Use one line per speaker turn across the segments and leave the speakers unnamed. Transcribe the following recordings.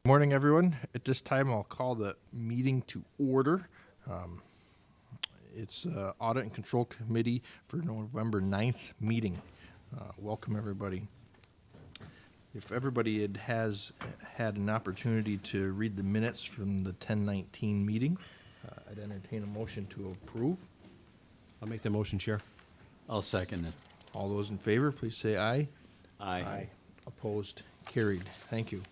Morning, everyone. At this time, I'll call the meeting to order. It's Audit and Control Committee for November 9th meeting. Welcome, everybody. If everybody has had an opportunity to read the minutes from the 10/19 meeting, I'd entertain a motion to approve.
I'll make the motion, Chair.
I'll second it.
All those in favor, please say aye.
Aye.
Opposed? Carried. Thank you.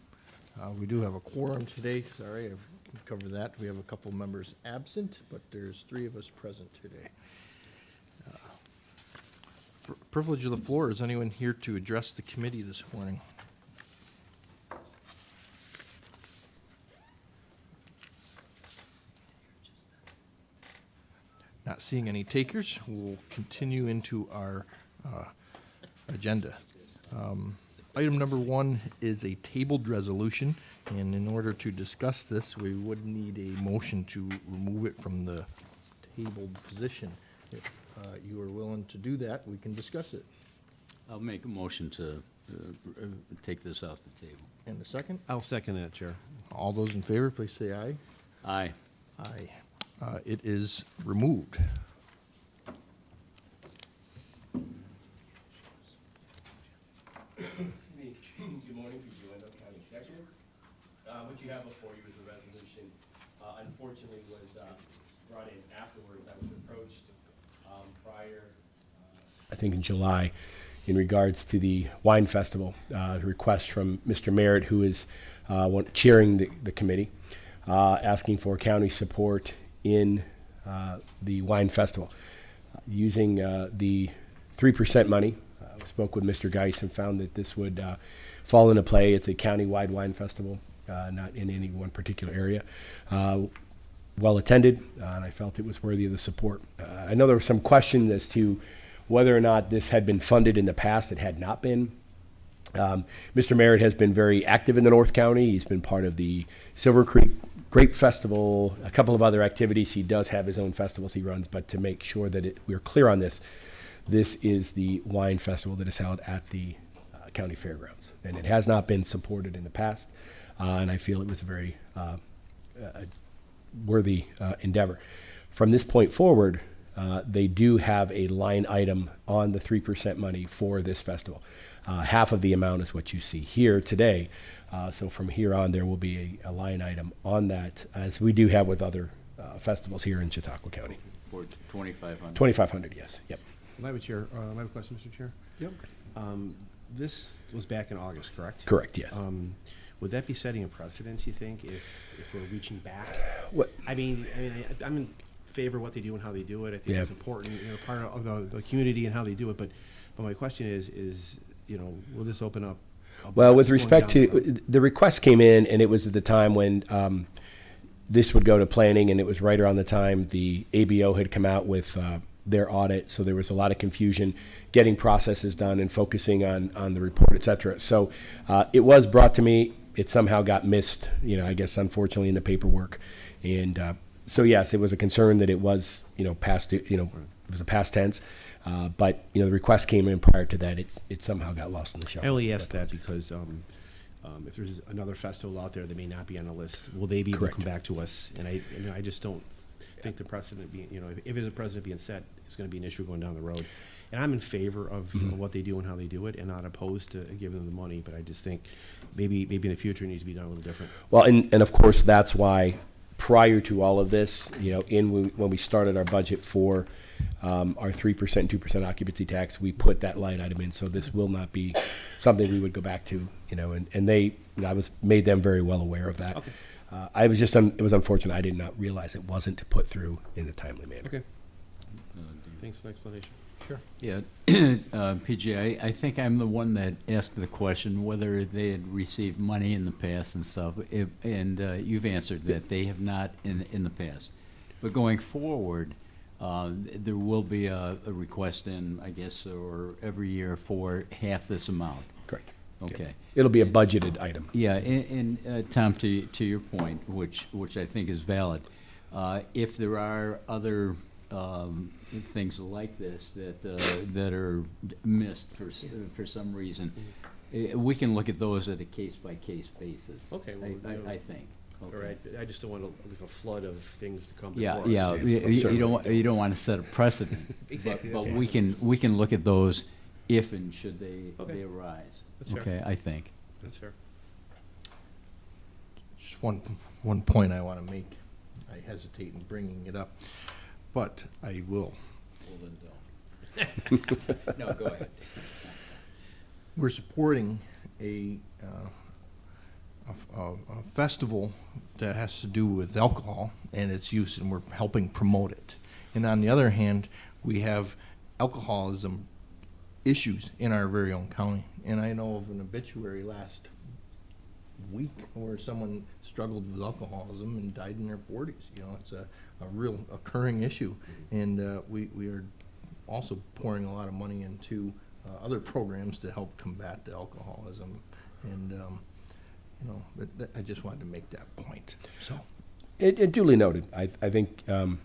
We do have a quorum today. Sorry, I've covered that. We have a couple members absent, but there's 3 of us present today. Privilege of the floor. Is anyone here to address the committee this morning? Not seeing any takers. We'll continue into our agenda. Item number 1 is a tabled resolution, and in order to discuss this, we would need a motion to remove it from the tabled position. If you are willing to do that, we can discuss it.
I'll make a motion to take this off the table.
And a second?
I'll second that, Chair.
All those in favor, please say aye.
Aye.
Aye. It is removed.
Good morning, Uinta County Executive. What you have before you is a resolution, unfortunately was brought in afterwards. I was approached prior.
I think in July, in regards to the wine festival, request from Mr. Merritt, who is chairing the committee, asking for county support in the wine festival. Using the 3% money, I spoke with Mr. Geis and found that this would fall into play. It's a county-wide wine festival, not in any one particular area. Well attended, and I felt it was worthy of the support. I know there were some questions as to whether or not this had been funded in the past. It had not been. Mr. Merritt has been very active in the North County. He's been part of the Silver Creek Grape Festival, a couple of other activities. He does have his own festivals he runs, but to make sure that we're clear on this, this is the wine festival that is held at the county fairgrounds. And it has not been supported in the past, and I feel it was a very worthy endeavor. From this point forward, they do have a line item on the 3% money for this festival. Half of the amount is what you see here today. So from here on, there will be a line item on that, as we do have with other festivals here in Chautauqua County.
For 2,500.
2,500, yes. Yep.
I have a question, Mr. Chair.
Yep.
This was back in August, correct?
Correct, yes.
Would that be setting a precedent, you think, if we're reaching back?
What?
I'm in favor of what they do and how they do it. I think
Yeah.
it's important, part of the community and how they do it. But my question is, will this open up?
Well, with
going
respect
down
to, the request came in, and it was at the time when this would go to planning, and it was right around the time the ABO had come out with their audit, so there was a lot of confusion getting processes done and focusing on the report, et cetera. So it was brought to me. It somehow got missed, I guess, unfortunately, in the paperwork. And so, yes, it was a concern that it was, past, it was a past tense. But, the request came in prior to that. It somehow got lost in the shuffle.
I only asked that because if there's another festival out there that may not be on the list, will they be able
Correct.
to come back to us? And I just don't think the precedent being, if there's a precedent being set, it's going to be an issue going down the road. And I'm in favor of what they do and how they do it, and not opposed to giving them the money. But I just think maybe in the future it needs to be done a little different.
Well, and of course, that's why prior to all of this, when we started our budget for our 3% and 2% occupancy tax, we put that line item in. So this will not be something we would go back to, and they, I made them very well aware of that.
Okay.
It was unfortunate. I did not realize it wasn't put through in a timely manner.
Okay. Thanks for the explanation.
Sure.
Yeah, PJ, I think I'm the one that asked the question whether they had received money in the past and stuff, and you've answered that they have not in the past. But going forward, there will be a request in, I guess, or every year for half this amount.
Correct.
Okay.
It'll be a budgeted item.
Yeah, and Tom, to your point, which I think is valid, if there are other things like this that are missed for some reason, We can look at those at a case-by-case basis.
Okay, well,
I think.
All
Okay.
right, I just don't want like a flood of things to come
Yeah,
before us.
yeah, you don't want to set a precedent.
Exactly,
But
that's
we
right.
we can look at those if and should they
Okay.
arise.
That's fair.
Okay, I think.
That's fair.
Just one point I want to make. I hesitate in bringing it up, but I will.
Well, then don't. No, go ahead.
We're supporting a festival that has to do with alcohol and its use, and we're helping promote it. And on the other hand, we have alcoholism issues in our very own county. And I know of an obituary last week where someone struggled with alcoholism and died in their 40s. You know, it's a real occurring issue. And we are also pouring a lot of money into other programs to help combat the alcoholism. And, you know, but I just wanted to make that point. So,
It duly noted. I think, you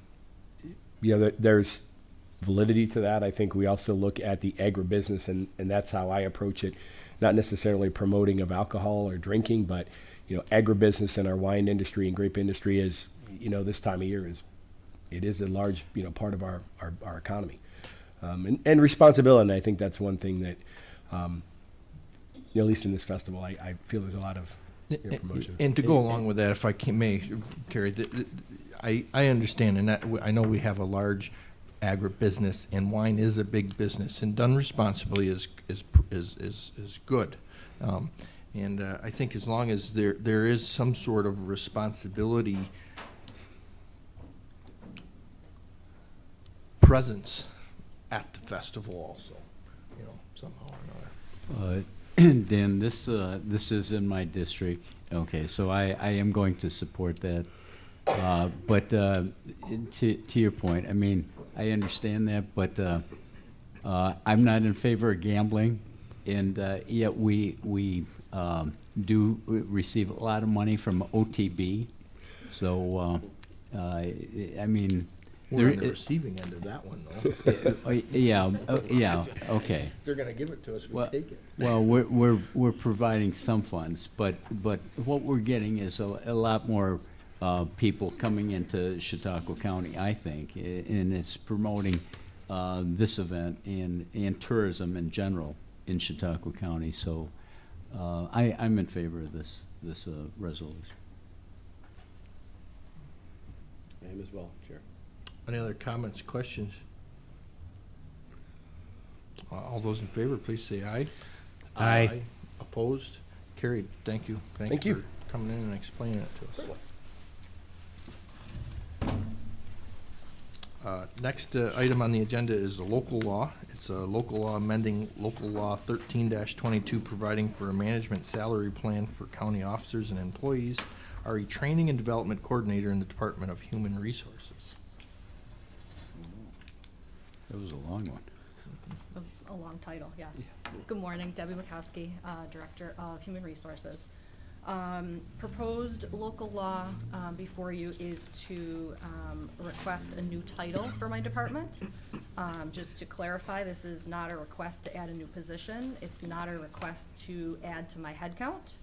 know, there's validity to that. I think we also look at the agribusiness, and that's how I approach it. Not necessarily promoting of alcohol or drinking, but, you know, agribusiness in our wine industry and grape industry is, you know, this time of year it is a large, you know, part of our economy. And responsibility, and I think that's one thing that, at least in this festival, I feel there's a lot of promotion.
and to go along with that, if I may, Terry, I understand, and that, I know we have a large agribusiness, and wine is a big business, and done responsibly is good. And I think as long as there is some sort of responsibility presence at the festival also, you know, somehow or another.
Dan, this is in my district. Okay, so I am going to support that. But to your point, I mean, I understand that, but I'm not in favor of gambling, and yet we do receive a lot of money from OTB. So I mean,
We're on the receiving end of that one, though.
yeah, okay.
They're gonna give it to us, we
Well,
take it.
well, we're providing some funds, but what we're getting is a lot more people coming into Chautauqua County, I think, and it's promoting this event and tourism in general in Chautauqua County. So I'm in favor of this resolution.
I am as well, Chair.
Any other comments, questions? All those in favor, please say aye.
Aye.
Opposed? Carried. Thank you.
Thank you.
for coming in and explaining it to us. Next item on the agenda is the local law. It's a local law amending local law 13-22, providing for a management salary plan for county officers and employees, are a training and development coordinator in the Department of Human Resources.
That was a long one.
That was a long title, yes. Good morning, Debbie Bukowski, Director of Human Resources. Proposed local law before you is to request a new title for my department. Just to clarify, this is not a request to add a new position. It's not a request to add to my headcount.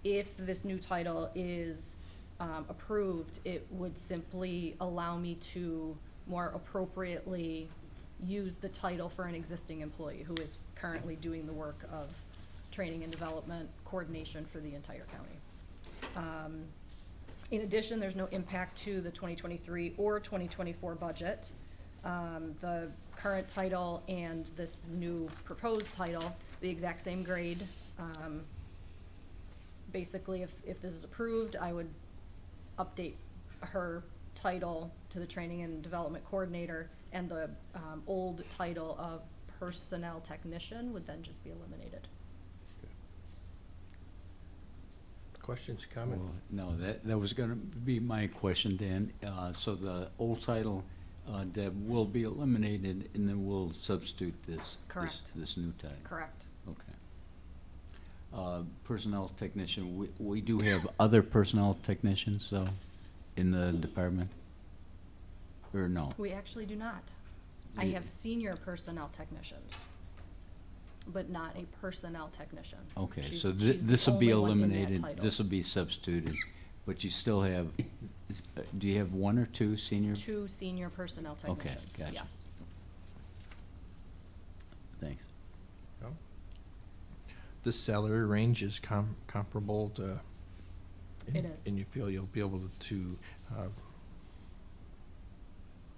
If this new title is approved, it would simply allow me to more appropriately use the title for an existing employee who is currently doing the work of training and development coordination for the entire county. In addition, there's no impact to the 2023 or 2024 budget. The current title and this new proposed title, the exact same grade. Basically, if this is approved, I would update her title to the training and development coordinator, and the old title of personnel technician would then just be eliminated.
Questions, comments?
No, that was gonna be my question, Dan. So the old title, Deb, will be eliminated, and then we'll substitute this.
Correct.
This new title.
Correct.
Okay. Personnel technician, we do have other personnel technicians, though, in the department? Or no?
We actually do not. I have senior personnel technicians. but not a personnel technician.
Okay,
She's-
so
she's the
this will be
only one in that
eliminated,
title.
this will be substituted, but you still have, do you have one or two senior?
Two senior personnel
Okay,
technicians,
gotcha.
yes.
Thanks.
No? This salary range is comparable to?
It is.
And you feel you'll be able to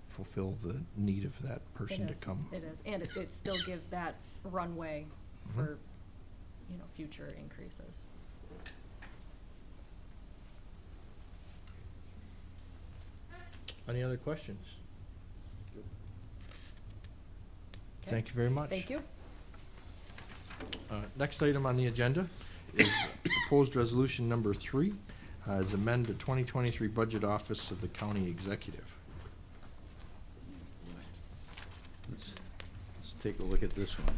fulfill the need of that person to come?
It is, and it still gives that runway
Mm-hmm.
for, future increases.
Any other questions?
Okay.
Thank you very much.
Thank you.
Next item on the agenda is proposed resolution number 3, is amend the 2023 budget office of the county executive.
Let's take a look at this one.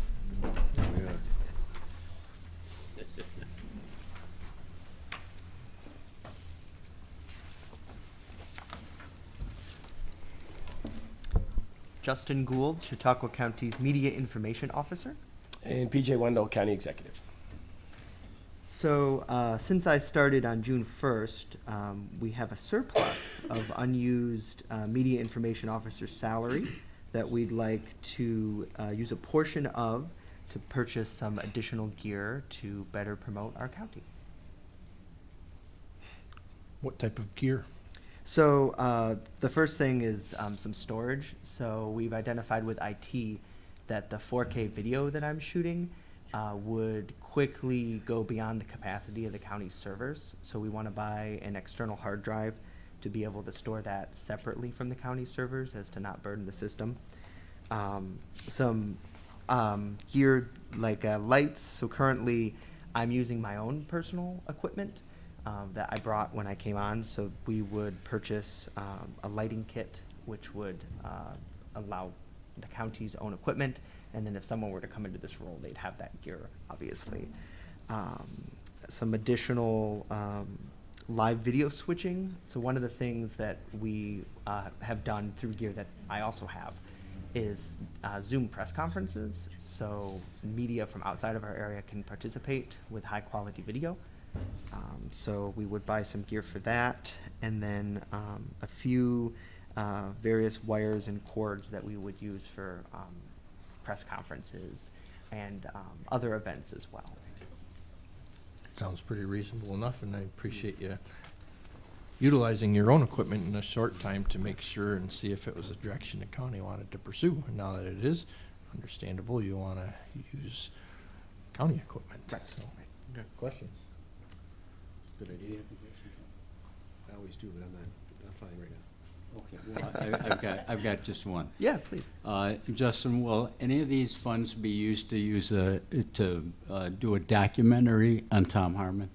Justin Gould, Chautauqua County's Media Information Officer.
And PJ Wendell, County Executive.
So, since I started on June 1st, we have a surplus of unused Media Information Officer salary that we'd like to use a portion of to purchase some additional gear to better promote our county.
What type of gear?
So the first thing is some storage. So we've identified with IT that the 4K video that I'm shooting would quickly go beyond the capacity of the county's servers. So we want to buy an external hard drive to be able to store that separately from the county servers as to not burden the system. Some gear like lights. So currently I'm using my own personal equipment that I brought when I came on. So we would purchase a lighting kit, which would allow the county's own equipment. And then if someone were to come into this role, they'd have that gear, obviously. Some additional live video switching. So one of the things that we have done through gear that I also have is Zoom press conferences. So media from outside of our area can participate with high quality video. So we would buy some gear for that, and then a few various wires and cords that we would use for press conferences and other events as well.
Sounds pretty reasonable enough, and I appreciate you utilizing your own equipment in a short time to make sure and see if it was a direction the county wanted to pursue. And now that it is, understandable, you want to use county equipment.
Right.
So, questions?
Good idea. I always do, but I'm fine right now.
Okay, well, I've got just one.
Yeah, please.
Justin, will any of these funds be used to do a documentary on Tom Harmon?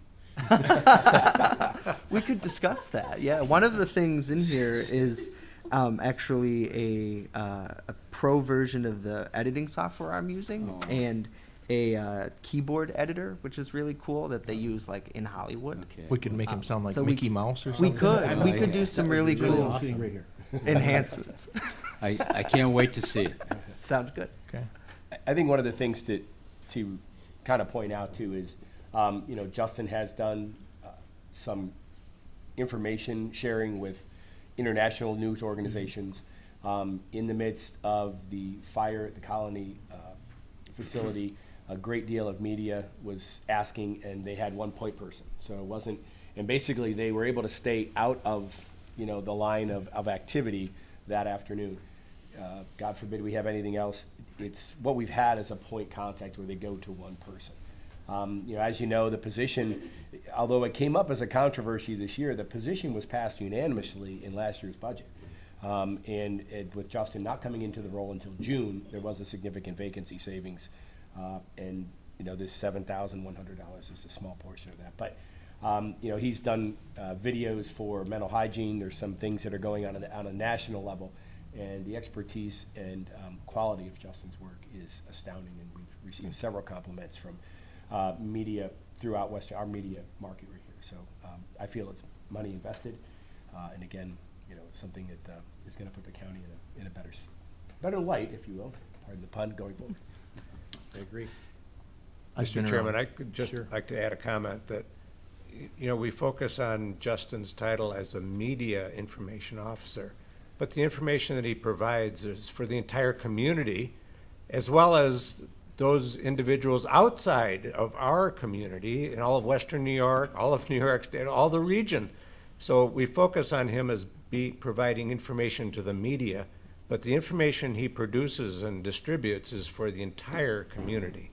We could discuss that. Yeah, one of the things in here is actually a pro version of the editing software I'm using,
Oh.
and a keyboard editor, which is really cool that they use like in Hollywood.
Okay.
We could make him sound like
So we
Mickey
c-
Mouse or
We
something?
could. We
Yeah.
could do some really cool
I'm sitting right here.
enhancements.
I can't wait to see it.
Sounds good.
Okay.
I think one of the things to kind of point out too is, Justin has done some information sharing with international news organizations. In the midst of the fire at the Colony facility, a great deal of media was asking, and they had one point person. So it wasn't, and basically they were able to stay out of, the line of activity that afternoon. God forbid we have anything else. It's what we've had as a point contact where they go to one person. As you know, the position, although it came up as a controversy this year, the position was passed unanimously in last year's budget. With Justin not coming into the role until June, there was a significant vacancy savings. This $7,100 is a small portion of that. But, he's done videos for mental hygiene. There's some things that are going on a national level. And the expertise and quality of Justin's work is astounding. And we've received several compliments from media throughout our media market right here. So I feel it's money invested. And again, something that is going to put the county in a better light, if you will, pardon the pun, going forward.
I agree.
I've been
Mr. Chairman,
around.
I could just
Sure.
like to add a comment that, you know, we focus on Justin's title as a media information officer, but the information that he provides is for the entire community, as well as those individuals outside of our community in all of Western New York, all of New York State, all the region. So we focus on him as providing information to the media, but the information he produces and distributes is for the entire community.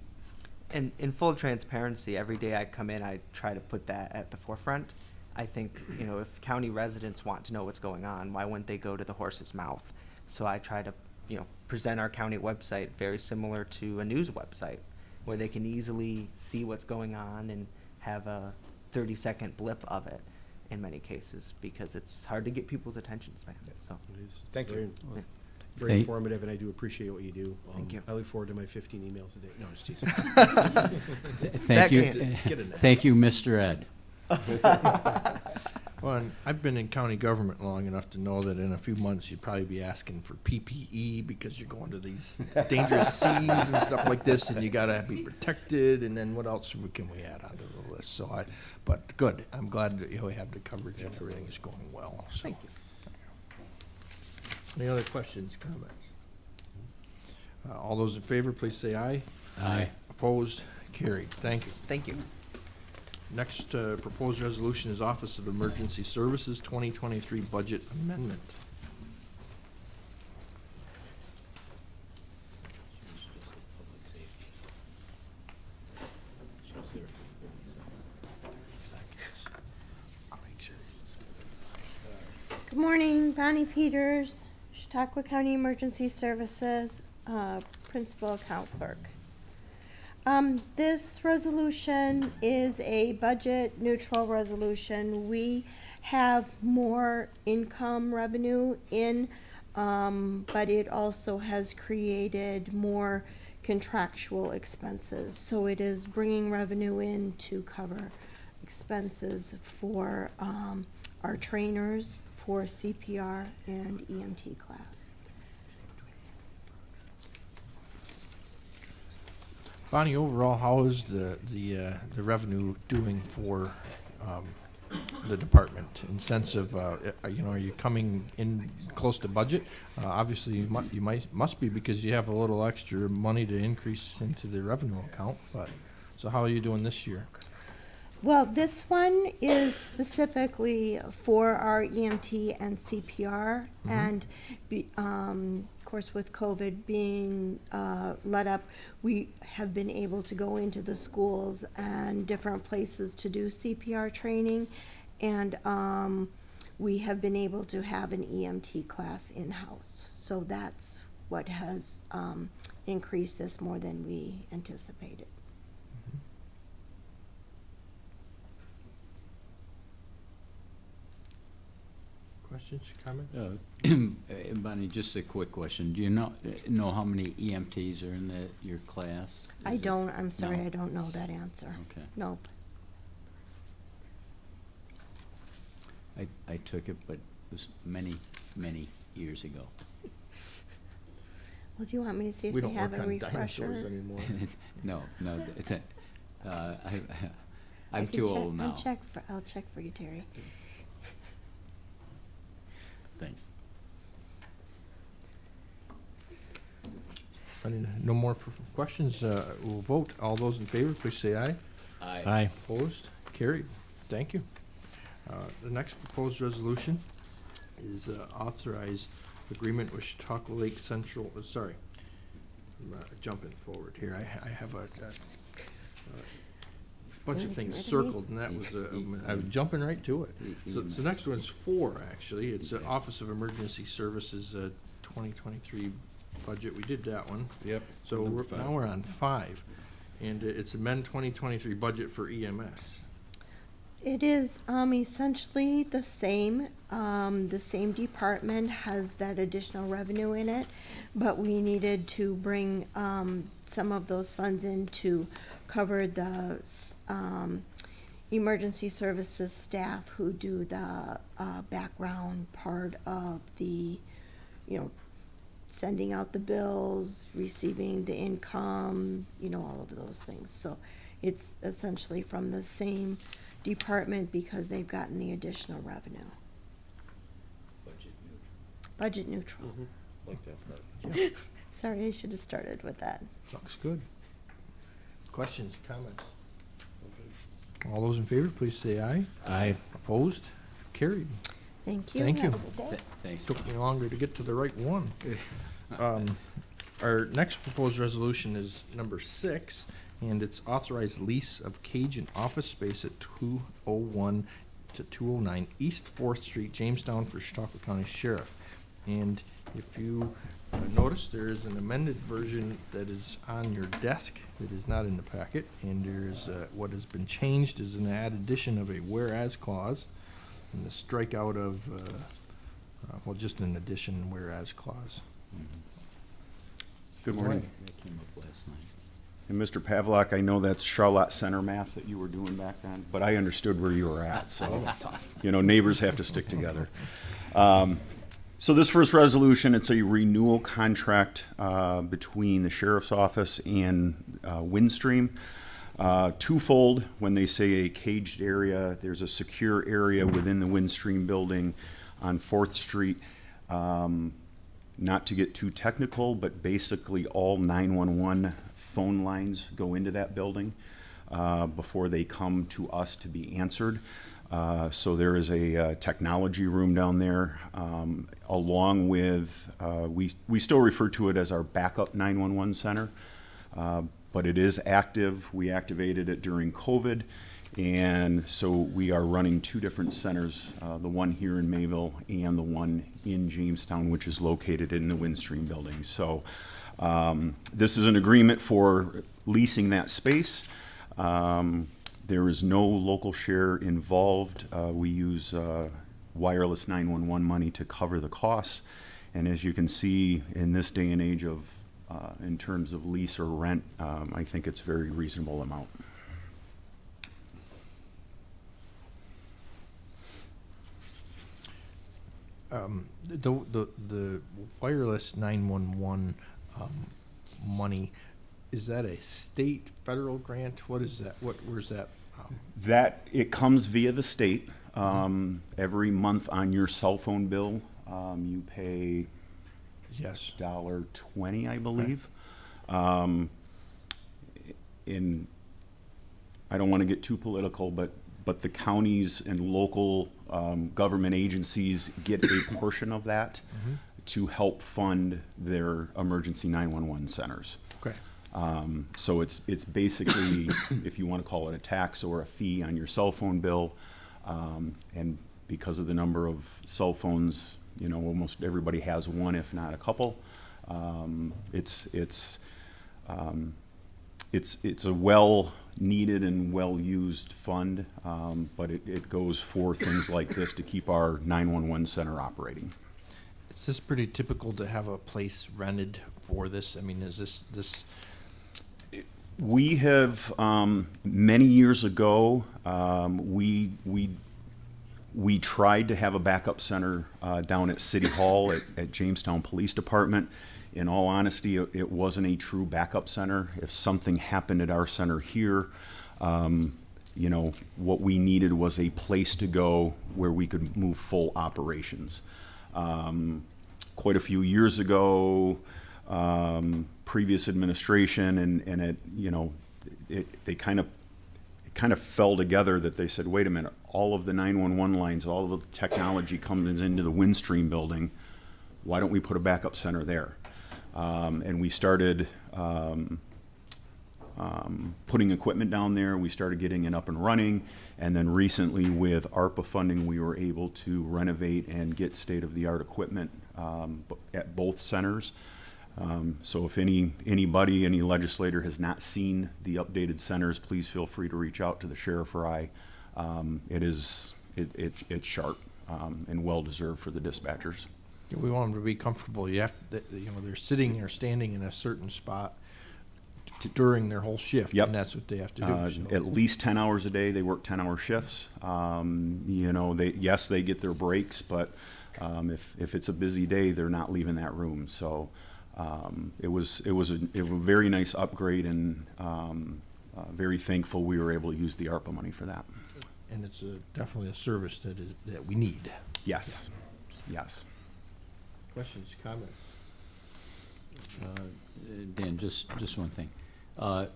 And in full transparency, every day I come in, I try to put that at the forefront. I think, you know, if county residents want to know what's going on, why wouldn't they go to the horse's mouth? So I try to, you know, present our county website very similar to a news website, where they can easily see what's going on and have a 30-second blip of it in many cases, because it's hard to get people's attention span, so.
It is. It's
Thank you.
very-
Yeah.
Very
Thank-
informative, and I do appreciate what you do.
Thank you.
I look forward to my 15 emails a day. No, just teasing.
Thank you,
can't-
Get in there.
thank you, Mr. Ed.
Well, and I've been in county government long enough to know that in a few months, you'd probably be asking for PPE because you're going to these dangerous scenes and stuff like this, and you gotta be protected, and then what else can we add onto the list? So but good, I'm glad that you have the coverage and everything is going well, so.
Thank you.
Any other questions, comments? All those in favor, please say aye.
Aye.
Opposed? Carried. Thank you.
Thank you.
Next proposed resolution is Office of Emergency Services 2023 Budget Amendment.
Good morning, Bonnie Peters, Chautauqua County Emergency Services, Principal Account Clerk. This resolution is a budget neutral resolution. We have more income revenue in, but it also has created more contractual expenses. So it is bringing revenue in to cover expenses for our trainers, for CPR and EMT class.
Bonnie, overall, how is the revenue doing for the department in sense of, you know, are you coming in close to budget? Obviously, you must be, because you have a little extra money to increase into the revenue account, but, so how are you doing this year?
Well, this one is specifically for our EMT and CPR, and of course, with COVID being let up, we have been able to go into the schools and different places to do CPR training, and we have been able to have an EMT class in-house. So that's what has increased this more than we anticipated.
Questions, comments?
Bonnie, just a quick question. Do you know how many EMTs are in your class?
I
Is it-
don't, I'm sorry,
No.
I don't know that answer.
Okay.
Nope.
I took it, but it was many, many years ago.
Well, do you want me to see if
We
they
don't
have
work
a
on dinosaurs
refresher?
anymore.
No,
I
I'm
can
too
check-
old now.
I'll check for you, Terry.
Thanks.
No more questions, we'll vote. All those in favor, please say aye.
Aye.
Opposed? Carried. Thank you. The next proposed resolution is authorize agreement with Chautauqua Lake Central, sorry, I'm jumping forward here. I have a bunch of
Wanna get
things
rid of me?
circled, and that was, I was jumping right to it. So the next one's 4, actually. It's the Office of Emergency Services 2023 budget. We did that one.
Yep.
So
Number 5.
now we're on 5, and it's amend 2023 budget for EMS.
It is essentially the same. The same department has that additional revenue in it, but we needed to bring some of those funds in to cover the emergency services staff who do the background part of the, sending out the bills, receiving the income, all of those things. So it's essentially from the same department because they've gotten the additional revenue. Budget neutral.
Like that part.
Sorry, I should have started with that.
Looks good. Questions, comments? All those in favor, please say aye.
Aye.
Opposed? Carried.
Thank you.
Thank you.
Have a good day.
Thanks.
Took me longer to get to the right one. Our next proposed resolution is number 6, and it's authorized lease of cage and office space at 201 to 209 East 4th Street, Jamestown, for Chautauqua County Sheriff. And if you notice, there is an amended version that is on your desk that is not in the packet, and there's what has been changed is an addition of a whereas clause and the strikeout of just an addition whereas clause.
Good morning.
That came up last night.
And Mr. Pavlock, I know that's Charlotte Center math that you were doing back then, but I understood where you were at, so, neighbors have to stick together. So this first resolution, it's a renewal contract between the Sheriff's Office and Windstream. Twofold, when they say a caged area, there's a secure area within the Windstream building on 4th Street. Not to get too technical, but basically all 911 phone lines go into that building before they come to us to be answered. So there is a technology room down there, along with, we still refer to it as our backup 911 center, but it is active. We activated it during COVID, and so we are running 2 different centers, the one here in Mayville and the one in Jamestown, which is located in the Windstream building. So this is an agreement for leasing that space. There is no local share involved. We use wireless 911 money to cover the costs. And as you can see, in this day and age of, in terms of lease or rent, I think it's a very reasonable amount.
The wireless 911 money, is that a state, federal grant? What is that? Where's that?
That, it comes via the state. Every month on your cell phone bill, you pay
Yes.
$1.20, I believe. In, I don't want to get too political, but the counties and local government agencies get a portion of that to help fund their emergency 911 centers.
Okay.
So it's basically, if you want to call it a tax or a fee on your cell phone bill, and because of the number of cell phones, almost everybody has one, if not a couple. It's a well-needed and well-used fund, but it goes for things like this to keep our 911 center operating.
Is this pretty typical to have a place rented for this? I mean, is this?
We have, many years ago, we tried to have a backup center down at City Hall at Jamestown Police Department. In all honesty, it wasn't a true backup center. If something happened at our center here, what we needed was a place to go where we could move full operations. Quite a few years ago, previous administration and they kind of fell together that they said, wait a minute, all of the 911 lines, all of the technology comes into the Windstream building. Why don't we put a backup center there? And we started putting equipment down there. We started getting it up and running. And then recently with ARPA funding, we were able to renovate and get state-of-the-art equipment at both centers. So if any legislator has not seen the updated centers, please feel free to reach out to the sheriff or I. It's sharp and well-deserved for the dispatchers.
We want them to be comfortable. You have to, they're sitting or standing in a certain spot during their whole shift.
Yep.
And that's what they have to do. So.
At least 10 hours a day. They work 10-hour shifts. They get their breaks, but If it's a busy day, they're not leaving that room. So it was a very nice upgrade, and very thankful we were able to use the ARPA money for that.
And it's definitely a service that we need.
Yes, yes.
Questions, comments?
Dan, just one thing.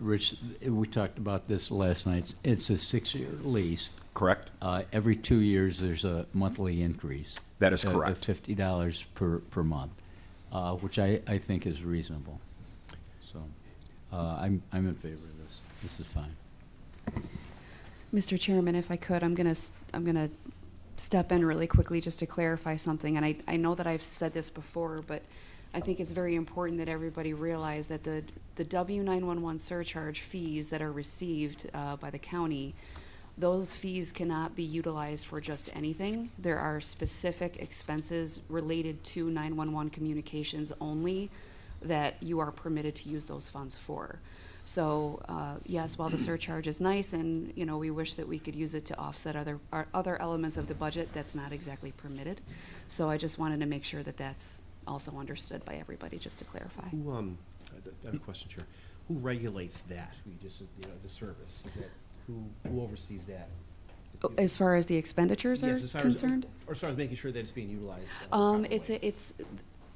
Rich, we talked about this last night. It's a 6-year lease.
Correct?
Every 2 years, there's a monthly increase.
That is
Of
correct.
$50 per month, which I think is reasonable. So I'm in favor of this. This is fine.
Mr. Chairman, if I could, I'm gonna step in really quickly just to clarify something. And I know that I've said this before, but I think it's very important that everybody realize that the W-911 surcharge fees that are received by the county, those fees cannot be utilized for just anything. There are specific expenses related to 911 communications only that you are permitted to use those funds for. So, yes, while the surcharge is nice and, you know, we wish that we could use it to offset other elements of the budget, that's not exactly permitted. So I just wanted to make sure that that's also understood by everybody, just to clarify.
Who, I have a question, Chair. Who regulates that? We just, the service, is that, who oversees that?
As far as the expenditures are
Yes, as far as-
concerned?
Or as far as making sure that it's being utilized?
It's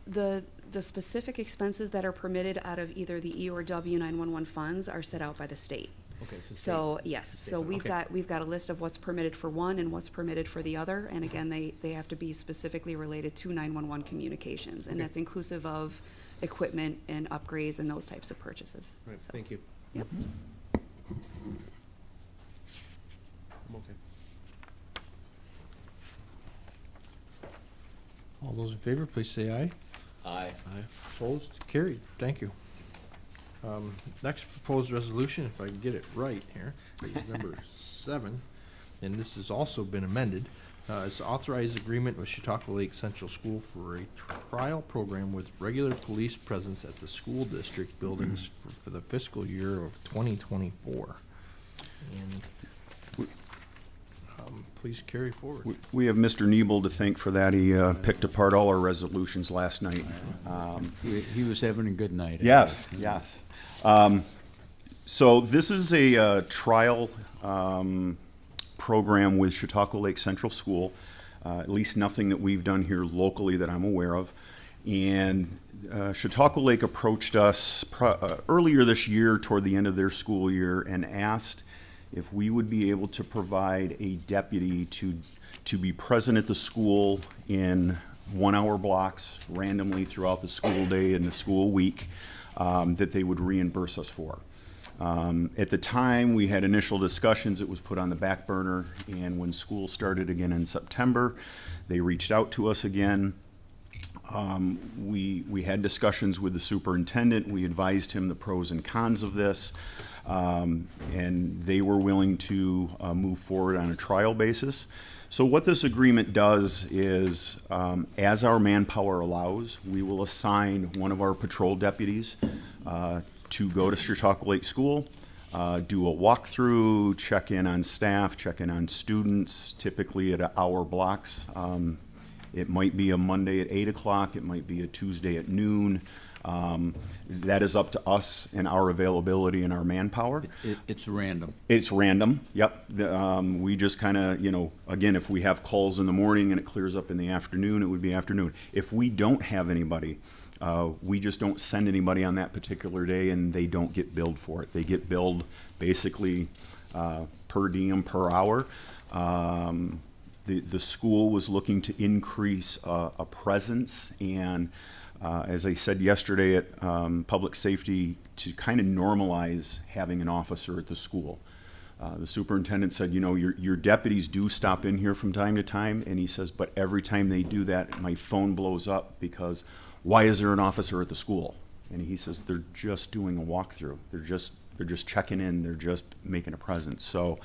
the specific expenses that are permitted out of either the E or W 911 funds are set out by the state.
Okay, so.
So, yes,
State
so
fund,
we've
okay.
got a list of what's permitted for one and what's permitted for the other, and again, they have to be specifically related to 911 communications, and
Okay.
that's inclusive of equipment and upgrades and those types of purchases.
Right,
So,
thank you.
Yep.
I'm okay.
All those in favor, please say aye.
Aye.
Opposed? Carried. Thank you. Next proposed resolution, if I can get it right here, is number 7, and this has also been amended. It's to authorize agreement with Chautauqua Lake Central School for a trial program with regular police presence at the school district buildings for the fiscal year of 2024. And please carry forward.
We have Mr. Niebel to thank for that. He picked apart all our resolutions last night.
He was having a good night. I
Yes,
guess.
yes. So this is a trial program with Chautauqua Lake Central School, at least nothing that we've done here locally that I'm aware of. And Chautauqua Lake approached us earlier this year toward the end of their school year and asked if we would be able to provide a deputy to be present at the school in 1-hour blocks randomly throughout the school day and the school week that they would reimburse us for. At the time, we had initial discussions. It was put on the back burner, and when school started again in September, they reached out to us again. We had discussions with the superintendent. We advised him the pros and cons of this, and they were willing to move forward on a trial basis. So what this agreement does is, as our manpower allows, we will assign one of our patrol deputies to go to Chautauqua Lake School, do a walkthrough, check in on staff, check in on students, typically at hour blocks. It might be a Monday at 8 o'clock, it might be a Tuesday at noon. That is up to us and our availability and our manpower.
It's random.
It's random, yep. We just kind of, again, if we have calls in the morning and it clears up in the afternoon, it would be afternoon. If we don't have anybody, we just don't send anybody on that particular day, and they don't get billed for it. They get billed basically per diem, per hour. The school was looking to increase a presence, and as I said yesterday at Public Safety, to kind of normalize having an officer at the school. The superintendent said, your deputies do stop in here from time to time, and he says, but every time they do that, my phone blows up because why is there an officer at the school? And he says, they're just doing a walkthrough. They're just checking in. They're just making a presence. So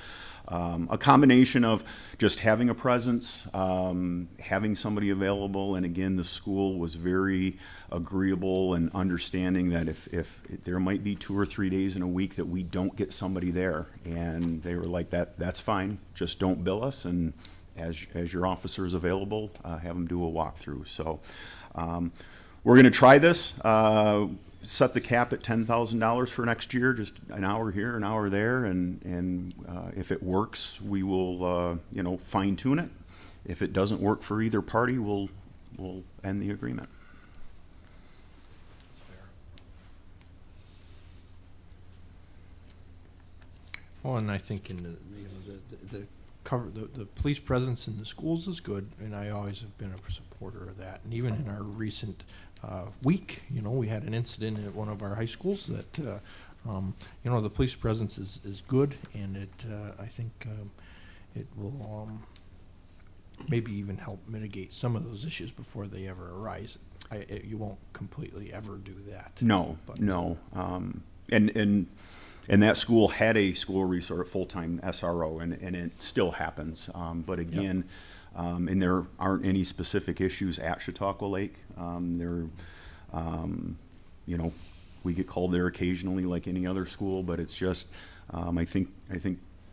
a combination of just having a presence, having somebody available, and again, the school was very agreeable and understanding that if there might be 2 or 3 days in a week that we don't get somebody there, and they were like, that's fine. Just don't bill us, and as your officer is available, have them do a walkthrough. So we're going to try this. Set the cap at $10,000 for next year, just an hour here, an hour there, and if it works, we will fine tune it. If it doesn't work for either party, we'll end the agreement.
That's fair.
Well, and I think in the cover, the police presence in the schools is good, and I always have been a supporter of that. And even in our recent week, we had an incident at one of our high schools that, the police presence is good, and I think it will maybe even help mitigate some of those issues before they ever arise. You won't completely ever do that.
No,
but-
no. And that school had a school resource, full-time SRO, and it still happens. But again, and there aren't any specific issues at Chautauqua Lake. We get called there occasionally like any other school, but it's just, I think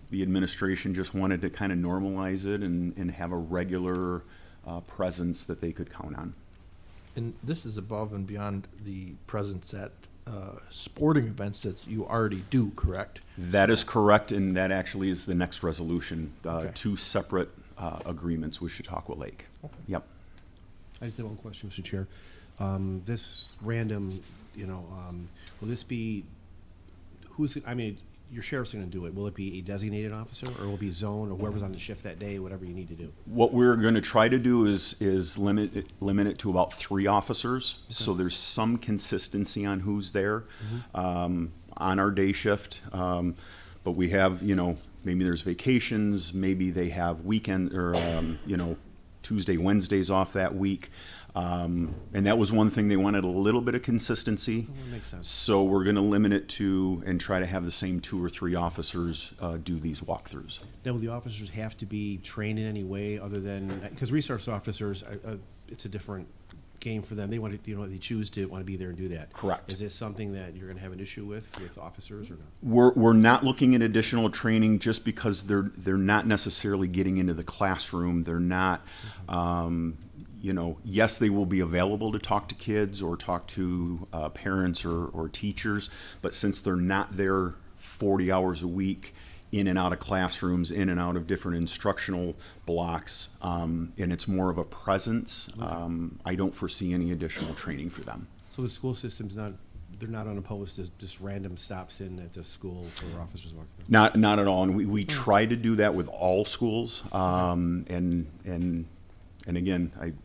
the administration just wanted to kind of normalize it and have a regular presence that they could count on.
And this is above and beyond the presence at sporting events that you already do, correct?
That is correct, and that actually is the next resolution.
Okay.
2 separate agreements with Chautauqua Lake.
Okay.
Yep.
I just have one question, Mr. Chair. This random, will this be, your sheriff's going to do it. Will it be a designated officer, or will it be zone, or whoever's on the shift that day, whatever you need to do?
What we're going to try to do is limit it to about 3 officers, so there's some consistency on who's there on our day shift. But we have, maybe there's vacations, maybe they have weekend or Tuesday, Wednesdays off that week. And that was one thing, they wanted a little bit of consistency.
That makes sense.
So we're going to limit it to and try to have the same 2 or 3 officers do these walkthroughs.
Now, will the officers have to be trained in any way other than, because resource officers, it's a different game for them. They want to, they choose to want to be there and do that.
Correct.
Is this something that you're going to have an issue with officers or not?
We're not looking at additional training just because they're not necessarily getting into the classroom. They're not, yes, they will be available to talk to kids or talk to parents or teachers, but since they're not there 40 hours a week, in and out of classrooms, in and out of different instructional blocks, and it's more of a presence, I don't foresee any additional training for them.
So the school system's they're not unopposed to just random stops in at the school for officers walking through?
Not at all, and we try to do that with all schools, and again,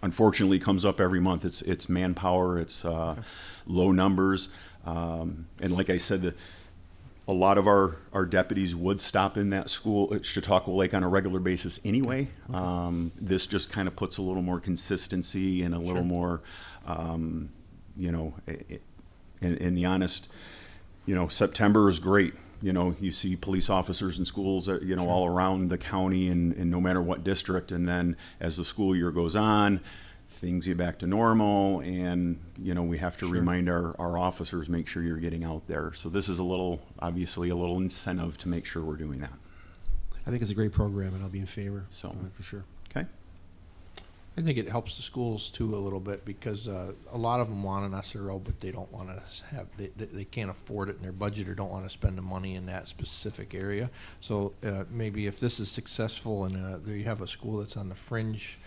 unfortunately, it comes up every month. It's manpower, it's low numbers, and like I said, a lot of our deputies would stop in that school at Chautauqua Lake on a regular basis anyway. This just kind of puts a little more consistency and a little more, in the honest, September is great. You see police officers in schools, all around the county and no matter what district. And then as the school year goes on, things get back to normal, and we have to remind our officers, make sure you're getting out there. So this is obviously a little incentive to make sure we're doing that.
I think it's a great program, and I'll be in favor.
So
for sure.
Okay.
I think it helps the schools too a little bit because a lot of them want an SRO, but they don't want to have, they can't afford it in their budget or don't want to spend the money in that specific area. So maybe if this is successful and you have a school that's on the fringe,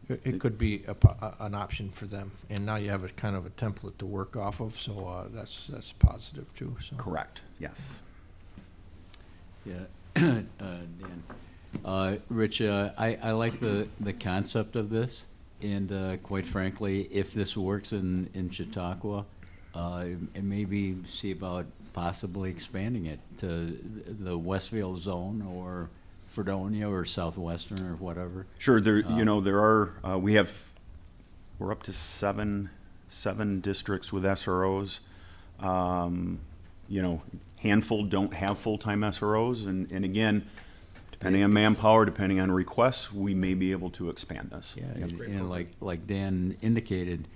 it could be an option for them. And now you have a kind of a template to work off of, so that's positive too. So.
Correct. Yes.
Yeah, Dan. Rich, I like the concept of this, and quite frankly, if this works in Chautauqua, and maybe see about possibly expanding it to the Westfield zone or Fredonia or Southwestern or whatever.
Sure. There are we're up to seven districts with SROs. Handful don't have full-time SROs, and again, depending on manpower, depending on requests, we may be able to expand this.
Yeah,
Yep.
and like Dan indicated,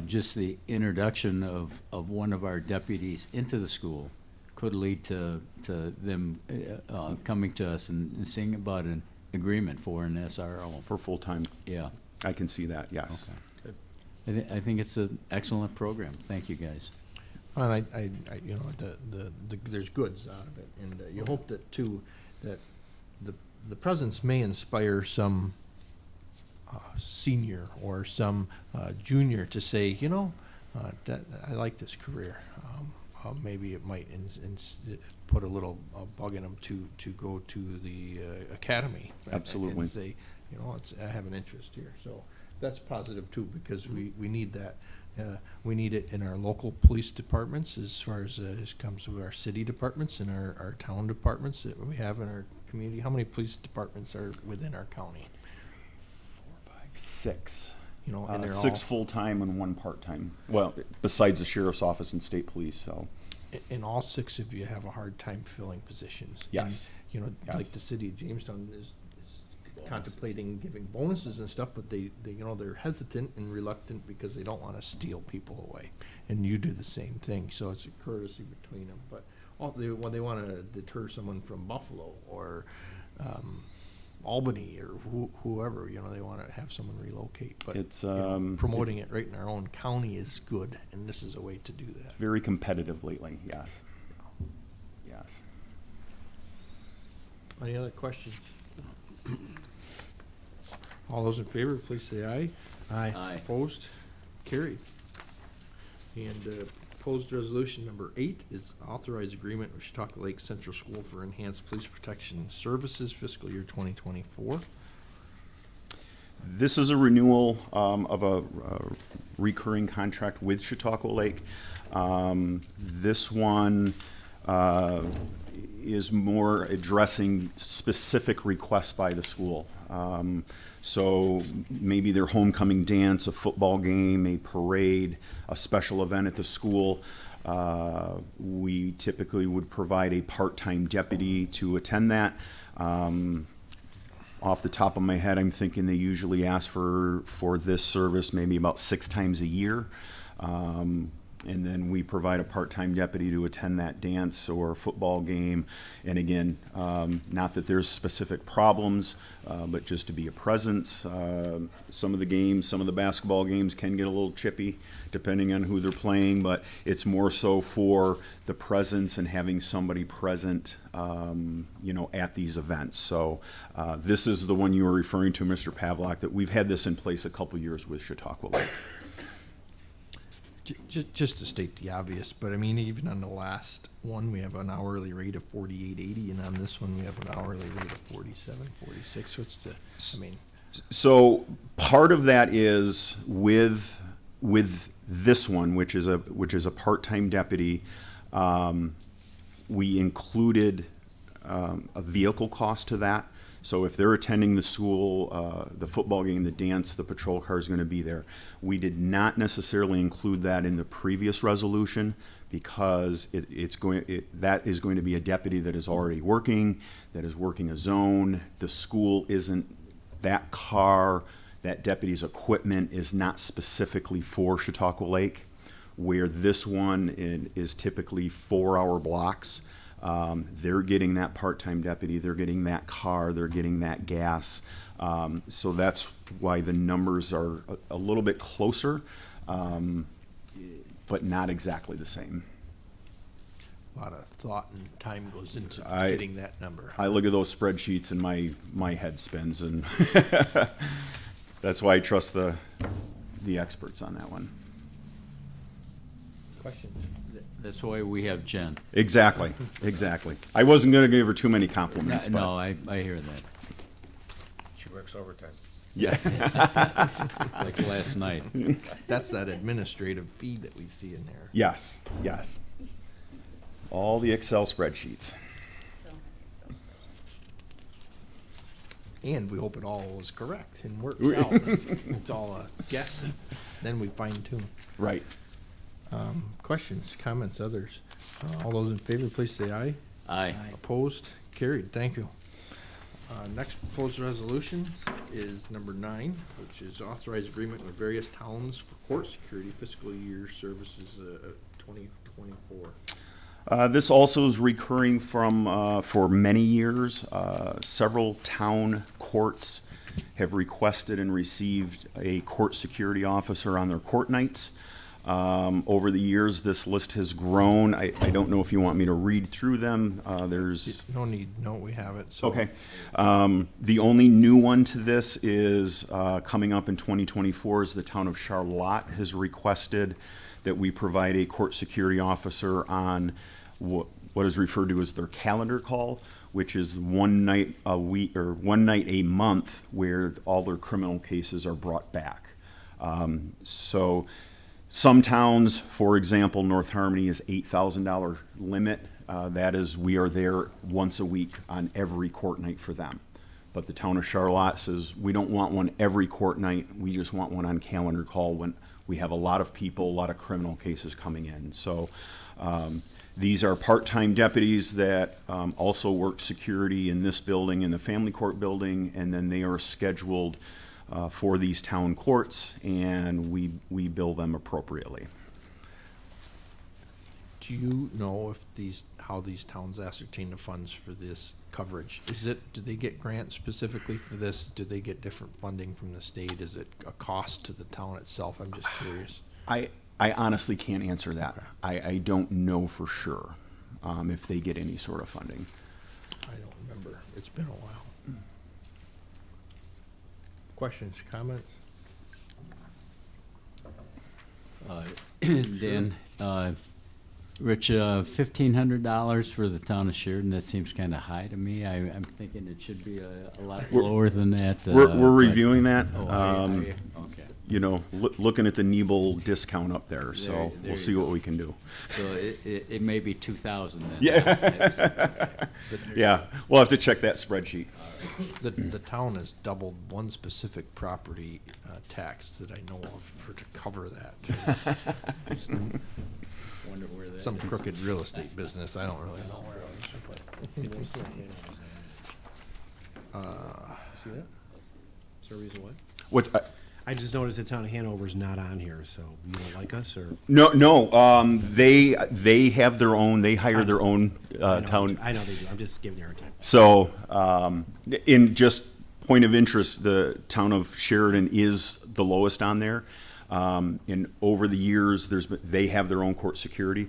just the introduction of one of our deputies into the school could lead to them coming to us and seeing about an agreement for an SRO.
For full-time,
Yeah.
I can see that, yes.
Okay. I think it's an excellent program. Thank you, guys.
And I you know, there's goods out of it, and you hope that too, that the presence may inspire some senior or some junior to say, you know, that I like this career. Maybe it might put a little bug in them to go to the academy.
Absolutely.
And say, you know, I have an interest here. So that's positive too, because we need that. We need it in our local police departments as far as comes to our city departments and our town departments that we have in our community. How many police departments are within our county?
6.
You know, and they're
6
all,
full-time and 1 part-time. Well, besides the sheriff's office and state police, so.
and all 6 of you have a hard time filling positions. And,
Yes.
you know,
Yes.
like the city of Jamestown is contemplating giving bonuses and stuff, but they you know, they're hesitant and reluctant because they don't want to steal people away. And you do the same thing, so it's a courtesy between them. But they want to deter someone from Buffalo or Albany or whoever, you know, they want to have someone relocate. But
It's,
you know, promoting it right in our own county is good, and this is a way to do that.
Very competitive lately, yes. Yes.
Any other questions? All those in favor, please say aye.
Aye.
Opposed? Carried. And proposed resolution number 8 is authorized agreement with Chautauqua Lake Central School for enhanced police protection services fiscal year 2024.
This is a renewal of a recurring contract with Chautauqua Lake. This one is more addressing specific requests by the school. So maybe their homecoming dance, a football game, a parade, a special event at the school. We typically would provide a part-time deputy to attend that. Off the top of my head, I'm thinking they usually ask for this service maybe about 6 times a year. And then we provide a part-time deputy to attend that dance or football game. And again, not that there's specific problems, but just to be a presence. Some of the games, some of the basketball games can get a little chippy depending on who they're playing, but it's more so for the presence and having somebody present, you know, at these events. So this is the one you were referring to, Mr. Pavlock, that we've had this in place a couple years with Chautauqua Lake.
Just to state the obvious, but I mean, even on the last one, we have an hourly rate of $48.80, and on this one, we have an hourly rate of $47.46. So it's I mean.
So part of that is with this one, which is a part-time deputy. We included a vehicle cost to that. So if they're attending the school, the football game, the dance, the patrol car is going to be there. We did not necessarily include that in the previous resolution because that is going to be a deputy that is already working, that is working a zone. The school isn't, that car, that deputy's equipment is not specifically for Chautauqua Lake, where this one is typically 4-hour blocks. They're getting that part-time deputy, they're getting that car, they're getting that gas. So that's why the numbers are a little bit closer, but not exactly the same.
A lot of thought and time goes into
I-
getting that number.
I look at those spreadsheets and my head spins, and that's why I trust the experts on that one.
Questions?
That's why we have Jen.
Exactly. I wasn't going to give her too many compliments, but
No, I hear that.
She works overtime.
yeah.
Like last night.
That's that administrative fee that we see in there.
Yes. All the Excel spreadsheets.
And we hope it all is correct and works
We-
out. It's all a guess, and then we fine tune.
Right.
Questions, comments, others? All those in favor, please say aye.
Aye.
Opposed? Carried. Thank you. Next proposed resolution is number 9, which is authorized agreement with various towns for court security fiscal year services 2024.
This also is recurring for many years. Several town courts have requested and received a court security officer on their court nights. Over the years, this list has grown. I don't know if you want me to read through them. There's
No need, no, we have it, so.
Okay. The only new one to this is coming up in 2024 is the town of Charlotte has requested that we provide a court security officer on what is referred to as their calendar call, which is one night a week or one night a month where all their criminal cases are brought back. So some towns, for example, North Harmony is $8,000 limit. That is, we are there once a week on every court night for them. But the town of Charlotte says, we don't want one every court night. We just want one on calendar call when we have a lot of people, a lot of criminal cases coming in. So these are part-time deputies that also work security in this building, in the family court building, and then they are scheduled for these town courts, and we bill them appropriately.
Do you know if how these towns ascertain the funds for this coverage? Do they get grants specifically for this? Do they get different funding from the state? Is it a cost to the town itself? I'm just curious.
I honestly can't answer that. Okay. I don't know for sure if they get any sort of funding.
I don't remember. It's been a while. Questions, comments?
Dan, Rich, $1,500 for the town of Sheridan, that seems kind of high to me. I'm thinking it should be a lot lower than that.
We're
but-
reviewing that.
Oh, are you? Okay.
You know, looking at the Nebel discount up there, so
There
we'll
you
see
go.
what we can do.
So it may be 2,000 then.
Yeah. Yeah, we'll have to check that spreadsheet.
The town has doubled one specific property tax that I know of to cover that.
Wonder where that
Some
is.
crooked real estate business. I don't really know where it is.
See that? Is there a reason why?
What?
I just noticed the town of Hanover's not on here, so you don't like us, or?
No. They have their own. They hire their own
I know
town.
I know they do, I'm just giving you a hard time.
So, in just point of interest, the town of Sheridan is the lowest on there. And over the years, they have their own court security.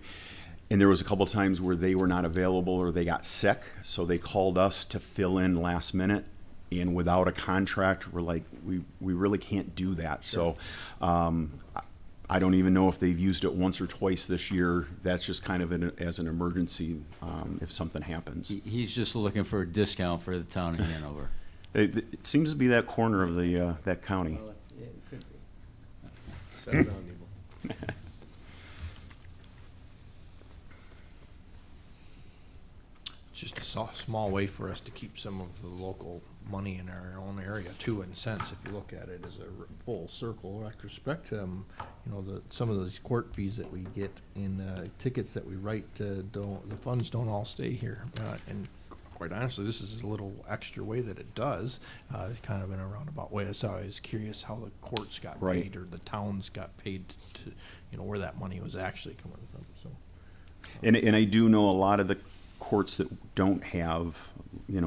And there was a couple of times where they were not available or they got sick, so they called us to fill in last minute. And without a contract, we're like, we really can't do that. So, I don't even know if they've used it once or twice this year. That's just kind of as an emergency if something happens.
He's just looking for a discount for the town of Hanover.
It seems to be that corner of that county.
Well, it could be.
Settle down, Nebel.
It's just a small way for us to keep some of the local money in our own area too, in a sense, if you look at it as a full circle retrospect. Some of those court fees that we get in tickets that we write, the funds don't all stay here. And quite honestly, this is a little extra way that it does. It's kind of in a roundabout way. So I was curious how the courts got
Right.
paid or the towns got paid to, where that money was actually coming from, so.
And I do know a lot of the courts that don't have,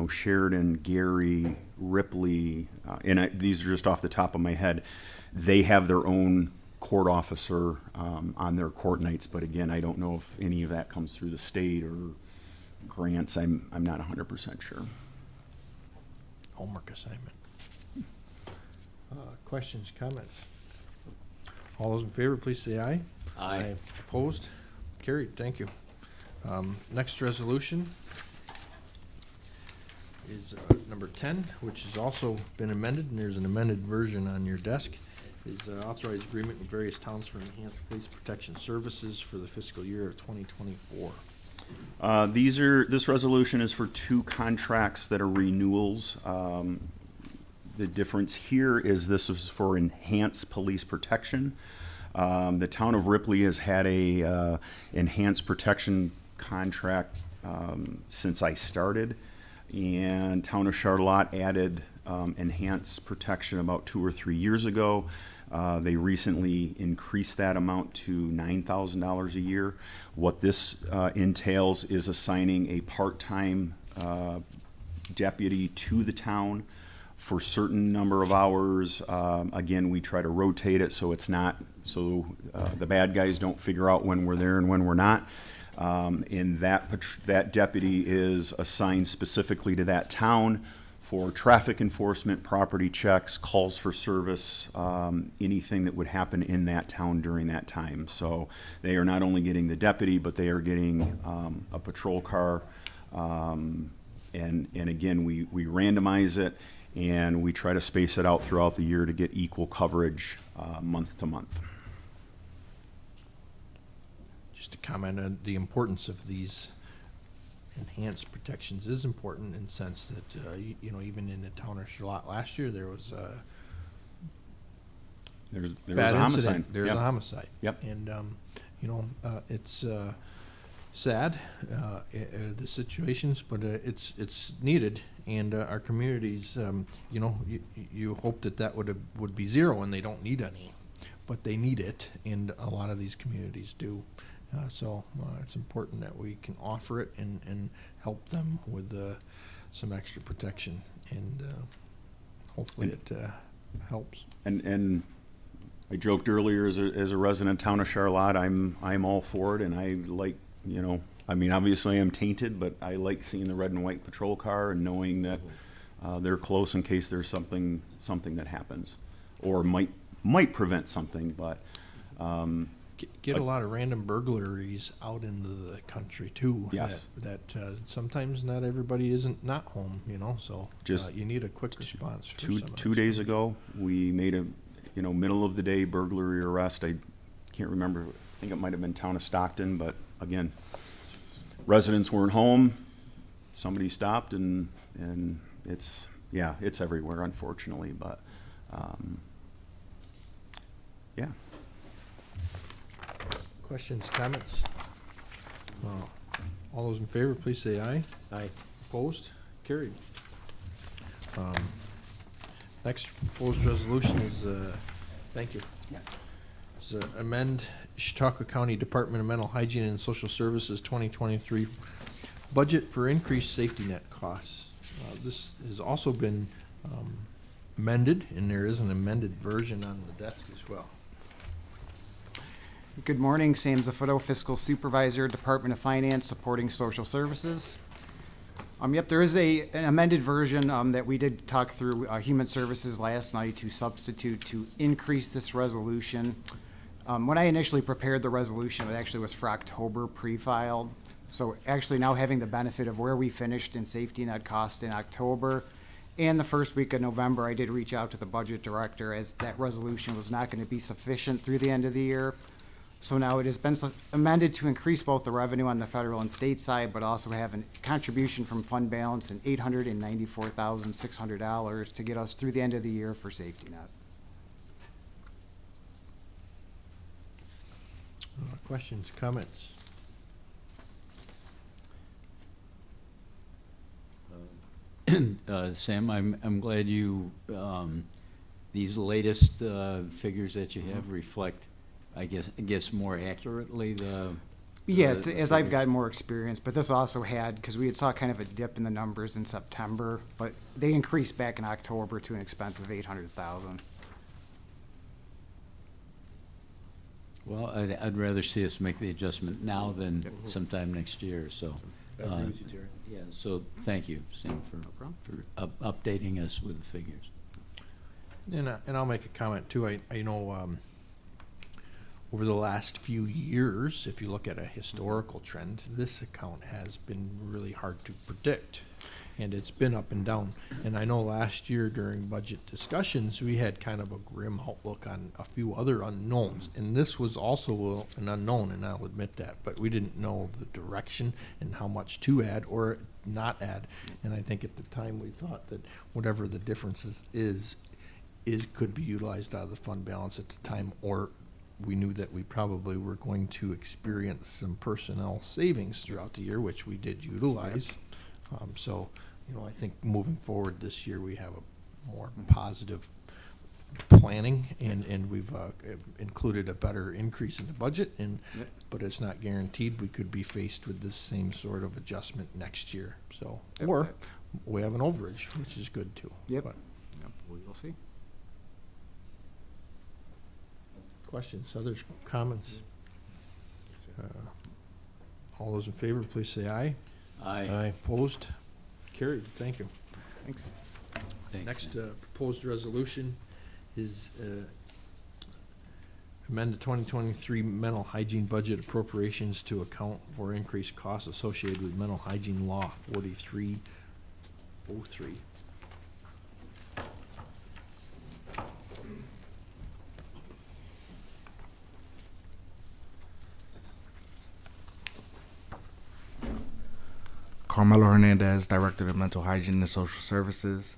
Sheridan, Gary, Ripley, these are just off the top of my head, they have their own court officer on their court nights. But again, I don't know if any of that comes through the state or grants. I'm not 100% sure.
Homework assignment. Questions, comments? All those in favor, please say aye.
Aye.
Opposed? Carried, thank you. Next resolution is number 10, which has also been amended, and there's an amended version on your desk, is authorized agreement with various towns for enhanced police protection services for the fiscal year of 2024.
This resolution is for 2 contracts that are renewals. The difference here is this is for enhanced police protection. The town of Ripley has had a enhanced protection contract since I started, and town of Charlotte added enhanced protection about 2 or 3 years ago. They recently increased that amount to $9,000 a year. What this entails is assigning a part-time deputy to the town for a certain number of hours. Again, we try to rotate it so it's not, so the bad guys don't figure out when we're there and when we're not. And that deputy is assigned specifically to that town for traffic enforcement, property checks, calls for service, anything that would happen in that town during that time. So they are not only getting the deputy, but they are getting a patrol car. And again, we randomize it, and we try to space it out throughout the year to get equal coverage month to month.
Just to comment on the importance of these enhanced protections is important in the sense that, you know, even in the town of Charlotte last year, there was a
There's
bad
a homicide.
incident. There's
Yep.
a homicide.
Yep.
And, you know, it's sad, the situations, but it's needed. And our communities, you know, you hope that would be zero and they don't need any, but they need it, and a lot of these communities do. So it's important that we can offer it and help them with some extra protection, and hopefully it helps.
And I joked earlier, as a resident town of Charlotte, I'm all for it, and I like, you know, I mean, obviously I'm tainted, but I like seeing the red and white patrol car and knowing that they're close in case there's something that happens, or might prevent something. But
Get a lot of random burglaries out into the country too.
Yes.
That sometimes not everybody isn't not home, you know, so
Just
you need a quick response. For some of
two
those.
days ago, we made a, you know, middle of the day burglary arrest. I can't remember, I think it might have been town of Stockton, but again, residents weren't home, somebody stopped, and it's everywhere, unfortunately, but yeah.
Questions, comments? All those in favor, please say aye.
Aye.
Opposed? Carried. Next proposed resolution is, thank you.
Yes.
Is amend Chautauqua County Department of Mental Hygiene and Social Services 2023 budget for increased safety net costs. This has also been amended, and there is an amended version on the desk as well.
Good morning, Sam Zaffuto, Fiscal Supervisor, Department of Finance, supporting Social Services. Yep, there is an amended version that we did talk through Human Services last night to substitute to increase this resolution. When I initially prepared the resolution, it actually was for October pre-filed. So actually now having the benefit of where we finished in safety net cost in October and the first week of November, I did reach out to the budget director as that resolution was not going to be sufficient through the end of the year. So now it has been amended to increase both the revenue on the federal and state side, but also have a contribution from fund balance in $894,600 to get us through the end of the year for safety net.
Questions, comments?
Sam, I'm glad you, these latest figures that you have reflect, I guess more accurately the.
Yeah,
the
as I've
figures.
gotten more experience, but this also had, because we had saw kind of a dip in the numbers in September, but they increased back in October to an expense of $800,000.
Well, I'd rather see us make the adjustment now than sometime next year, so.
I agree with you, Terry.
Yeah, so thank you, Sam, for updating us with the figures.
And I'll make a comment too. I know over the last few years, if you look at a historical trend, this account has been really hard to predict, and it's been up and down. And I know last year during budget discussions, we had kind of a grim outlook on a few other unknowns, and this was also an unknown, and I'll admit that, but we didn't know the direction and how much to add or not add. And I think at the time we thought that whatever the differences is, it could be utilized out of the fund balance at the time, or we knew that we probably were going to experience some personnel savings throughout the year, which we did utilize. So, you know, I think moving forward this year, we have a more positive planning, and we've included a better increase in the budget, but it's not guaranteed. We could be faced with the same sort of adjustment next year, so,
Yep.
or we have an overage, which is good too.
Yep.
But
Yep, we will see.
questions, others, comments? All those in favor, please say aye.
Aye.
Opposed? Carried, thank you.
Thanks.
Thanks.
Next proposed resolution is amend the 2023 mental hygiene budget appropriations to account for increased costs associated with mental hygiene law 4303.
Carmelo Hernandez, Director of Mental Hygiene and Social Services.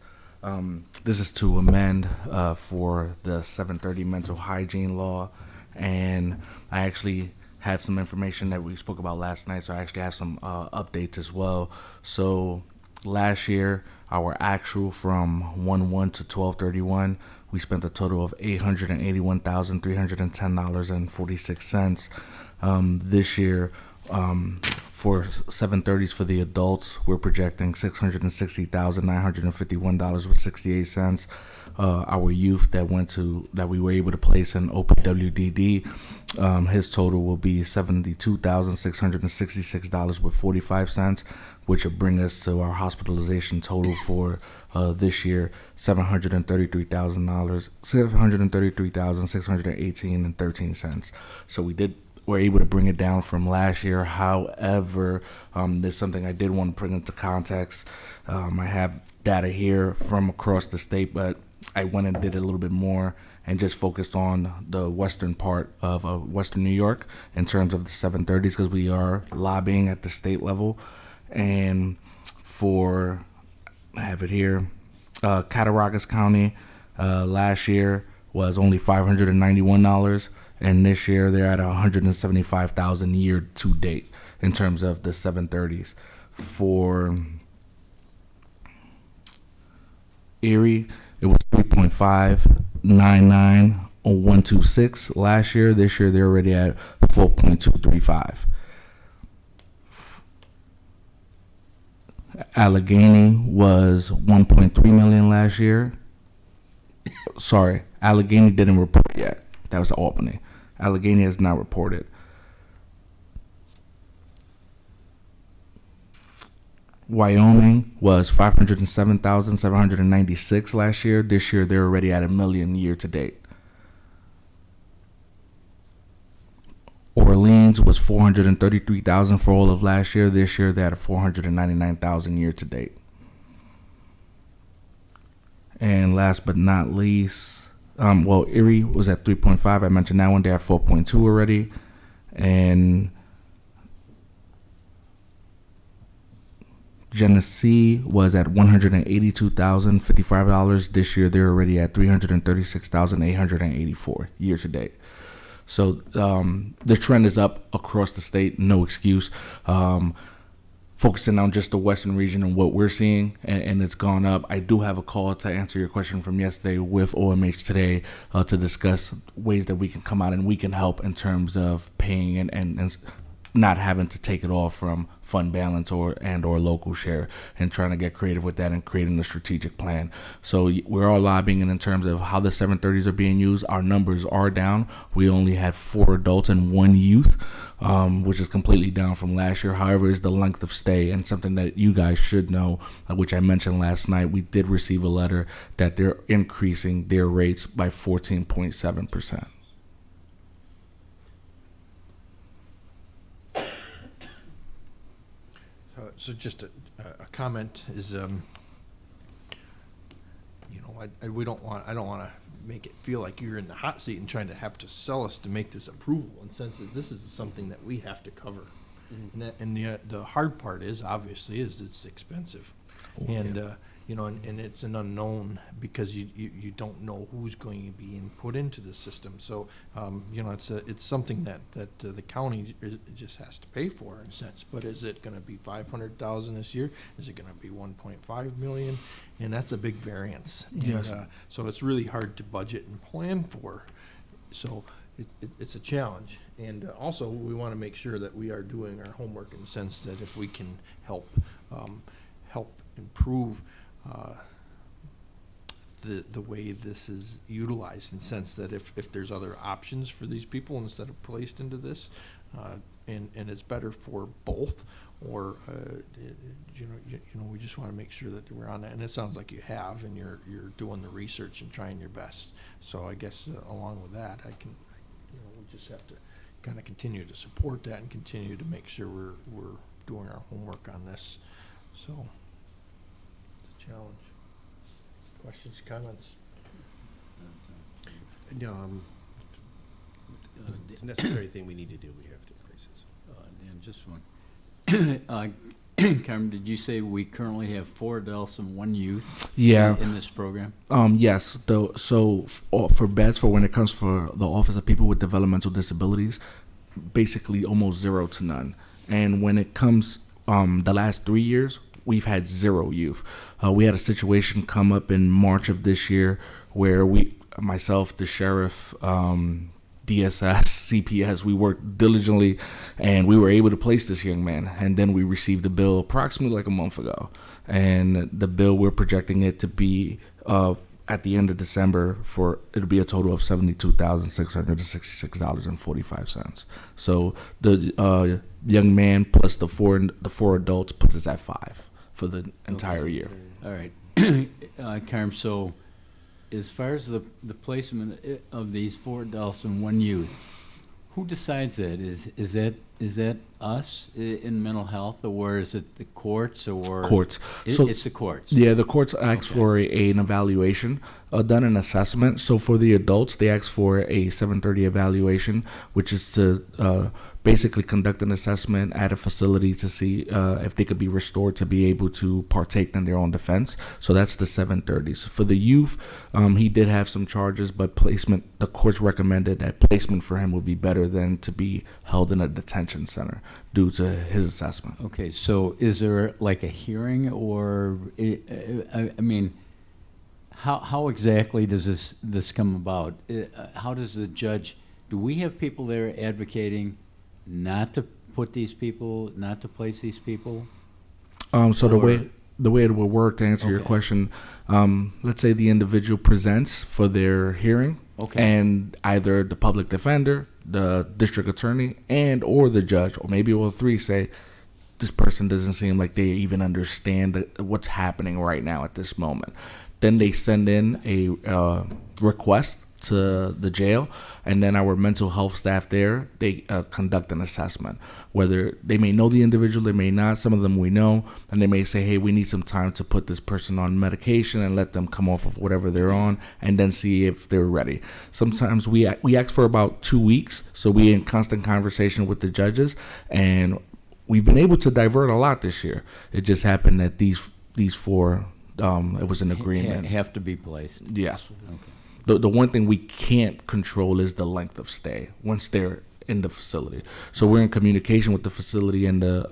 This is to amend for the 730 mental hygiene law, and I actually have some information that we spoke about last night, so I actually have some updates as well. So last year, our actual from 1/1 to 12/31, we spent a total of $881,310.46. This year, for 730s for the adults, we're projecting $660,951.68. Our youth that we were able to place in OPWDD, his total will be $72,666.45, which will bring us to our hospitalization total for this year, $733,618.13. So we're able to bring it down from last year. However, there's something I did want to bring into context. I have data here from across the state, but I went and did a little bit more and just focused on the western part of Western New York in terms of the 730s, because we are lobbying at the state level. And I have it here, Cattaraugus County last year was only $591. And this year they're at $175,000 year to date in terms of the 730s. For Erie, it was 3.5990126 last year. This year they're already at 4.235. Allegheny was 1.3 million last year. Sorry, Allegheny didn't report yet. That was Albany. Allegheny has not reported. Wyoming was 507,796 last year. This year they're already at 1 million year to date. Orleans was 433,000 for all of last year. This year they're at 499,000 year to date. And last but not least, Erie was at 3.5. I mentioned that one. They're at 4.2 already. And Genesee was at $182,055. This year they're already at $336,884 year to date. So the trend is up across the state. No excuse. Focusing on just the western region and what we're seeing, and it's gone up. I do have a call to answer your question from yesterday with OMH today to discuss ways that we can come out and we can help in terms of paying and not having to take it off from fund balance or local share, and trying to get creative with that and creating a strategic plan. So we're all lobbying in terms of how the 730s are being used. Our numbers are down. We only had 4 adults and 1 youth, which is completely down from last year. However, is the length of stay, and something that you guys should know, which I mentioned last night. We did receive a letter that they're increasing their rates by 14.7%.
So just a comment is, we don't want, I don't want to make it feel like you're in the hot seat and trying to have to sell us to make this approval, in the sense that this is something that we have to cover. Mm-hmm. And the hard part is, obviously, is it's expensive. And you know, and it's an unknown because you don't know who's going to be put into the system. So, you know, it's something that the county just has to pay for in a sense. But is it going to be 500,000 this year? Is it going to be 1.5 million? And that's a big variance. And,
Yes.
so it's really hard to budget and plan for. So it's a challenge. And also, we want to make sure that we are doing our homework in the sense that if we can help improve the way this is utilized, in the sense that if there's other options for these people instead of placed into this, and it's better for both, or you know, we just want to make sure that we're on that. And it sounds like you have, and you're doing the research and trying your best. So I guess along with that, we just have to kind of continue to support that and continue to make sure we're doing our homework on this. So it's a challenge. Questions, comments?
No, it's a necessary thing we need to do. We have to increase this.
Dan, just one. Carmen, did you say we currently have 4 adults and 1 youth?
Yeah.
In this program?
Yes. For beds, for when it comes for the Office of People with Developmental Disabilities, basically almost 0 to none. And when it comes the last 3 years, we've had 0 youth. We had a situation come up in March of this year where myself, the sheriff, DSS, CPS, we worked diligently, and we were able to place this young man. And then we received a bill approximately like a month ago. And the bill, we're projecting it to be at the end of December it'll be a total of $72,666.45. So the young man plus the four adults puts us at 5 for the entire year.
All right. Carm, so as far as the placement of these 4 adults and 1 youth, who decides that? Is that us in mental health, or is it the courts, or
courts?
It's the courts.
Yeah, the courts ask for an evaluation, done an assessment. So for the adults, they ask for a 730 evaluation, which is to basically conduct an assessment at a facility to see if they could be restored to be able to partake in their own defense. So that's the 730s. For the youth, he did have some charges, but the courts recommended that placement for him would be better than to be held in a detention center due to his assessment.
Okay, so is there like a hearing, or, I mean, how exactly does this come about? How does the judge, do we have people there advocating not to place these people?
So the way it will work, to answer your question, let's say the individual presents for their hearing, and either the public defender, the district attorney, and or the judge, or maybe all 3 say, this person doesn't seem like they even understand what's happening right now at this moment. Then they send in a request to the jail, and then our mental health staff there, they conduct an assessment. Whether they may know the individual, they may not. Some of them we know, and they may say, hey, we need some time to put this person on medication and let them come off of whatever they're on, and then see if they're ready. Sometimes we ask for about 2 weeks, so we're in constant conversation with the judges, and we've been able to divert a lot this year. It just happened that these 4, it was an agreement.
Have to be placed.
Yes.
Okay.
The one thing we can't control is the length of stay once they're in the facility. So we're in communication with the facility and the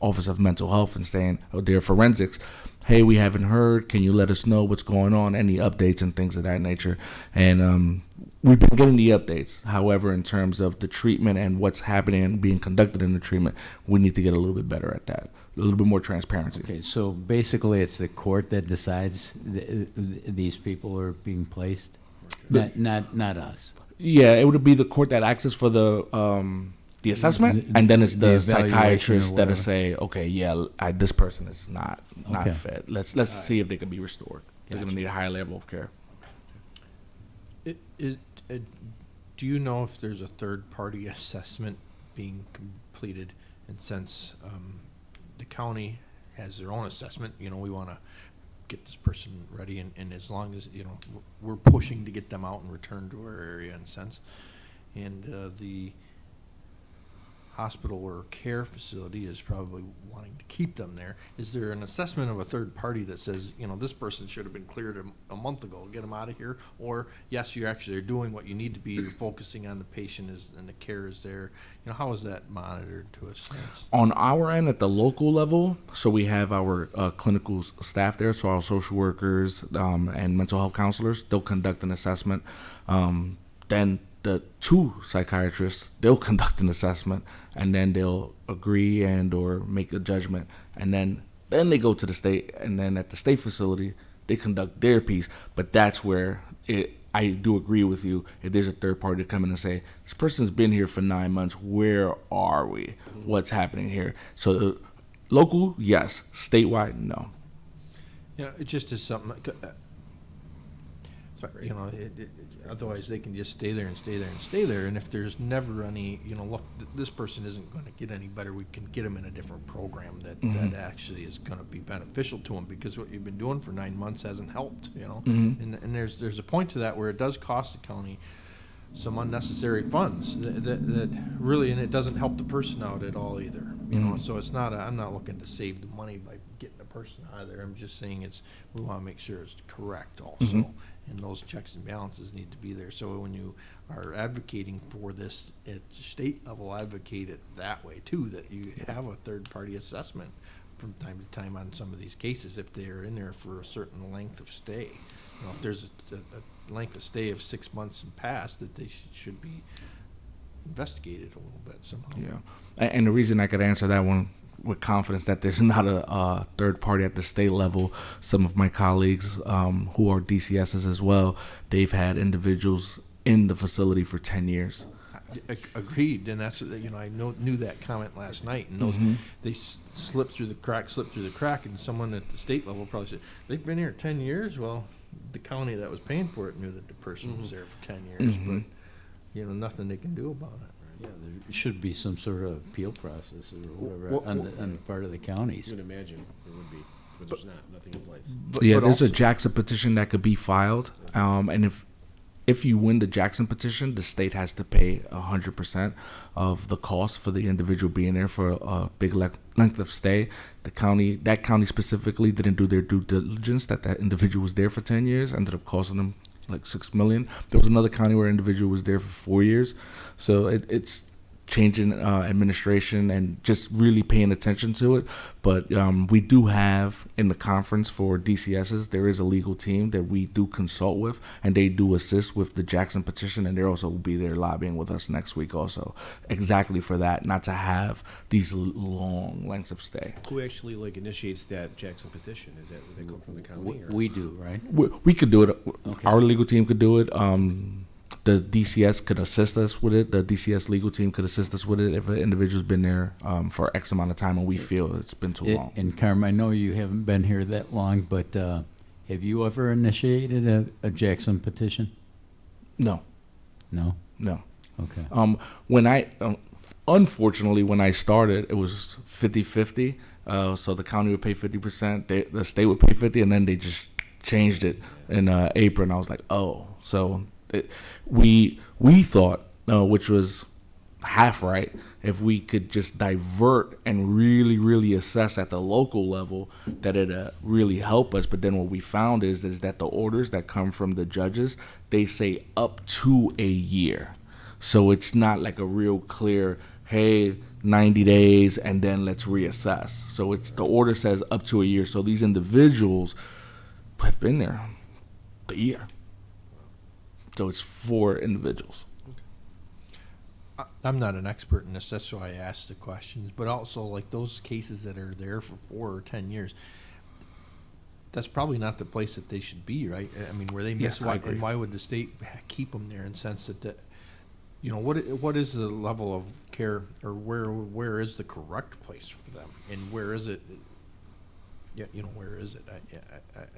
Office of Mental Health and saying, their forensics, hey, we haven't heard. Can you let us know what's going on, any updates and things of that nature? And we've been getting the updates. However, in terms of the treatment and what's happening and being conducted in the treatment, we need to get a little bit better at that, a little bit more transparency.
Okay, so basically it's the court that decides these people are being placed? Not us.
Yeah, it would be the court that acts for the assessment, and then it's the psychiatrist that'll say, okay, yeah, this person is not fit. Let's see if they can be restored. They're going to need a higher level of care.
Do you know if there's a third-party assessment being completed, and since the county has their own assessment, we want to get this person ready, and as long as we're pushing to get them out and returned to our area in a sense, and hospital or care facility is probably wanting to keep them there. Is there an assessment of a third party that says, you know, this person should have been cleared a month ago, get them out of here? Or, yes, you actually are doing what you need to be, you're focusing on the patient and the care is there. You know, how is that monitored to a sense?
On our end, at the local level, so we have our clinical staff there, so our social workers and mental health counselors, they'll conduct an assessment. Then the two psychiatrists, they'll conduct an assessment, and then they'll agree and or make a judgment. And then they go to the state, and then at the state facility, they conduct their piece. But that's where I do agree with you. If there's a third party to come in and say, this person's been here for 9 months, where are we? What's happening here? So local, yes. Statewide, no.
You know, it just is something, you know, otherwise they can just stay there and stay there and stay there. And if there's never any, you know, look, this person isn't going to get any better, we can get them in a different program that actually is going to be beneficial to them, because what you've been doing for 9 months hasn't helped, you know. And there's a point to that where it does cost the county some unnecessary funds that really, and it doesn't help the person out at all either, you know. So it's not, I'm not looking to save the money by getting the person out of there. I'm just saying we want to make sure it's correct also. And those checks and balances need to be there. So when you are advocating for this at state level, advocate it that way too, that you have a third-party assessment from time to time on some of these cases if they're in there for a certain length of stay. You know, if there's a length of stay of 6 months and past, that they should be investigated a little bit somehow.
Yeah. And the reason I could answer that one with confidence that there's not a third party at the state level. Some of my colleagues who are DCSs as well, they've had individuals in the facility for 10 years.
Agreed, and that's, you know, I knew that comment last night, and those they slipped through the crack, and someone at the state level probably said, they've been here 10 years. Well, the county that was paying for it knew that the person was there for 10 years, but, you know, nothing they can do about it.
Yeah, there should be some sort of appeal process or whatever on the part of the counties.
You would imagine there would be, but there's nothing in place.
But there's a Jackson petition that could be filed, and if you win the Jackson petition, the state has to pay 100% of the cost for the individual being there for a big length of stay. That county specifically didn't do their due diligence that individual was there for 10 years, ended up costing them like $6 million. There was another county where an individual was there for 4 years. So it's changing administration and just really paying attention to it. But we do have in the conference for DCSs, there is a legal team that we do consult with, and they do assist with the Jackson petition, and they also will be there lobbying with us next week also, exactly for that, not to have these long lengths of stay.
Who actually initiates that Jackson petition? Is that they come from the county?
We do, right?
We could do it.
Okay.
Our legal team could do it. The DCS could assist us with it. The DCS legal team could assist us with it if an individual's been there for X amount of time and we feel it's been too long.
And Carmen, I know you haven't been here that long, but have you ever initiated a Jackson petition?
No.
No?
No.
Okay.
Unfortunately, when I started, it was 50-50. So the county would pay 50%, the state would pay 50%, and then they just changed it in April, and I was like, oh. So we thought, which was half right, if we could just divert and really, really assess at the local level, that it really help us. But then what we found is that the orders that come from the judges, they say up to a year. So it's not like a real clear, hey, 90 days and then let's reassess. So it's the order says up to a year. So these individuals have been there a year. So it's 4 individuals.
I'm not an expert in this, that's why I asked the questions, but also like those cases that are there for 4 or 10 years, that's probably not the place that they should be, right? I mean, where they miss,
Yes, I agree.
and why would the state keep them there in sense that, you know, what is the level of care, or where is the correct place for them, and where is it? Yeah, you know, where is it?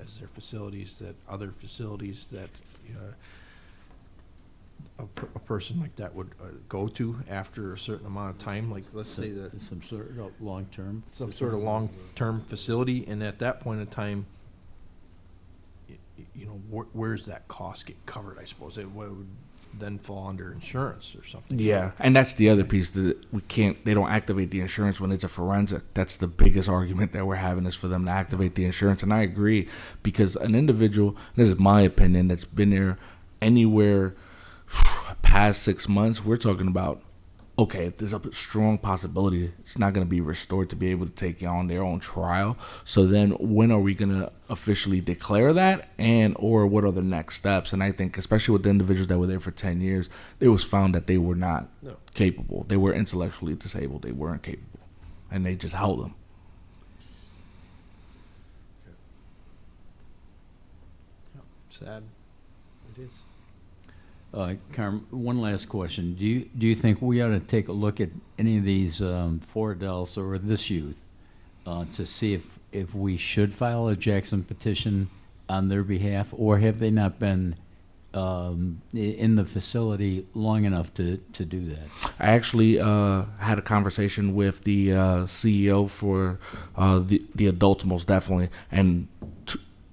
Is there other facilities that a person like that would go to after a certain amount of time? Like, let's say that
Some sort of long-term?
some sort of long-term facility, and at that point in time, you know, where's that cost get covered, I suppose? It would then fall under insurance or something.
Yeah, and that's the other piece that they don't activate the insurance when it's a forensic. That's the biggest argument that we're having, is for them to activate the insurance. And I agree, because an individual, this is my opinion, that's been there anywhere past 6 months, we're talking about, okay, there's a strong possibility it's not going to be restored to be able to take on their own trial. So then when are we going to officially declare that, and or what are the next steps? And I think, especially with the individuals that were there for 10 years, it was found that they were not capable. They were intellectually disabled. They weren't capable, and they just held them.
Sad.
It is.
Carm, one last question. Do you think we ought to take a look at any of these four adults or this youth to see if we should file a Jackson petition on their behalf, or have they not been in the facility long enough to do that?
I actually had a conversation with the CEO for the adults, most definitely, and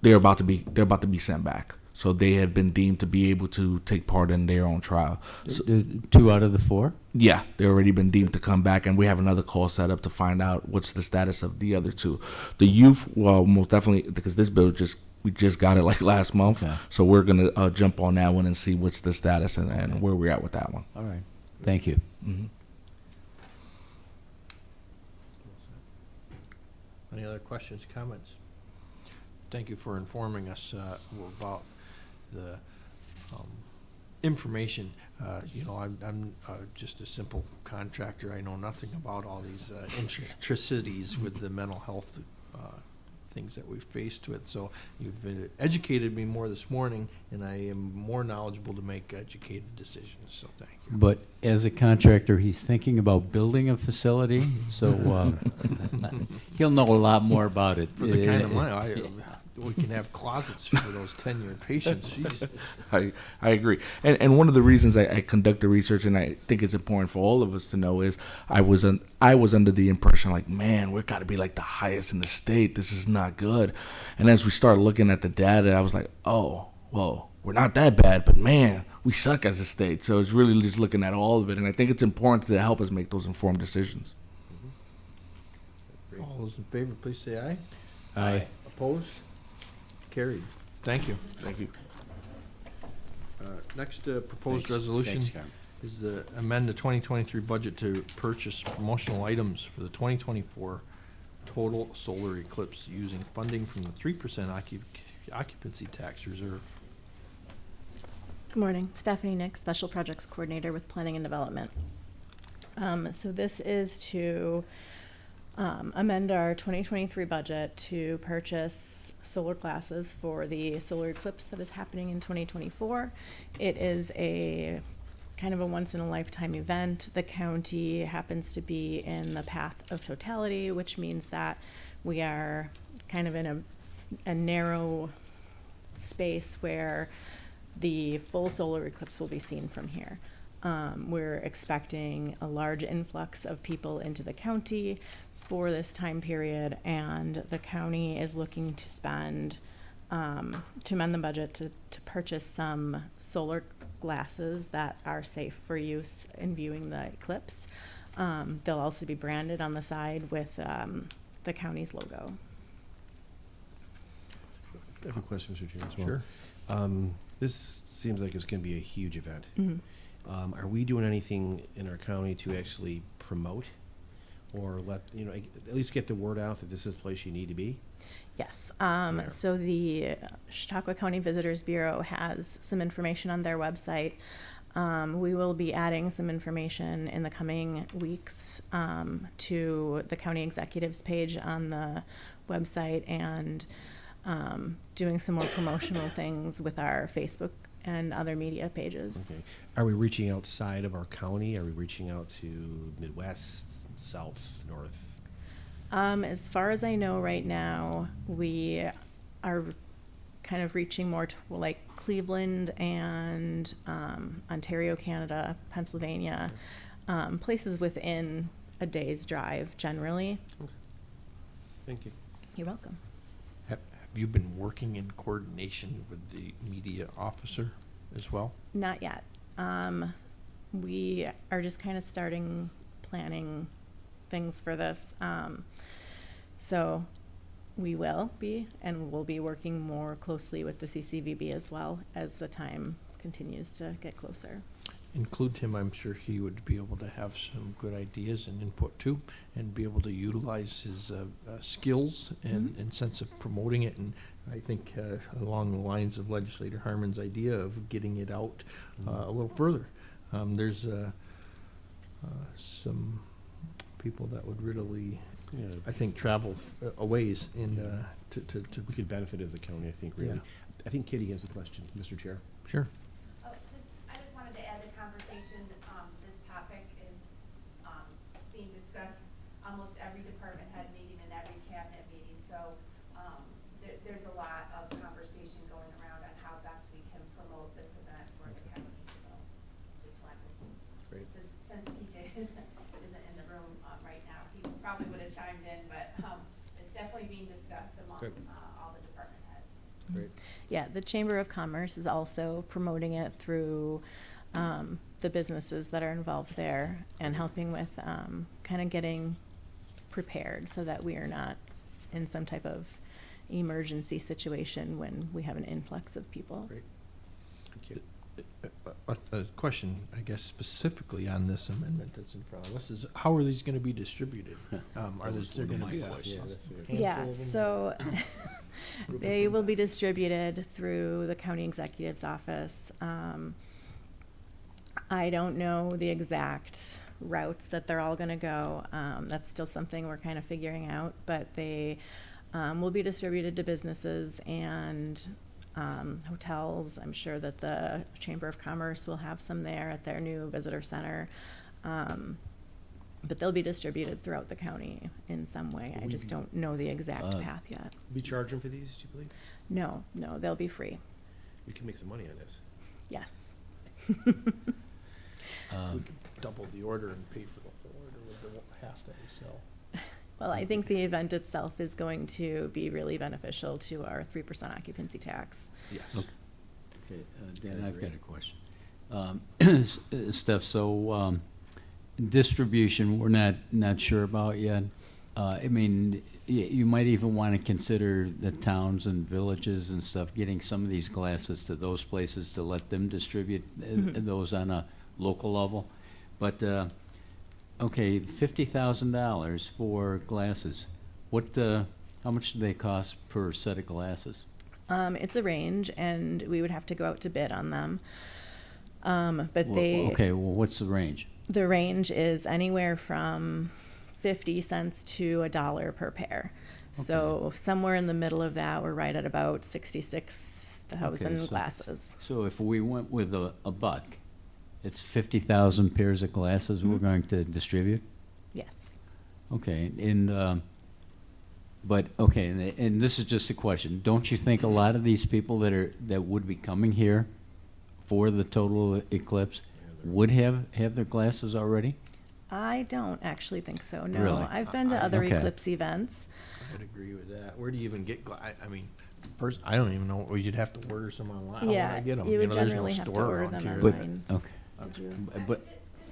they're about to be sent back. So they have been deemed to be able to take part in their own trial. So,
2 out of the 4?
Yeah, they've already been deemed to come back, and we have another call set up to find out what's the status of the other 2. The youth, well, most definitely, because this bill we just got it like last month,
Okay.
so we're gonna jump on that one and see what's the status and where we're at with that one.
All right. Thank you.
Mm-hmm.
Any other questions, comments? Thank you for informing us about the information. You know, I'm just a simple contractor. I know nothing about all these intricacies with the mental health things that we've faced with. So you've educated me more this morning, and I am more knowledgeable to make educated decisions. So thank you.
But as a contractor, he's thinking about building a facility, so he'll know a lot more about it.
For the kind of money, we can have closets for those 10-year patients. Jeez.
I agree. And one of the reasons I conduct the research, and I think it's important for all of us to know, is I was under the impression, like, man, we've got to be like the highest in the state. This is not good. And as we started looking at the data, I was like, oh, well, we're not that bad, but man, we suck as a state. So it's really just looking at all of it. And I think it's important to help us make those informed decisions.
All those in favor, please say aye.
Aye.
Opposed? Carried. Thank you.
Thank you.
Next proposed
Thanks.
resolution
Thanks, Carm.
is the amend the 2023 budget to purchase promotional items for the 2024 total solar eclipse using funding from the 3% occupancy tax reserve.
Good morning, Stephanie Nick, Special Projects Coordinator with Planning and Development. So this is to amend our 2023 budget to purchase solar glasses for the solar eclipse that is happening in 2024. It is a kind of a once-in-a-lifetime event. The county happens to be in the path of totality, which means that we are kind of in a narrow space where the full solar eclipse will be seen from here. We're expecting a large influx of people into the county for this time period, and the county is looking to spend, to amend the budget to purchase some solar glasses that are safe for use in viewing the eclipse. They'll also be branded on the side with the county's logo.
I have a question, Mr. Chair, as well.
Sure.
This seems like it's going to be a huge event.
Mm-hmm.
Are we doing anything in our county to actually promote or let, at least get the word out that this is the place you need to be?
Yes. So the Chautauqua County Visitors Bureau has some information on their website. We will be adding some information in the coming weeks to the county executives page on the website, and doing some more promotional things with our Facebook and other media pages.
Okay. Are we reaching outside of our county? Are we reaching out to Midwest, South, North?
As far as I know right now, we are kind of reaching more to like Cleveland and Ontario, Canada, Pennsylvania, places within a day's drive generally.
Okay. Thank you.
You're welcome.
Have you been working in coordination with the media officer as well?
Not yet. We are just kind of starting planning things for this. So we will be, and we'll be working more closely with the CCVB as well as the time continues to get closer.
Include him, I'm sure he would be able to have some good ideas and input too, and be able to utilize his skills and sense of promoting it. And I think along the lines of Legislator Harmon's idea of getting it out a little further. There's some people that would really,
Yeah.
I think, travel a ways in to
We could benefit as a county, I think, really.
Yeah.
I think Kitty has a question, Mr. Chair.
Sure.
I just wanted to add the conversation, this topic is, being discussed almost every department head meeting and every cabinet meeting, so, there's a lot of conversation going around on how best we can promote this event for the county, so, just wanted to.
Great.
Since PJ isn't in the room, right now, he probably would have chimed in, but, it's definitely being discussed among,
Good.
all the department heads.
Great.
Yeah, the Chamber of Commerce is also promoting it through the businesses that are involved there and helping with kind of getting prepared so that we are not in some type of emergency situation when we have an influx of people.
Great. Thank you.
A question, I guess, specifically on this amendment that's in front of us is, how are these gonna be distributed? Are there gonna be
Yeah, that's a good.
Yeah,
handful of them?
so they will be distributed through the county executive's office. I don't know the exact routes that they're all gonna go. That's still something we're kind of figuring out, but they will be distributed to businesses and hotels. I'm sure that the Chamber of Commerce will have some there at their new visitor center. But they'll be distributed throughout the county in some way. I just don't know the exact path yet.
We charge them for these, do you believe?
No, they'll be free.
We can make some money on this.
Yes.
We could double the order and pay for the whole order with the half that we sell.
Well, I think the event itself is going to be really beneficial to our 3% occupancy tax.
Yes.
Okay, Dan, I've got a question. Steph, so distribution, we're not sure about yet. I mean, you might even want to consider the towns and villages and stuff, getting some of these glasses to those places to let them distribute those on a local level. But, okay, $50,000 for glasses. How much do they cost per set of glasses?
It's a range, and we would have to go out to bid on them. But
Okay, well, what's the range?
the range is anywhere from 50 cents to $1 per pair. So somewhere in the middle of that, we're right at about 66,000
Okay, so-
glasses.
So if we went with a buck, it's 50,000 pairs of glasses we're going to distribute?
Yes.
Okay, but, okay, and this is just a question. Don't you think a lot of these people that would be coming here for the total eclipse would have their glasses already?
I don't actually think so, no.
Really?
I've been to other
Okay.
eclipse events.
I'd agree with that. Where do you even get I mean, I don't even know, or you'd have to order some online. How would
Yeah,
I get them?
you would
know, there's no
generally have to
store
order
around
them
here.
But,
online.
okay,
Did you?
but,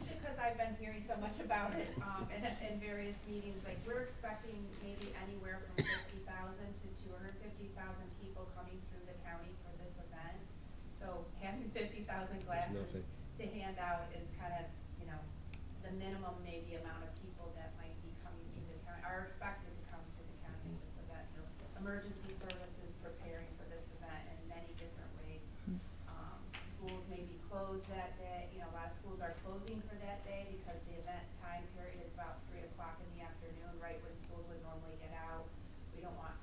Just because I've been hearing so much about it, in various meetings, like, we're expecting maybe anywhere from 50,000 to 250,000 people coming through the county for this event. So having 50,000 glasses
nothing.
to hand out is kind of, the minimum maybe amount of people that might be coming through the county, are expected to come through the county at this event. Emergency services preparing for this event in many different ways. Schools may be closed that day, a lot of schools are closing for that day because the event time period is about 3 o'clock in the afternoon, right when schools would normally get out. We don't want,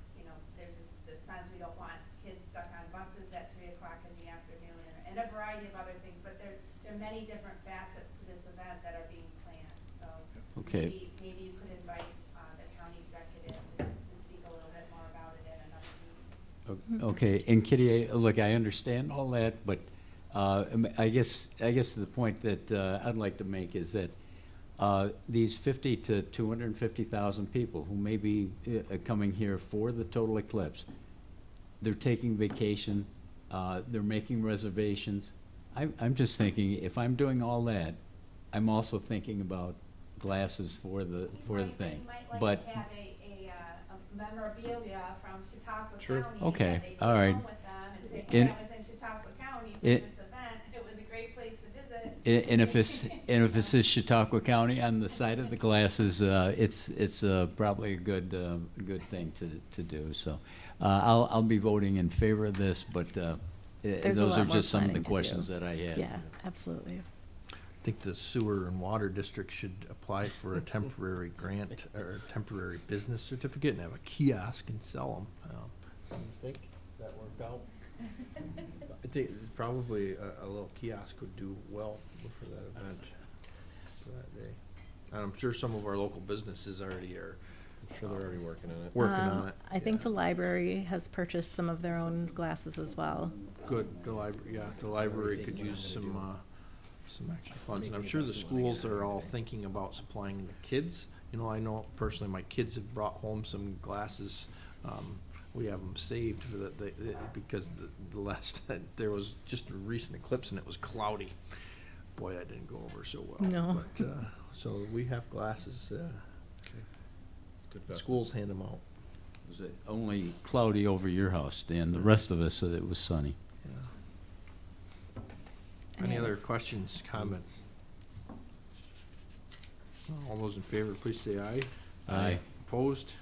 there's this sense we don't want kids stuck on buses at 3 o'clock in the afternoon, and a variety of other things, but there are many different facets to this event that are being planned, so.
Okay.
Maybe you could invite, the county executive to speak a little bit more about it at another meeting.
okay, and Kitty, look, I understand all that, but I guess the point that I'd like to make is that these 50 to 250,000 people who may be coming here for the total eclipse, they're taking vacation, they're making reservations. I'm just thinking, if I'm doing all that, I'm also thinking about glasses for the thing.
You might
But,
like to have a memorabilia from Chautauqua
True.
County.
Okay,
that they take
all right.
home with them and say, hey,
In-
I was in Chautauqua County for
it-
this event. It was a great place to visit.
And if it says Chautauqua County on the side of the glasses, it's probably a good thing to do. So I'll be voting in favor of this, but
There's a
those
lot
are
more
just some of
planning
the
to do.
questions that I had.
Yeah, absolutely.
I think the sewer and water district should apply for a temporary grant or a temporary business certificate and have a kiosk and sell them. Do you think that worked out? I think probably a little kiosk would do well for that event, for that day. And I'm sure some of our local businesses already are
I'm sure they're already working on it.
working on it.
I think
Yeah.
the library has purchased some of their own glasses as well.
Good, the library, yeah, the library could use some extra funds, and I'm sure the schools are all thinking about supplying the kids. You know, I know personally, my kids have brought home some glasses, we have them saved for because the last, there was just a recent eclipse and it was cloudy. Boy, that didn't go over so well.
No.
But, so we have glasses,
It's good festival.
schools hand them out.
Was it only cloudy over your house, Dan? The rest of us said it was sunny.
Any other questions, comments? All those in favor, please say aye.
Aye.
Opposed?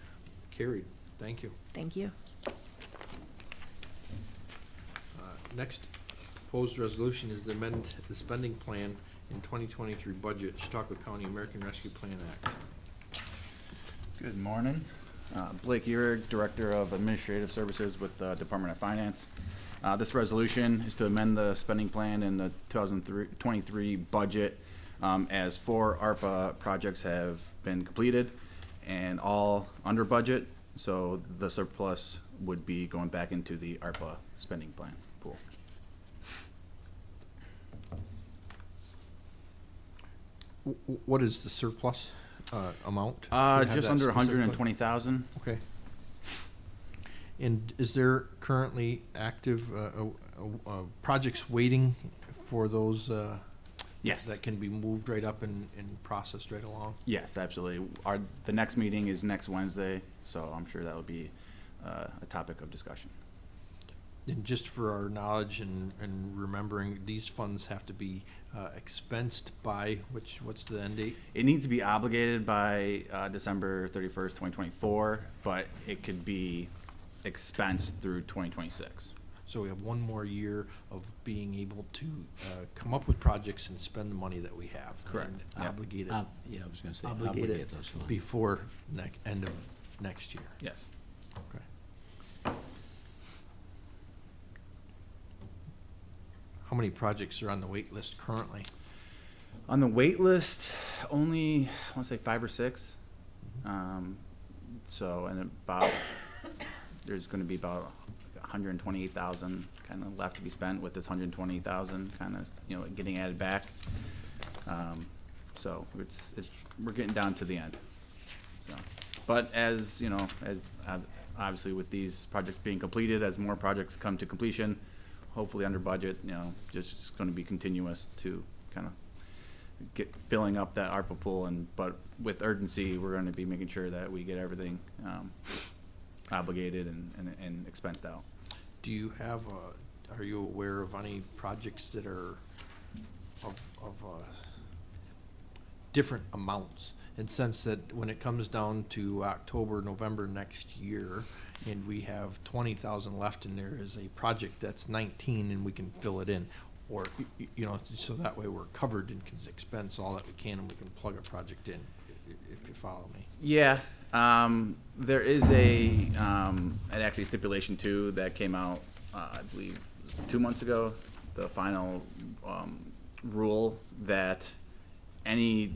Carried. Thank you.
Thank you.
Next proposed resolution is to amend the spending plan in 2023 budget, Chautauqua County American Rescue Plan Act.
Good morning. Blake Uhrig, Director of Administrative Services with the Department of Finance. This resolution is to amend the spending plan in the 2023 budget as 4 ARPA projects have been completed and all under budget. So the surplus would be going back into the ARPA spending plan pool.
What is the surplus amount? Do you have
Just
that
under
specifically?
120,000.
Okay. And is there currently active projects waiting for those?
Yes.
That can be moved right up and processed right along?
Yes, absolutely. The next meeting is next Wednesday, so I'm sure that will be a topic of discussion.
And just for our knowledge and remembering, these funds have to be expensed by, what's the end date?
It needs to be obligated by December 31st, 2024, but it could be expensed through 2026.
So we have one more year of being able to come up with projects and spend the money that we have.
Correct.
And
Yep.
obligate it.
Yeah, I was gonna say,
Obligate
obligate
it
those funds.
before end of next year.
Yes.
Okay. How many projects are on the wait list currently?
On the wait list, only, I want to say 5 or 6. So, and there's going to be about 128,000 kind of left to be spent with this 120,000 kind of, getting added back. So we're getting down to the end. So, but as obviously with these projects being completed, as more projects come to completion, hopefully under budget, just going to be continuous to kind of get filling up that ARPA pool, but with urgency, we're going to be making sure that we get everything obligated and expensed out.
Do you have, are you aware of any projects that are of different amounts? In sense that when it comes down to October, November next year, and we have 20,000 left and there is a project that's 19 and we can fill it in, or, so that way we're covered and can expense all that we can and we can plug a project in, if you follow me.
Yeah, there is an actually stipulation too that came out, I believe, 2 months ago. The final rule that any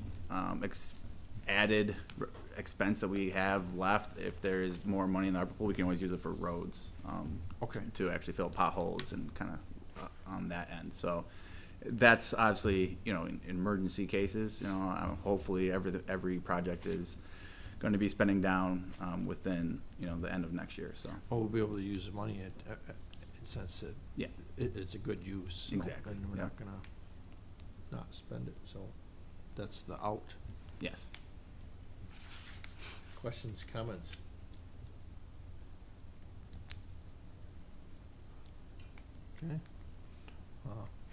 added expense that we have left, if there is more money in the ARPA pool, we can always use it for roads.
Okay.
To actually fill potholes and kind of on that end. So that's obviously, in emergency cases, hopefully every project is going to be spending down within, the end of next year, so.
Well, we'll be able to use the money since
Yeah.
it's a good use. so-
Exactly,
And we're
yeah.
not gonna not spend it, so that's the out.
Yes.
Questions, comments? Okay.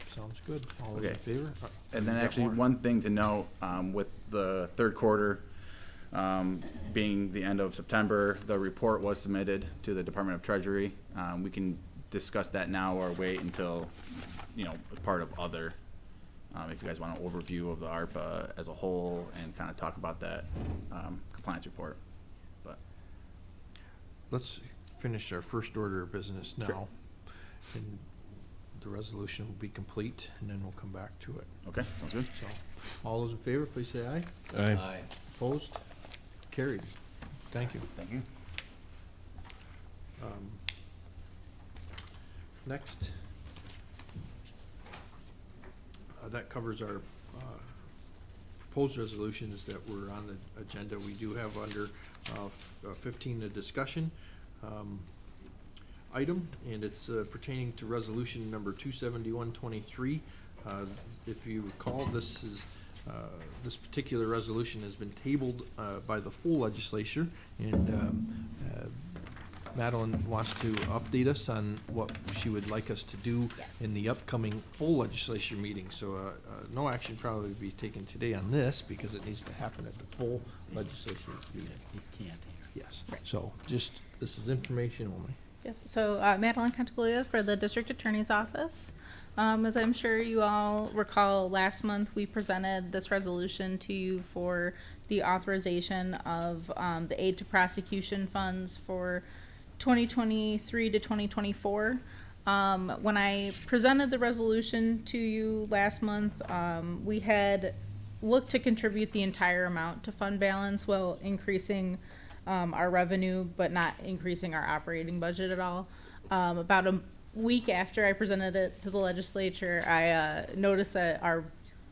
Sounds good. All those in
Okay.
favor?
And then
You got
actually,
more?
one thing to note, with the third quarter being the end of September, the report was submitted to the Department of Treasury. We can discuss that now or wait until, part of other, if you guys want an overview of the ARPA as a whole and kind of talk about that compliance report. But
Let's finish our first order of business now.
Sure.
And the resolution will be complete, and then we'll come back to it.
Okay, sounds good.
So, all those in favor, please say aye.
Aye.
Opposed? Carried. Thank you.
Thank you.
Next, that covers our proposed resolutions that were on the agenda. We do have under 15 a discussion item, and it's pertaining to resolution number 27123. If you recall, this particular resolution has been tabled by the full legislature, and Madeline wants to update us on what she would like us to do in the upcoming full legislature meeting. So no action probably be taken today on this because it needs to happen at the full legislature meeting.
You can't.
Yes, so just, this is information only.
Yep. So Madeline Cantaglia for the District Attorney's Office. As I'm sure you all recall, last month we presented this resolution to you for the authorization of the aid to prosecution funds for 2023 to 2024. When I presented the resolution to you last month, we had looked to contribute the entire amount to fund balance while increasing our revenue, but not increasing our operating budget at all. About a week after I presented it to the legislature, I noticed that our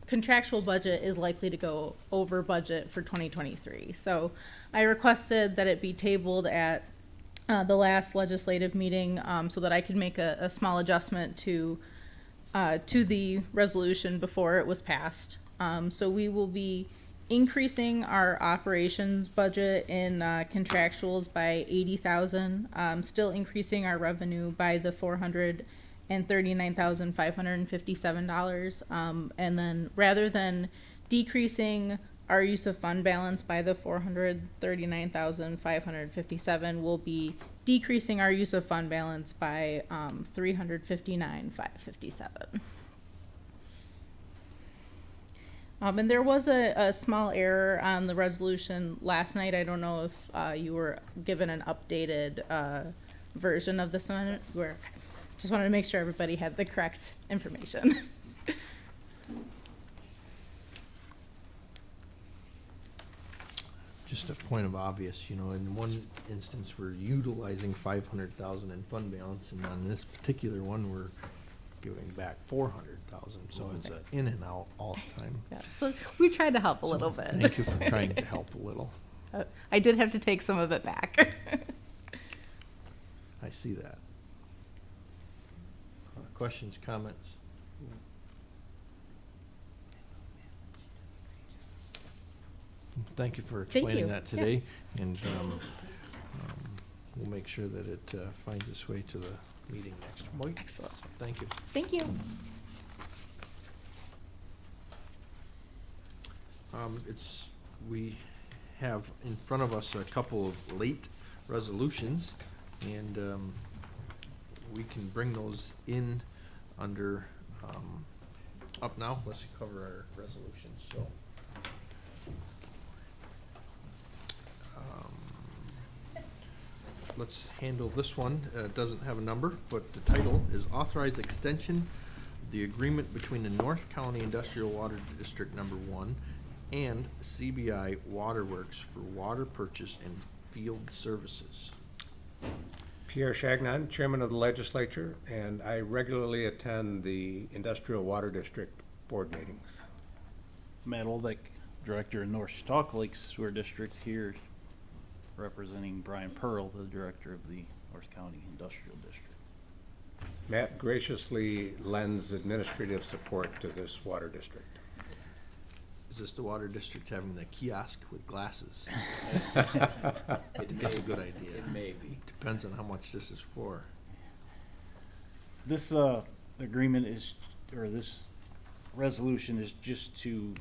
contractual budget is likely to go over budget for 2023. So I requested that it be tabled at the last legislative meeting so that I could make a small adjustment to the resolution before it was passed. So we will be increasing our operations budget in contractuals by $80,000, still increasing our revenue by the $439,557, and then rather than decreasing our use of fund balance by the $439,557, we'll be decreasing our use of fund balance by $359,557. And there was a small error on the resolution last night. I don't know if you were given an updated version of this one. Just wanted to make sure everybody had the correct information.
Just a point of obvious, in one instance, we're utilizing 500,000 in fund balance, and on this particular one, we're giving back 400,000, so it's a in and out all the time.
Yeah, so we tried to help a little bit.
Thank you for trying to help a little.
I did have to take some of it back.
I see that. Questions, comments? Thank you for
Thank
explaining
you.
that today, and we'll make sure that it finds its way to the meeting next week.
Excellent.
So, thank you.
Thank you.
We have in front of us a couple of late resolutions, and we can bring those in under, up now. Let's cover our resolutions, so. Let's handle this one. It doesn't have a number, but the title is Authorized Extension of the Agreement between the North County Industrial Water District Number 1 and CBI Waterworks for water purchase and field services.
Pierre Chagnon, Chairman of the Legislature, and I regularly attend the Industrial Water District Board meetings.
Matt Olbeck, Director of North Chautauqua Lake Sewer District, here representing Brian Pearl, the Director of the North County Industrial District.
Matt graciously lends administrative support to this water district.
Is this the water district having the kiosk with glasses? It's a good idea.
It may be.
Depends on how much this is for.
This agreement is, or this resolution is just to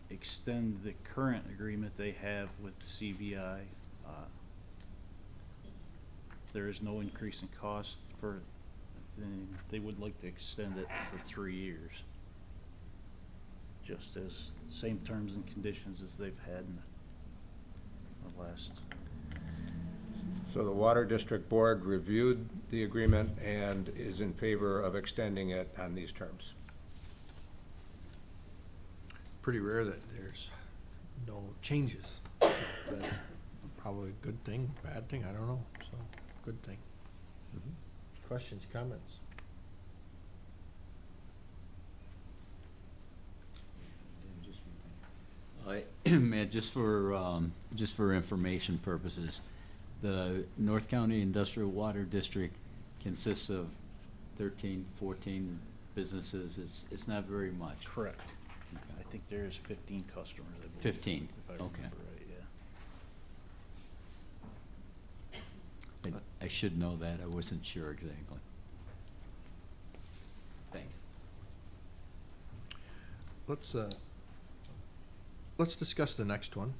extend the current agreement they have with CVI. There is no increase in cost for, and they would like to extend it for 3 years. Just as same terms and conditions as they've had in the last.
So the Water District Board reviewed the agreement and is in favor of extending it on these terms.
Pretty rare that there's no changes. So that's probably a good thing, bad thing, I don't know, so, good thing. Questions, comments?
Matt, just for information purposes, the North County Industrial Water District consists of 13, 14 businesses. It's not very much.
Correct.
Okay.
I think there's 15 customers, I believe.
15,
If I
okay.
remember right, yeah.
I should know that. I wasn't sure exactly. Thanks.
Let's discuss the next one.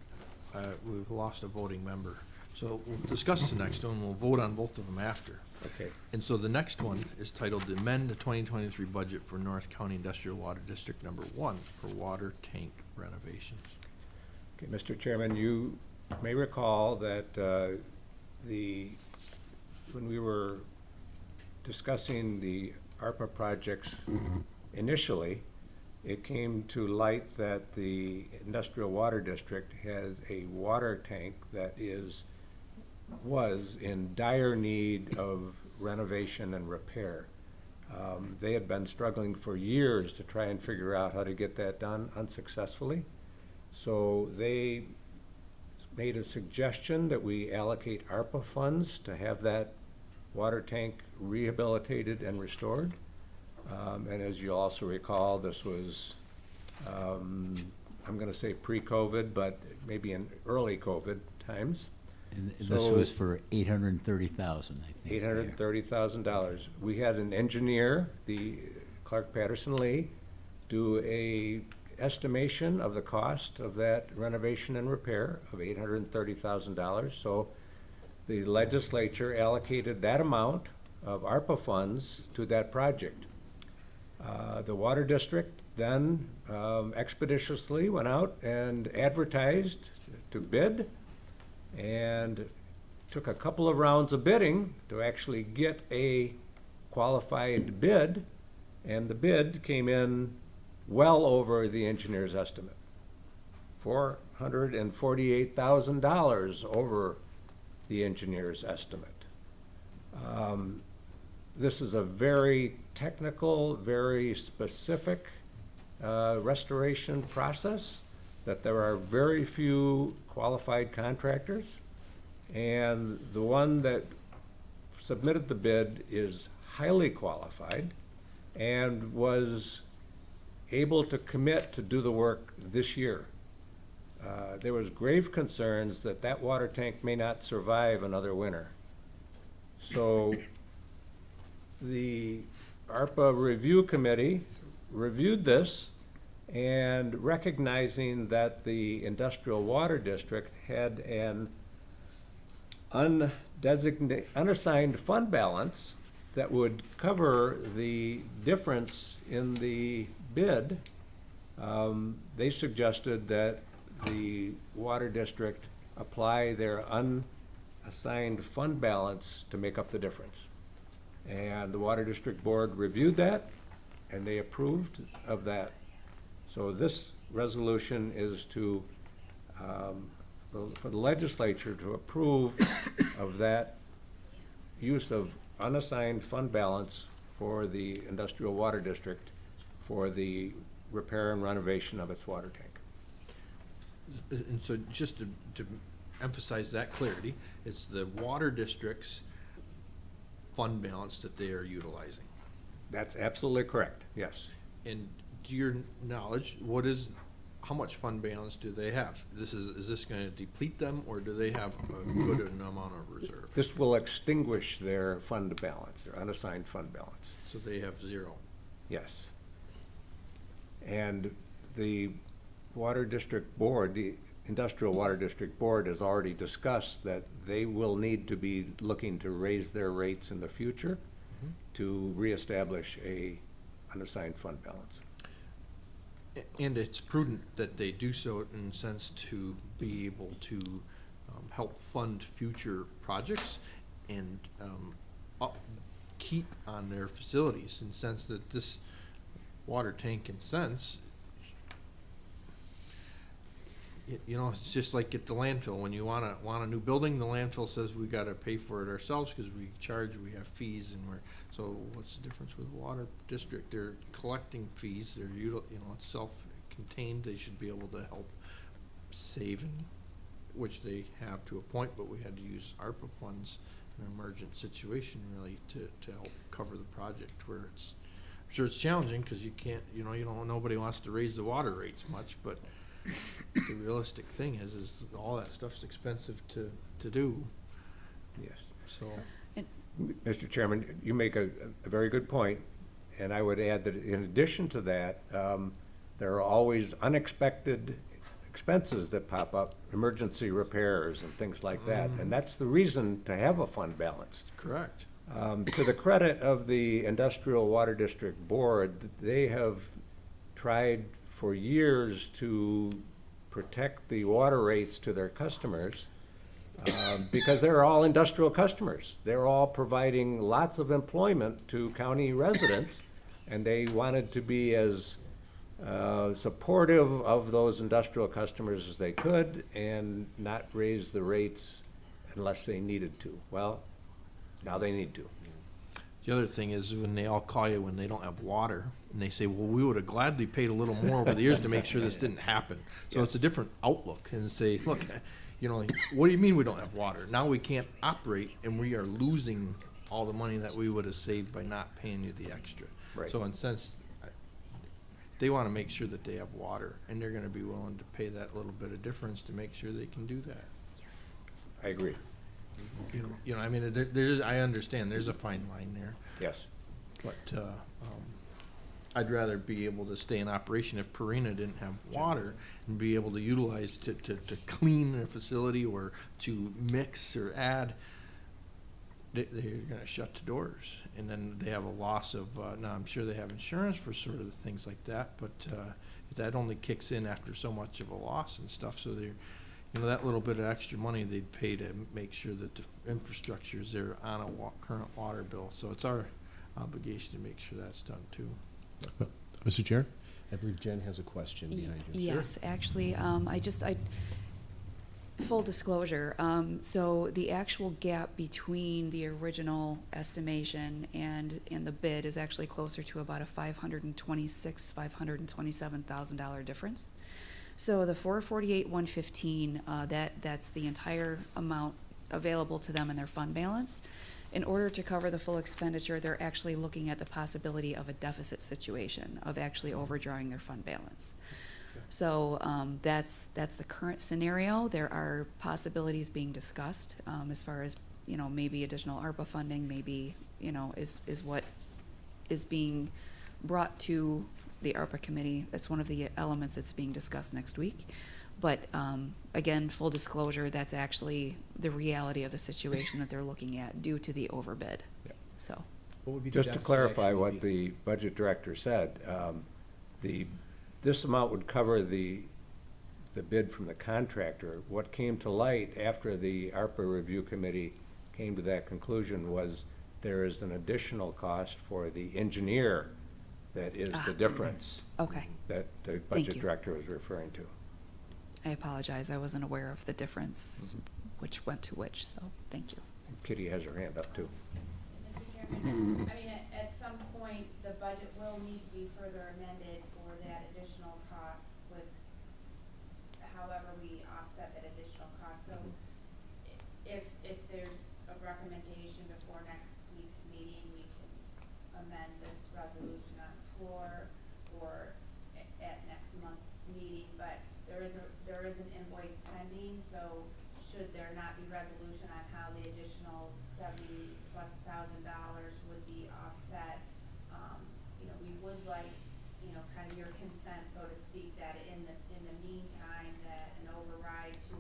We've lost a voting member. So we'll discuss the next one, we'll vote on both of them after.
Okay.
And so the next one is titled Amend the 2023 Budget for North County Industrial Water District Number 1 for water tank renovations.
Okay, Mr. Chairman, you may recall that when we were discussing the ARPA projects initially, it came to light that the Industrial Water District has a water tank that was in dire need of renovation and repair. They had been struggling for years to try and figure out how to get that done unsuccessfully. So they made a suggestion that we allocate ARPA funds to have that water tank rehabilitated and restored. And as you also recall, this was, I'm going to say pre-COVID, but maybe in early COVID times.
And this
So-
was for $830,000, I think.
$830,000. We had an engineer, the Clark Patterson Lee, do a estimation of the cost of that renovation and repair of $830,000. So the legislature allocated that amount of ARPA funds to that project. The water district then expeditiously went out and advertised to bid and took a couple of rounds of bidding to actually get a qualified bid, and the bid came in well over the engineer's estimate, $448,000 over the engineer's estimate. This is a very technical, very specific restoration process that there are very few qualified contractors, and the one that submitted the bid is highly qualified and was able to commit to do the work this year. There was grave concerns that that water tank may not survive another winter. So the ARPA Review Committee reviewed this, and recognizing that the Industrial Water District had an unassigned fund balance that would cover the difference in the bid, they suggested that the Water District apply their unassigned fund balance to make up the difference. And the Water District Board reviewed that, and they approved of that. So this resolution is to, for the legislature to approve of that use of unassigned fund balance for the Industrial Water District for the repair and renovation of its water tank.
And so just to emphasize that clarity, it's the water district's fund balance that they are utilizing.
That's absolutely correct, yes.
And to your knowledge, how much fund balance do they have? Is this gonna deplete them, or do they have a good amount of reserve?
This will extinguish their fund balance, their unassigned fund balance.
So they have zero.
Yes. And the Water District Board, the Industrial Water District Board has already discussed that they will need to be looking to raise their rates in the future to reestablish a unassigned fund balance.
And it's prudent that they do so in a sense to be able to help fund future projects and upkeep on their facilities, in the sense that this water tank, in sense, you know, it's just like at the landfill. When you want a new building, the landfill says we gotta pay for it ourselves because we have fees, and so what's the difference with the water district? They're collecting fees, it's self-contained, they should be able to help save, which they have to a point, but we had to use ARPA funds in an emergent situation really to help cover the project, where I'm sure it's challenging because you can't, nobody wants to raise the water rates much, but the realistic thing is all that stuff's expensive to do.
Yes.
So.
Mr. Chairman, you make a very good point, and I would add that in addition to that, there are always unexpected expenses that pop up, emergency repairs and things like that, and that's the reason to have a fund balance.
Correct.
To the credit of the Industrial Water District Board, they have tried for years to protect the water rates to their customers, because they're all industrial customers. They're all providing lots of employment to county residents, and they wanted to be as supportive of those industrial customers as they could and not raise the rates unless they needed to. Well, now they need to.
The other thing is when they all call you when they don't have water, and they say, well, we would have gladly paid a little more over the years to make sure this didn't happen. So it's a different outlook, and say, look, what do you mean we don't have water? Now we can't operate, and we are losing all the money that we would have saved by not paying you the extra.
Right.
So in a sense, they want to make sure that they have water, and they're going to be willing to pay that little bit of difference to make sure they can do that.
Yes.
I agree.
I understand, there's a fine line there.
Yes.
But I'd rather be able to stay in operation if Purina didn't have water and be able to utilize to clean a facility or to mix or add. They're going to shut the doors, and then they have a loss of. Now I'm sure they have insurance for sort of things like that, but that only kicks in after so much of a loss and stuff. So they're. That little bit of extra money they'd pay to make sure that the infrastructure is there on a current water bill. So it's our obligation to make sure that's done too.
Mr. Chair, I believe Jen has a question behind you.
Yes, actually, full disclosure, so the actual gap between the original estimation and the bid is actually closer to about a $527,000 difference. So the 448,115, that's the entire amount available to them in their fund balance. In order to cover the full expenditure, they're actually looking at the possibility of a deficit situation, of actually overdrawing their fund balance. So that's the current scenario. There are possibilities being discussed as far as maybe additional ARPA funding, maybe is what is being brought to the ARPA committee. That's one of the elements that's being discussed next week. But again, full disclosure, that's actually the reality of the situation that they're looking at due to the overbid.
Yeah.
So,
What would be the
Just to
deficit
clarify
actually
what
be?
the budget director said, this amount would cover the bid from the contractor. What came to light after the ARPA review committee came to that conclusion was there is an additional cost for the engineer that is the difference.
Okay.
That the
Thank
budget
you.
director was referring to.
I apologize. I wasn't aware of the difference, which went to which, so thank you.
Kitty has her hand up too.
Mr. Chairman, at some point, the budget will need to be further amended for that additional cost with however we offset that additional cost. So if there's a recommendation before next week's meeting, we can amend this resolution on the floor or at next month's meeting, but there is an invoice pending, so should there not be resolution on how the additional $70,000+ would be offset, we would like, kind of your consent, so to speak, that in the meantime, that an override to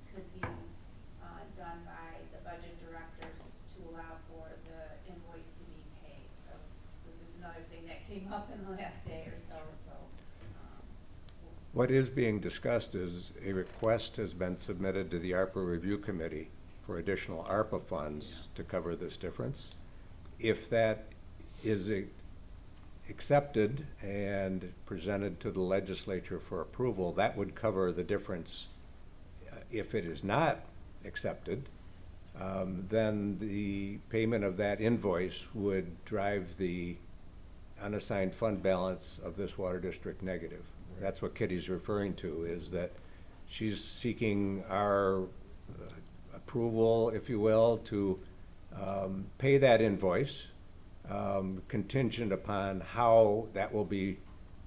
could be done by the budget directors to allow for the invoice to be paid. So it was just another thing that came up in the last day or so.
What is being discussed is a request has been submitted to the ARPA Review Committee for additional ARPA funds to cover this difference. If that is accepted and presented to the legislature for approval, that would cover the difference. If it is not accepted, then the payment of that invoice would drive the unassigned fund balance of this water district negative. That's what Kitty's referring to, is that she's seeking our approval, if you will, to pay that invoice, contingent upon how that will be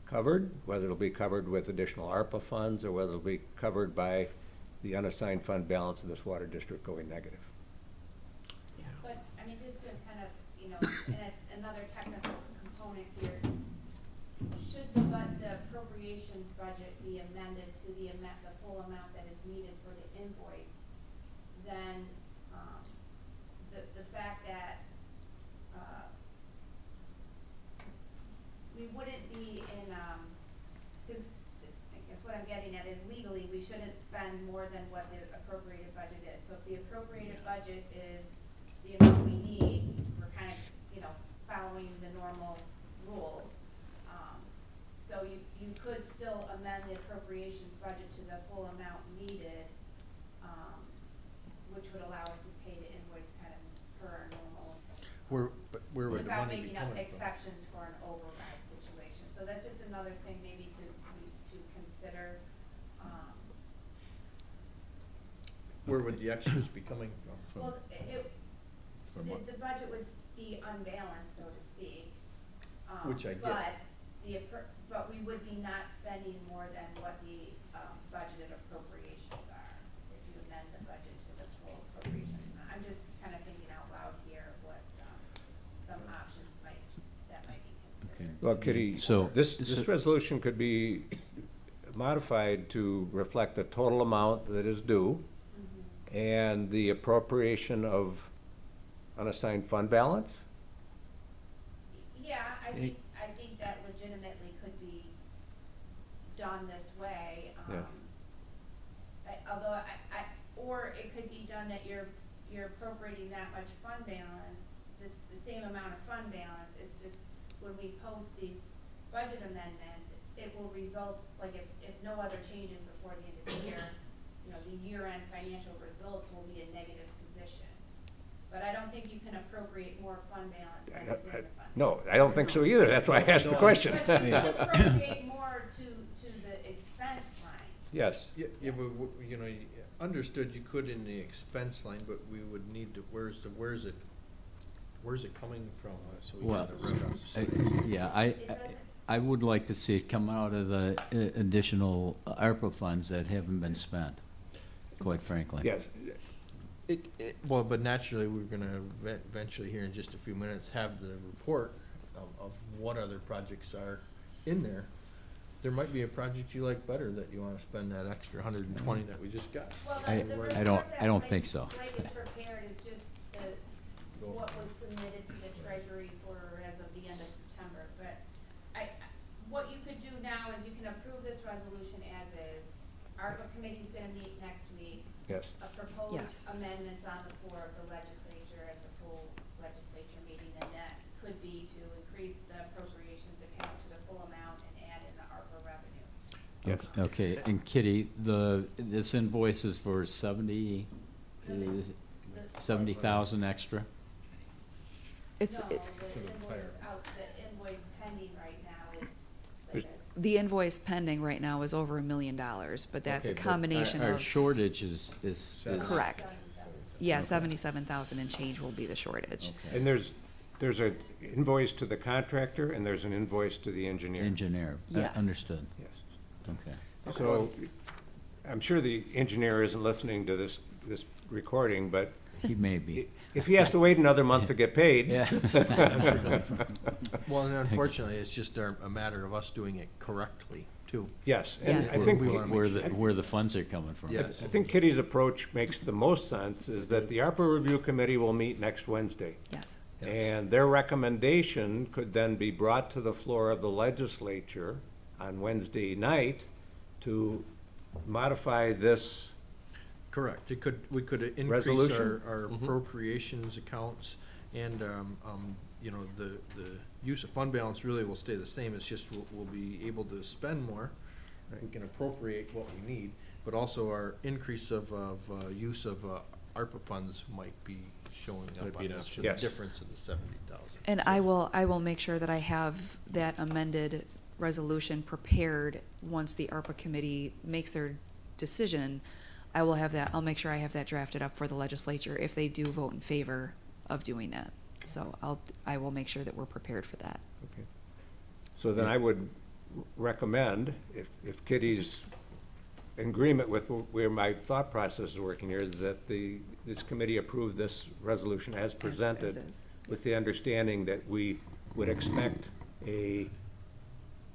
covered, whether it'll be covered with additional ARPA funds or whether it'll be covered by the unassigned fund balance of this water district going negative.
But, I mean, just to kind of, in another technical component here, should the appropriations budget be amended to the full amount that is needed for the invoice, then the fact that we wouldn't be in, because I guess what I'm getting at is legally, we shouldn't spend more than what the appropriated budget is. So if the appropriated budget is the amount we need, we're kind of, following the normal rules. So you could still amend the appropriations budget to the full amount needed, which would allow us to pay the invoice kind of per our normal.
Where would the
Without
money be
making
coming
up
from?
exceptions for an override situation. So that's just another thing maybe to consider.
Where would the extras be coming from?
Well,
From what?
the budget would be unbalanced, so to speak.
Which I get.
But we would be not spending more than what the budgeted appropriations are, if you amend the budget to the full appropriations amount. I'm just kind of thinking out loud here what some options might be considered.
Well, Kitty,
So-
this resolution could be modified to reflect the total amount that is due and the appropriation of unassigned fund balance?
Yeah, I think that legitimately could be done this way.
Yes.
Although or it could be done that you're appropriating that much fund balance, the same amount of fund balance. It's just when we post these budget amendments, it will result, like if no other changes before the end of the year, the year-end financial results will be a negative position. But I don't think you can appropriate more fund balance than is in the fund.
No, I don't think so either. That's why I asked the question.
But you can appropriate more to the expense line.
Yes.
Yeah, understood you could in the expense line, but we would need to, where's it coming from? So we
Well,
gotta discuss.
I would like to see it come out of the additional ARPA funds that haven't been spent, quite frankly.
Yes.
Well, but naturally, we're gonna eventually here in just a few minutes have the report of what other projects are in there. There might be a project you like better that you wanna spend that extra 120 that we just got.
Well,
I don't think so.
Blake is prepared is just what was submitted to the Treasury as of the end of September. But what you could do now is you can approve this resolution as is. ARPA committee's gonna meet next week.
Yes.
A proposed
Yes.
amendments on the floor of the legislature at the full legislature meeting, and that could be to increase the appropriations account to the full amount and add in the ARPA revenue.
Yes.
Okay, and Kitty, this invoice is for 70,000 extra?
It's,
No,
it-
the invoice pending right now is like
The invoice pending right now is over $1 million, but that's a
Okay, but
combination
our
of.
shortage is.
Correct. Yeah, 77,000 and change will be the shortage.
And there's an invoice to the contractor and there's an invoice to the engineer.
Engineer.
Yes.
Understood.
Yes.
Okay.
So I'm sure the engineer isn't listening to this recording, but
He may be.
if he has to wait another month to get paid.
Yeah.
Well, and unfortunately, it's just a matter of us doing it correctly, too.
Yes, and
Yes.
I think,
We wanna make
Where the funds are coming from.
Yes.
I think Kitty's approach makes the most sense, is that the ARPA Review Committee will meet next Wednesday.
Yes.
And their recommendation could then be brought to the floor of the legislature on Wednesday night to modify this.
Correct. We could increase
Resolution?
our appropriations accounts and, the use of fund balance really will stay the same. It's just we'll be able to spend more. We can appropriate what we need, but also our increase of use of ARPA funds might be showing up on this, the
Yes.
difference of the 70,000.
And I will make sure that I have that amended resolution prepared once the ARPA committee makes their decision. I'll make sure I have that drafted up for the legislature if they do vote in favor of doing that. So I will make sure that we're prepared for that.
Okay. So then I would recommend, if Kitty's in agreement with where my thought process is working here, is that this committee approve this resolution as presented,
is.
with the understanding that we would expect a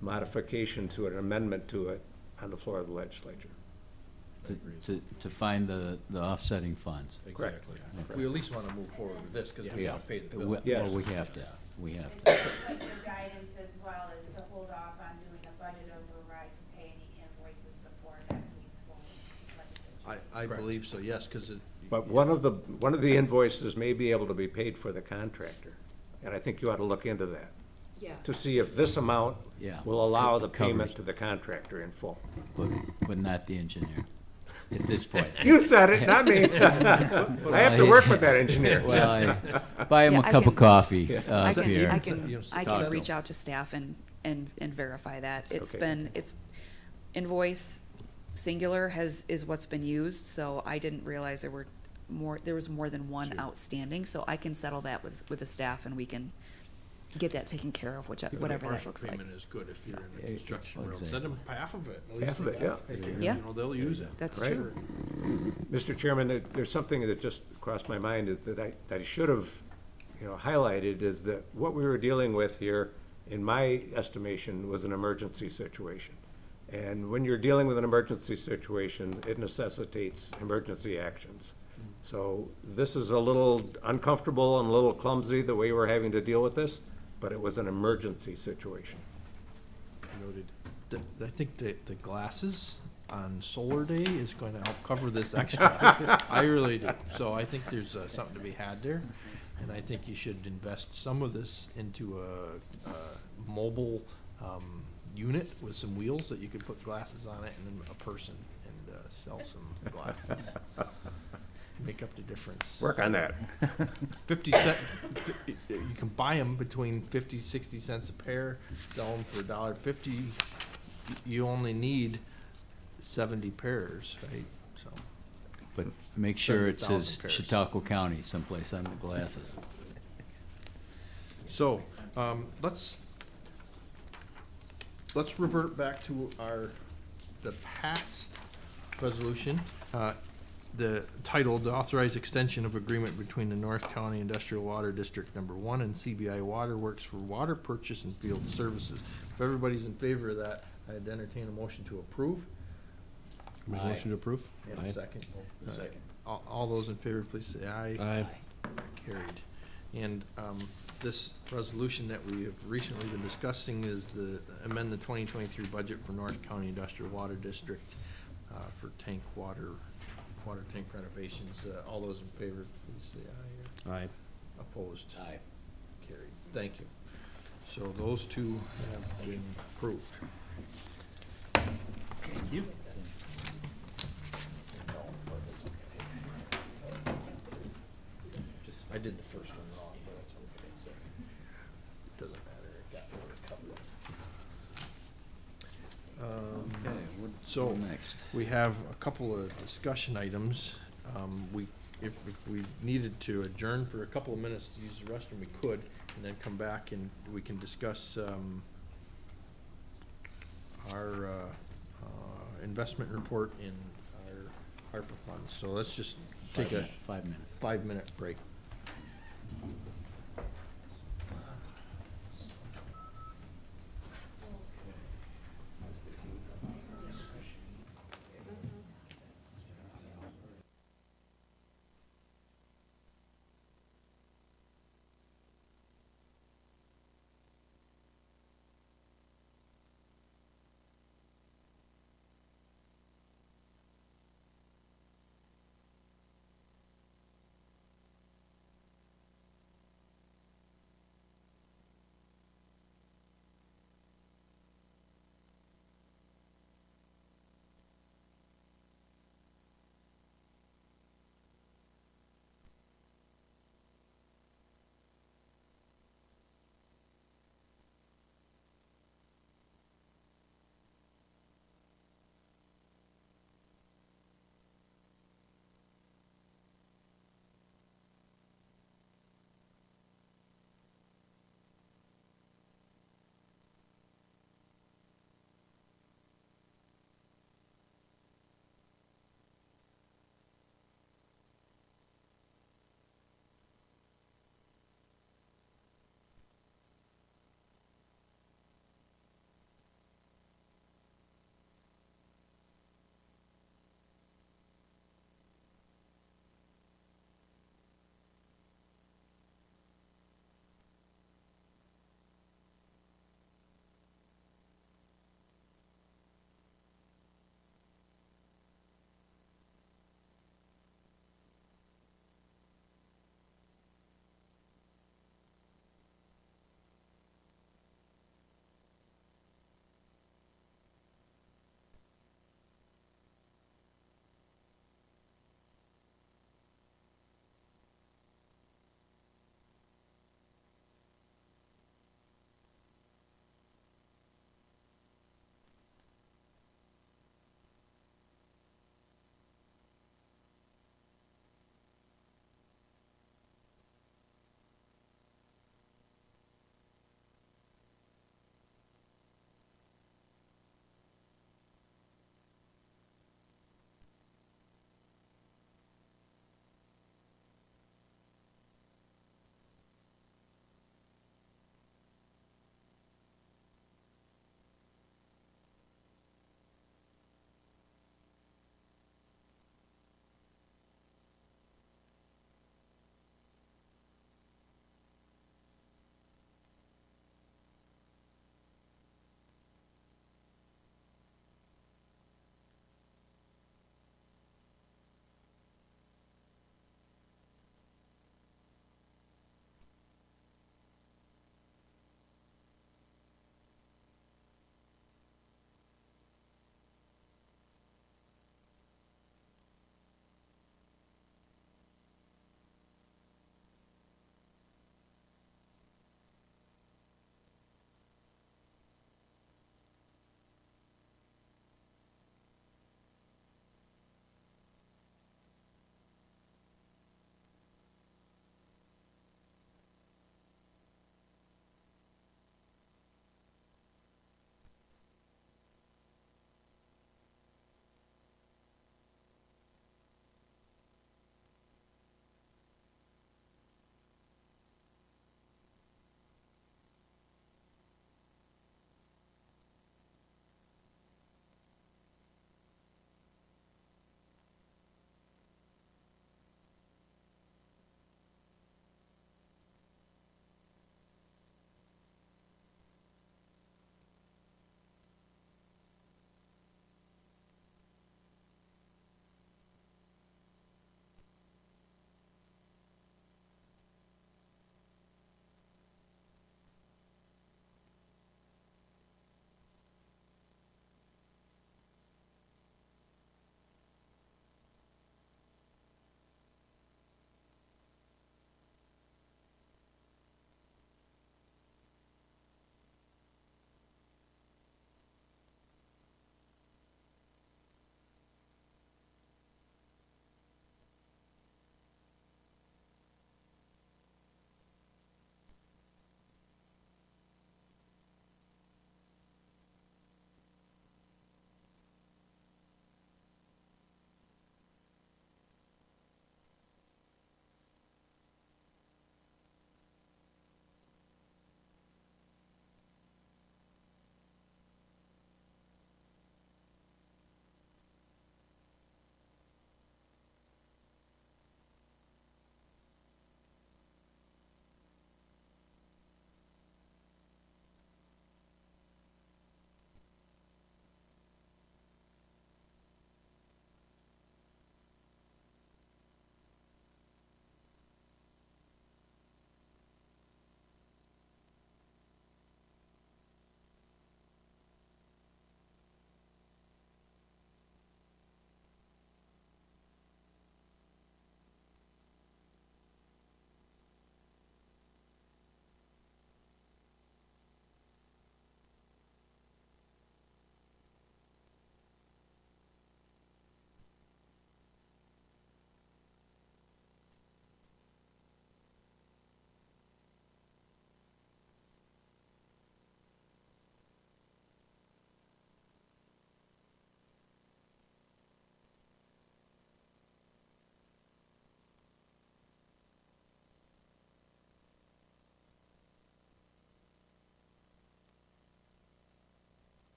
modification to it, an amendment to it, on the floor of the legislature.
To find the offsetting funds.
Exactly. We at least want to move forward with this because we
Yeah.
want to pay the bill.
Well,
Yes.
we have to. We have to.
But your guidance as well is to hold off on doing a budget override to pay any invoices before next week's full legislature.
I believe so, yes, because it.
But one of the invoices may be able to be paid for the contractor, and I think you ought to look into that,
Yeah.
to see if this amount
Yeah.
will allow the
Covers.
payment to the contractor in full.
But not the engineer at this point.
You said it, not me. I have to work with that engineer.
Well, I buy him
Yeah,
a
I
cup of
can-
coffee,
I
Pierre.
can reach out to staff and verify that. It's invoice singular is what's been used, so I didn't realize there was more than one outstanding, so I can settle that with the staff and we can get that taken care of, whatever that looks like.
Partial payment is good if you're in the
So-
construction world.
Exactly.
Send them half of it. at least
Half of it,
for
yeah.
that.
Yeah.
They'll use it.
That's
Right.
true.
Mr. Chairman, there's something that just crossed my mind that I should have, highlighted, is that what we were dealing with here, in my estimation, was an emergency situation. And when you're dealing with an emergency situation, it necessitates emergency actions. So this is a little uncomfortable and a little clumsy, the way we're having to deal with this, but it was an emergency situation.
Noted. I think the glasses on Solar Day is going to help cover this extra. I really do. So I think there's something to be had there. And I think you should invest some of this into a mobile unit with some wheels that you could put glasses on it and then a person and sell some glasses. Make up the difference.
Work on that.
50 cent, you can buy them between 50, 60 cents a pair, sell them for $1.50. You only need 70 pairs, right? So,
But make sure it
7,000
says
pairs.
Chautauqua County someplace on the glasses.
So, let's revert back to the past resolution. The title, the authorized extension of agreement between the North County Industrial Water District Number 1 and CBI Water Works for water purchase and field services. If everybody's in favor of that, I'd entertain a motion to approve.
Make a motion to approve?
And
Aye.
a second. All those in favor, please say aye.
Aye.
Carried. And this resolution that we have recently been discussing is the amend the 2023 budget for North County Industrial Water District for water tank renovations. All those in favor, please say aye.
Aye.
Opposed? Aye. Carried. Thank you. So those two have been approved. Thank you. I did the first one wrong, but it's okay. So it doesn't matter. It got covered. So,
Next.
we have a couple of discussion items. If we needed to adjourn for a couple of minutes to use the restroom, we could, and then come back and we can discuss, our, investment report in our ARPA funds. So let's just take a
5 minutes.
5-minute break.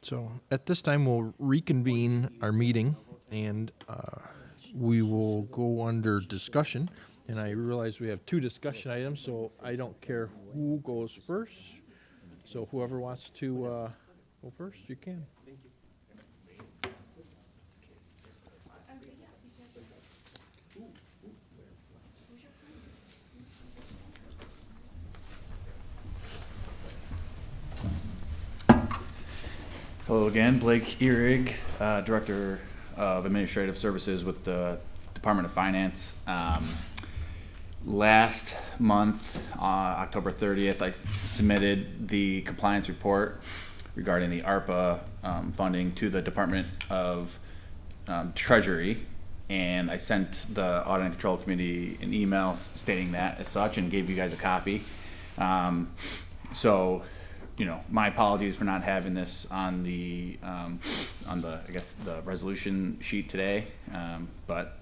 So at this time, we'll reconvene our meeting, and we will go under discussion. And I realize we have 2 discussion items, so I don't care who goes first. So whoever wants to go first, you can.
Hello again, Blake Ehrig, Director of Administrative Services with the Department of Finance. Last month, October 30th, I submitted the compliance report regarding the ARPA funding to the Department of Treasury, and I sent the Audit and Control Committee an email stating that as such and gave you guys a copy. So, you know, my apologies for not having this on the I guess the resolution sheet today, but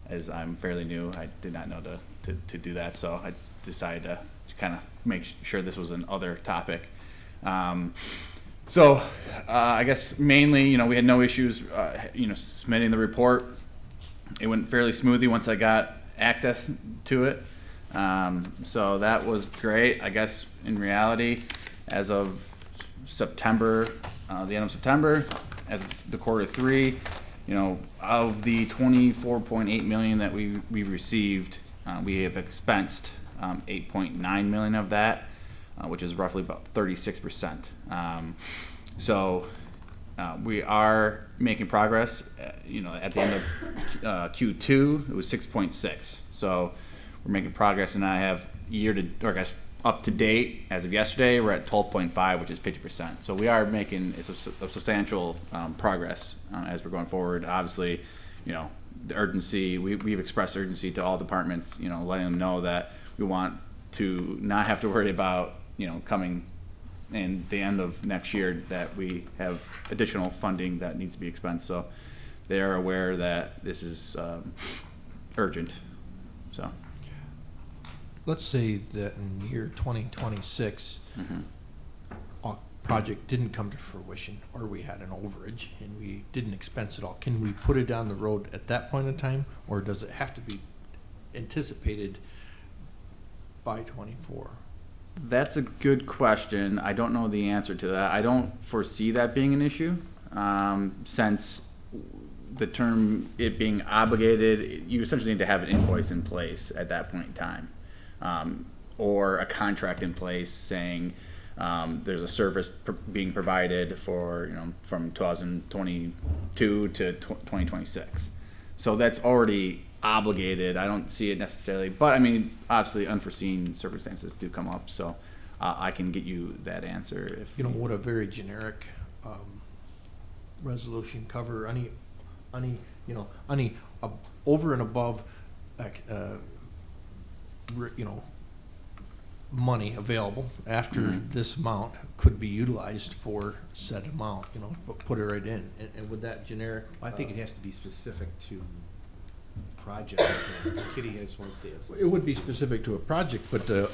as I'm fairly new, I did not know to do that, so I decided to kind of make sure this was an other topic. So I guess mainly, you know, we had no issues, you know, submitting the report. It went fairly smoothly once I got access to it. So that was great. I guess in reality, as of September, the end of September, as of the Q3, you know, of the 24.8 million that we received, we have expensed 8.9 million of that, which is roughly about 36%. So we are making progress. You know, at the end of Q2, it was 6.6. So we're making progress, and I have I guess up to date as of yesterday, we're at 12.5, which is 50%. So we are making a substantial progress as we're going forward. Obviously, you know, the urgency, we've expressed urgency to all departments, you know, letting them know that we want to not have to worry about, you know, coming in the end of next year that we have additional funding that needs to be expensed. So they are aware that this is urgent. So.
Let's say that in year 2026, a project didn't come to fruition, or we had an overage and we didn't expense it all. Can we put it down the road at that point in time, or does it have to be anticipated by 24?
That's a good question. I don't know the answer to that. I don't foresee that being an issue, since the term it being obligated, you essentially need to have an invoice in place at that point in time. Or a contract in place saying there's a service being provided for, you know, from 2022 to 2026. So that's already obligated. I don't see it necessarily, but I mean, obviously unforeseen circumstances do come up, so I can get you that answer. If
you know, would a very generic resolution cover any you know, any over and above like you know, money available after this amount could be utilized for said amount, you know, but put it right in, and with that generic.
I think it has to be specific to projects. Kitty has one stance.
It would be specific to a project, but the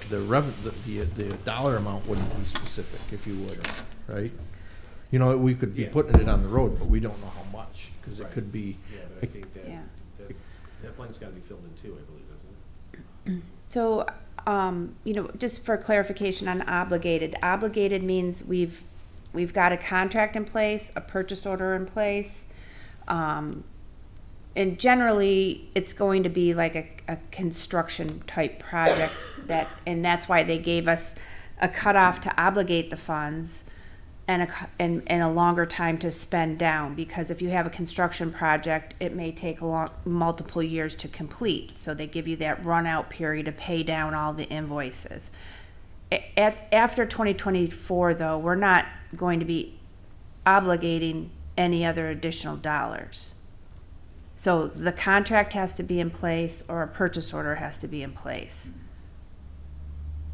dollar amount wouldn't be specific, if you would, right? You know, we could be putting it on the road, but we don't know how much, because it could be.
Yeah, but I think that blank's got to be filled in too, I believe, doesn't it?
So, you know, just for clarification on obligated, obligated means we've got a contract in place, a purchase order in place, and generally it's going to be like a construction type project and that's why they gave us a cutoff to obligate the funds and a longer time to spend down, because if you have a construction project, it may take multiple years to complete. So they give you that run out period to pay down all the invoices. After 2024, though, we're not going to be obligating any other additional dollars. So the contract has to be in place, or a purchase order has to be in place.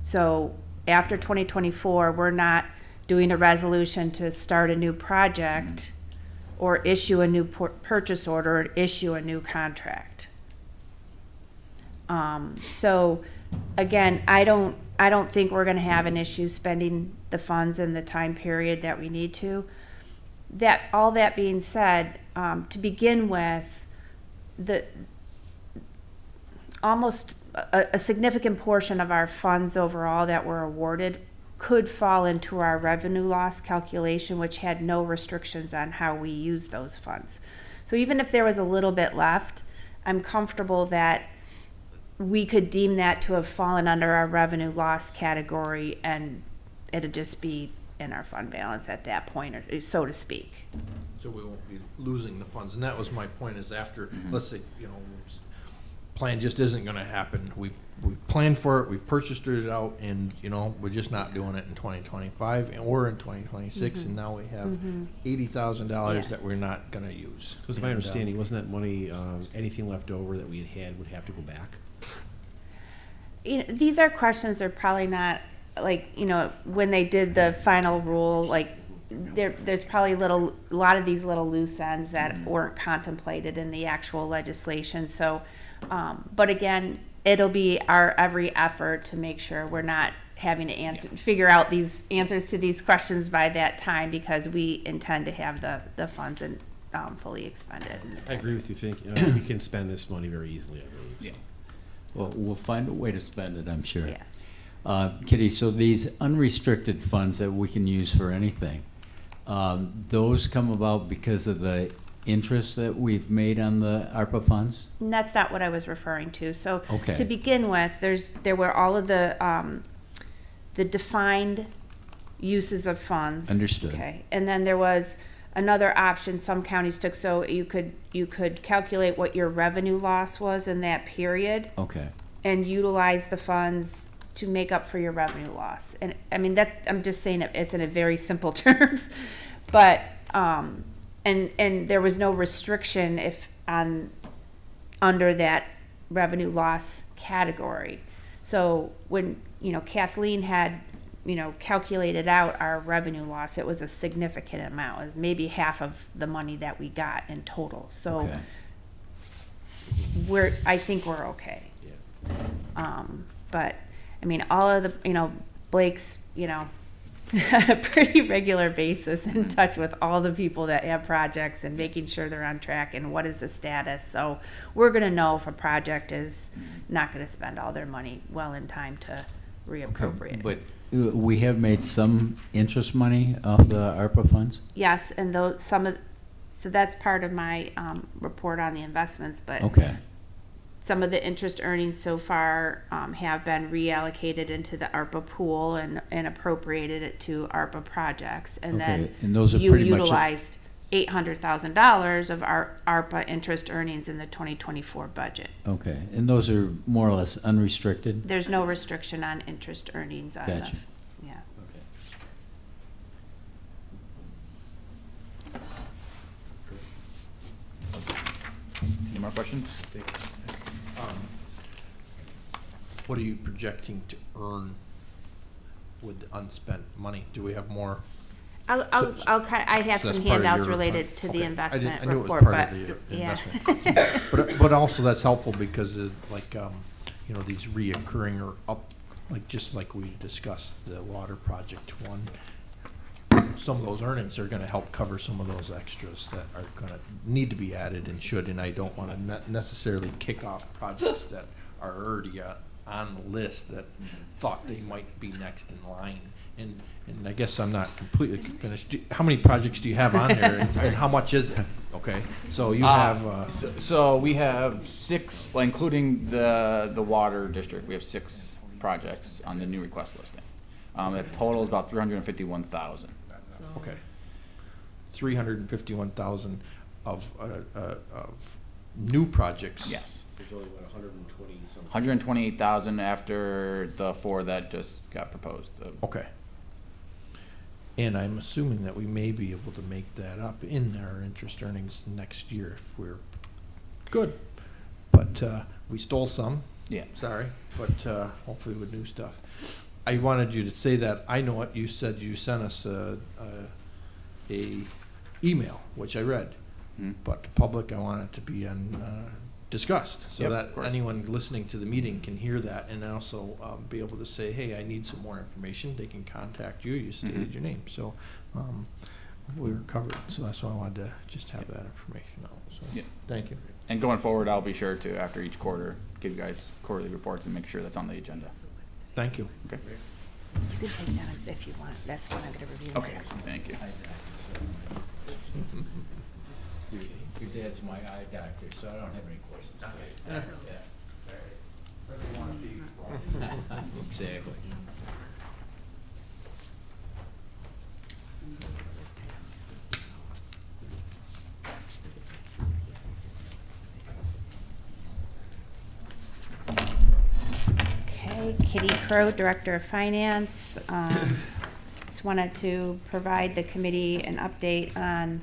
So after 2024, we're not doing a resolution to start a new project or issue a new purchase order or issue a new contract. So again, I don't think we're going to have an issue spending the funds in the time period that we need to. all that being said, to begin with, almost a significant portion of our funds overall that were awarded could fall into our revenue loss calculation, which had no restrictions on how we use those funds. So even if there was a little bit left, I'm comfortable that we could deem that to have fallen under our revenue loss category, and it'd just be in our fund balance at that point, or so to speak.
So we won't be losing the funds, and that was my point, is after, let's say, plan just isn't gonna happen. We planned for it, we purchased it out, and, we're just not doing it in 2025, or in 2026, and now we have $80,000 that we're not gonna use.
Because my understanding, wasn't that money, anything left over that we had would have to go back?
These are questions that are probably not, when they did the final rule, there's probably a lot of these little loose ends that weren't contemplated in the actual legislation. So, but again, it'll be our every effort to make sure we're not having to figure out these answers to these questions by that time, because we intend to have the funds fully expended.
I agree with you. Think we can spend this money very easily, I believe. So.
Well, we'll find a way to spend it, I'm sure.
Yeah.
Kitty, so these unrestricted funds that we can use for anything, those come about because of the interest that we've made on the ARPA funds?
And that's not what I was referring to. So
Okay.
to begin with, there were all of the defined uses of funds.
Understood.
Okay, and then there was another option some counties took. So you could calculate what your revenue loss was in that period.
Okay.
And utilize the funds to make up for your revenue loss. And I mean, I'm just saying it's in a very simple terms, but and there was no restriction under that revenue loss category. So when Kathleen had calculated out our revenue loss, it was a significant amount. It was maybe half of the money that we got in total. So
Okay.
I think we're okay. But I mean, all of the, Blake's, a pretty regular basis in touch with all the people that have projects and making sure they're on track and what is the status. So we're going to know if a project is not going to spend all their money well in time to reappropriate it.
But we have made some interest money off the ARPA funds?
Yes, and so that's part of my report on the investments, but
Okay.
some of the interest earnings so far have been reallocated into the ARPA pool and appropriated it to ARPA projects. And
Okay,
then
and those are
you
pretty much-
utilized $800,000 of our ARPA interest earnings in the 2024 budget.
Okay, and those are more or less unrestricted?
There's no restriction on interest earnings on
Gotcha.
yeah.
Any more questions?
What are you projecting to earn with the unspent money? Do we have more?
I have
So that's
some
part of
handouts
your
related to the
okay.
investment
I knew
report,
it was part
but
of the
yeah.
investment. But also that's helpful because these reoccurring or up, just like we discussed, the water project one, some of those earnings are gonna help cover some of those extras that are gonna need to be added and should, and I don't wanna necessarily kick off projects that are already on the list that thought they might be next in line. And I guess I'm not completely finished. How many projects do you have on there, and how much is it? Okay, so you have.
So we have 6, well, including the water district. We have 6 projects on the new request listing. The total is about 351,000.
Okay. 351,000 of new projects.
Yes.
There's only about 120 something.
128,000 after the 4 that just got proposed.
Okay. And I'm assuming that we may be able to make that up in our interest earnings next year if we're good. But we stole some.
Yeah.
Sorry. But hopefully with new stuff. I wanted you to say that. I know it. You said you sent us a email, which I read. But the public, I want it to be discussed so
Yep,
that
of course.
anyone listening to the meeting can hear that and also be able to say, hey, I need some more information. They can contact you. You stated your name. So we were covered, so that's why I wanted to just have that information out, so,
Yeah.
thank you.
And going forward, I'll be sure to, after each quarter, give you guys quarterly reports and make sure that's on the agenda.
Thank you.
Okay.
You can take that if you want. That's what I'm gonna review
Okay,
next.
thank you.
Your dad's my eye doctor, so I don't have any questions. Exactly. Okay, Kitty Crow, Director of Finance. Just wanted to provide the committee an update on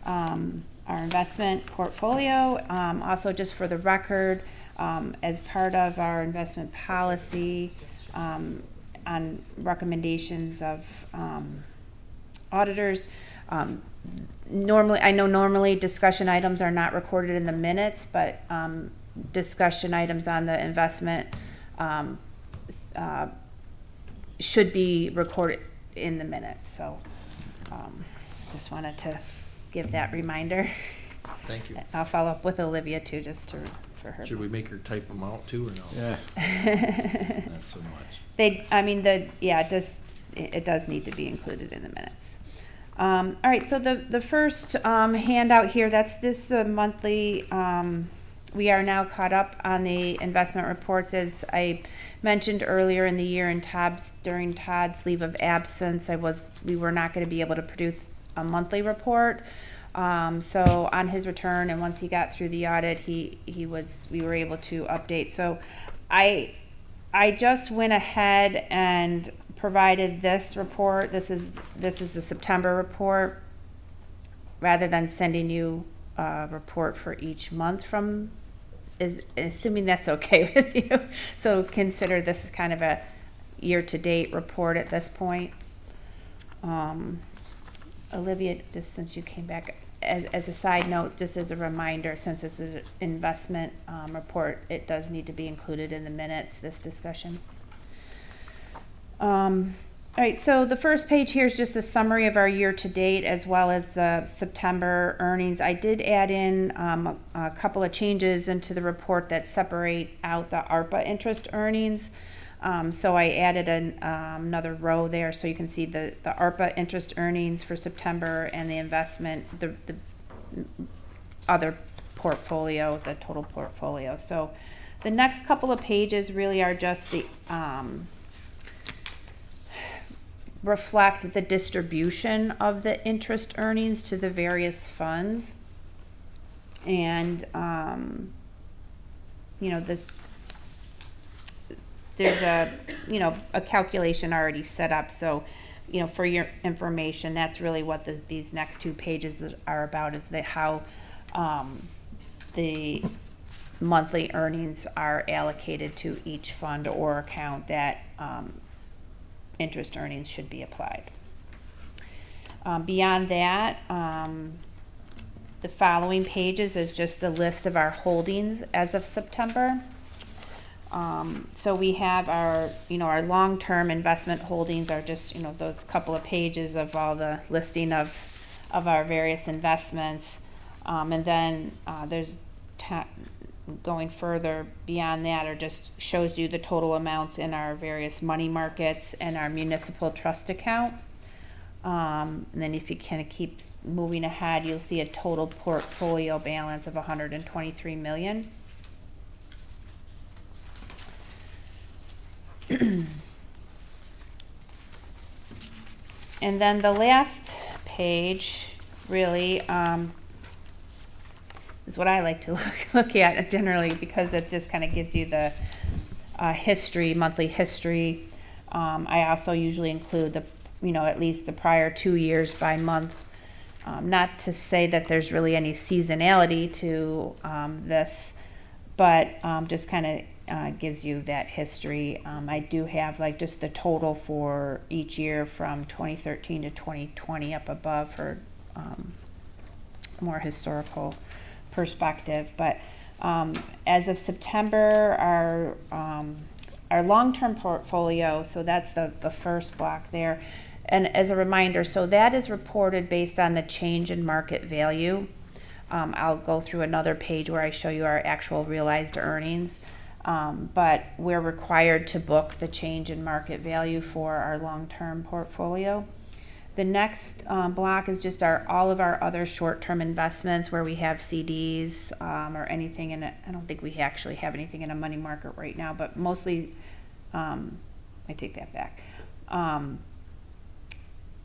our investment portfolio. Also, just for the record, as part of our investment policy, on recommendations of auditors, normally discussion items are not recorded in the minutes, but discussion items on the investment should be recorded in the minutes. So just wanted to give that reminder.
Thank you.
I'll follow up with Olivia too, for her.
Should we make her type them out too, or no?
Yeah. Not so much.
It does need to be included in the minutes. All right, so the first handout here, that's this monthly, we are now caught up on the investment reports. As I mentioned earlier in the year during Todd's leave of absence, we were not going to be able to produce a monthly report. So on his return, and once he got through the audit, we were able to update. So I just went ahead and provided this report. This is the September report, rather than sending you a report for each month assuming that's okay with you. So consider this as kind of a year-to-date report at this point. Olivia, just since you came back, as a side note, just as a reminder, since this is an investment report, it does need to be included in the minutes, this discussion. All right, so the first page here is just a summary of our year-to-date as well as the September earnings. I did add in a couple of changes into the report that separate out the ARPA interest earnings. So I added another row there so you can see the ARPA interest earnings for September and the investment, the other portfolio, the total portfolio. So the next couple of pages really are just the reflect the distribution of the interest earnings to the various funds. And, there's a calculation already set up. So, for your information, that's really what these next two pages are about, is how the monthly earnings are allocated to each fund or account that interest earnings should be applied. Beyond that, the following pages is just the list of our holdings as of September. So we have our long-term investment holdings are just, those couple of pages of all the listing of our various investments. And then there's going further beyond that, or just shows you the total amounts in our various money markets and our municipal trust account. And then if you kind of keep moving ahead, you'll see a total portfolio balance of $123 million. And then the last page really is what I like to look at generally, because it just kind of gives you the monthly history. I also usually include at least the prior 2 years by month. Not to say that there's really any seasonality to this, but just kind of gives you that history. I do have just the total for each year from 2013 to 2020 up above for more historical perspective. But as of September, our long-term portfolio, so that's the first block there, And as a reminder, so that is reported based on the change in market value. I'll go through another page where I show you our actual realized earnings. But we're required to book the change in market value for our long-term portfolio. The next block is just all of our other short-term investments where we have CDs or anything in it. I don't think we actually have anything in a money market right now, but mostly, I take that back. And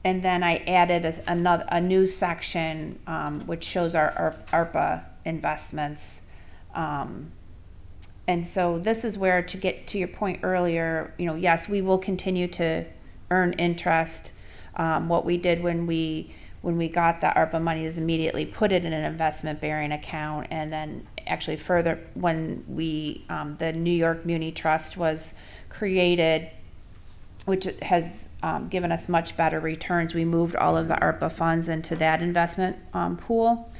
then I added a new section which shows our ARPA investments. And so this is where, to get to your point earlier, yes, we will continue to earn interest. What we did when we got the ARPA money is immediately put it in an investment bearing account, and then actually further, when the New York Muni Trust was created, which has given us much better returns, we moved all of the ARPA funds into that investment pool.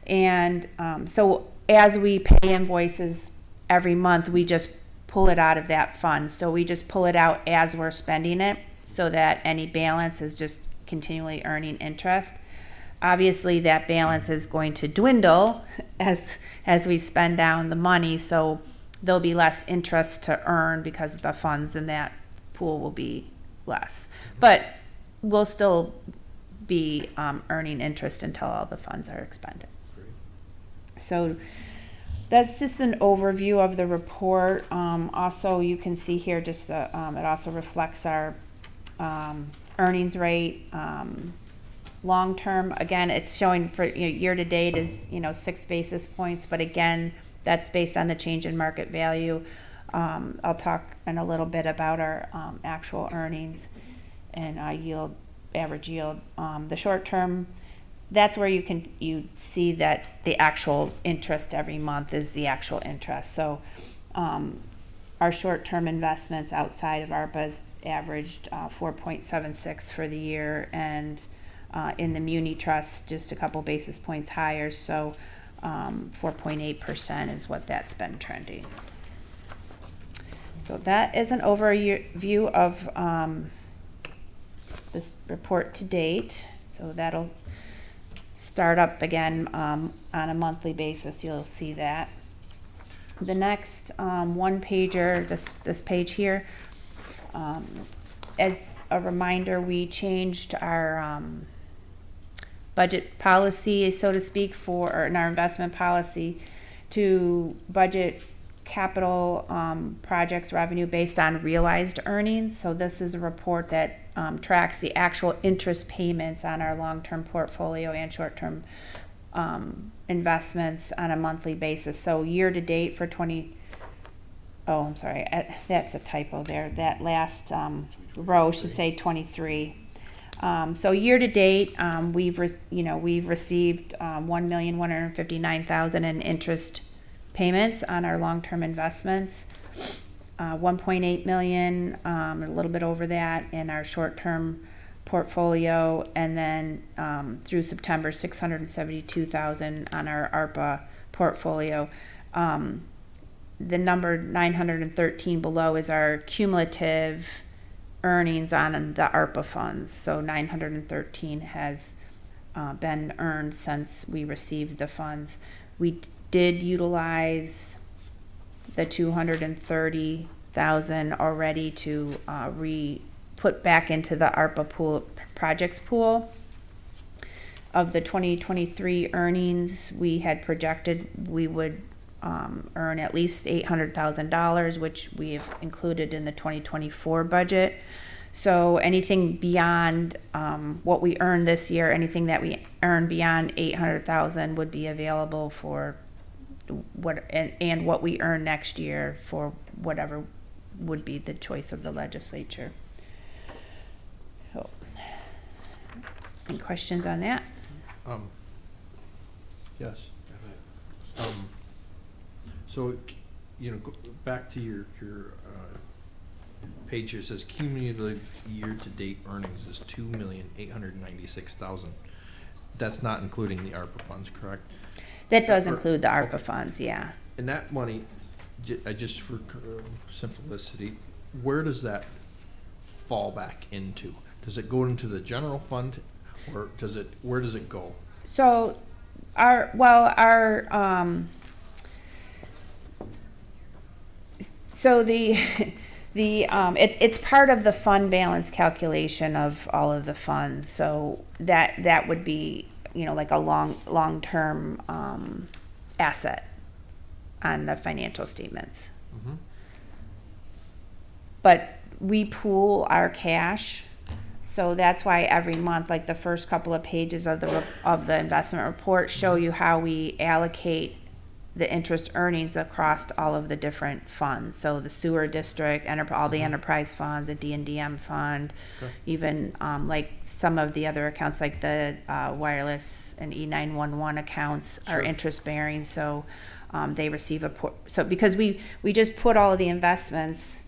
And so as we pay invoices every month, we just pull it out of that fund. So we just pull it out as we're spending it, so that any balance is just continually earning interest. Obviously, that balance is going to dwindle as we spend down the money, so there'll be less interest to earn because the funds in that pool will be less. But we'll still be earning interest until all the funds are expended. So that's just an overview of the report. Also, you can see here just it also reflects our earnings rate. Long term, again, it's showing for year to date is 6 basis points, but again, that's based on the change in market value. I'll talk in a little bit about our actual earnings and yield, average yield. The short term, that's where you see that the actual interest every month is the actual interest. So our short term investments outside of ARPA's averaged 4.76 for the year, and in the Muni Trust just a couple basis points higher, so 4.8% is what that's been trending. So that is an overview of this report to date. So that'll start up again on a monthly basis. You'll see that. The next one pager, this page here, as a reminder, we changed our budget policy, so to speak, in our investment policy to budget capital projects revenue based on realized earnings. So this is a report that tracks the actual interest payments on our long-term portfolio and short-term investments on a monthly basis. So year to date for that's a typo there. That last row should say 23. So year to date, we've received $1,159,000 in interest payments on our long-term investments, 1.8 million, a little bit over that in our short-term portfolio, and then through September, 672,000 on our ARPA portfolio. The number 913 below is our cumulative earnings on the ARPA funds. So 913 has been earned since we received the funds. We did utilize the 230,000 already to put back into the ARPA projects pool. Of the 2023 earnings, we had projected we would earn at least $800,000, which we have included in the 2024 budget. So anything beyond what we earned this year, anything that we earn beyond $800,000 would be available for what we earn next year for whatever would be the choice of the legislature. So, any questions on that?
Yes. So, back to your page here, it says cumulative year-to-date earnings is $2,896,000. That's not including the ARPA funds, correct?
That does include the ARPA funds, yeah.
And that money, just for simplicity, where does that fall back into? does it go into the general fund, or where does it go?
So so it's part of the fund balance calculation of all of the funds. So that would be, like a long-term asset on the financial statements.
Mm-hmm.
But we pool our cash, so that's why every month, like the first couple of pages of the investment report show you how we allocate the interest earnings across all of the different funds. So the sewer district, all the enterprise funds, the D&DM fund,
Okay.
even like some of the other accounts like the wireless and E911 accounts are
Sure.
interest bearing. So they receive so because we just put all of the investments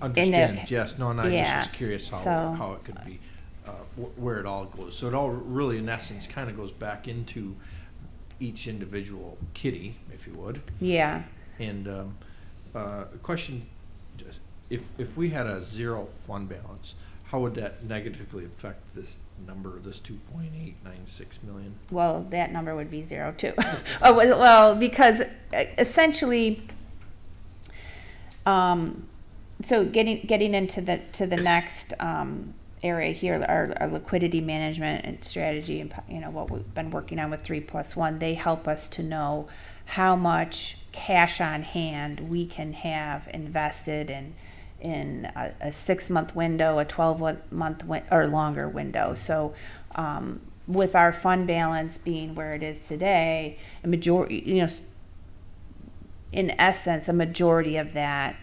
Understand, yes, no, and I
Yeah,
was just curious
so-
how it could be, where it all goes. So it all really, in essence, kind of goes back into each individual kitty, if you would.
Yeah.
And question, if we had a zero fund balance, how would that negatively affect this number, this 2.896 million?
Well, that number would be zero too. Oh, well, because essentially, so getting into the next area here, our liquidity management and strategy, and what we've been working on with 3+1, they help us to know how much cash on hand we can have invested in a 6-month window, a 12-month or longer window. So with our fund balance being where it is today, a majority, in essence, a majority of that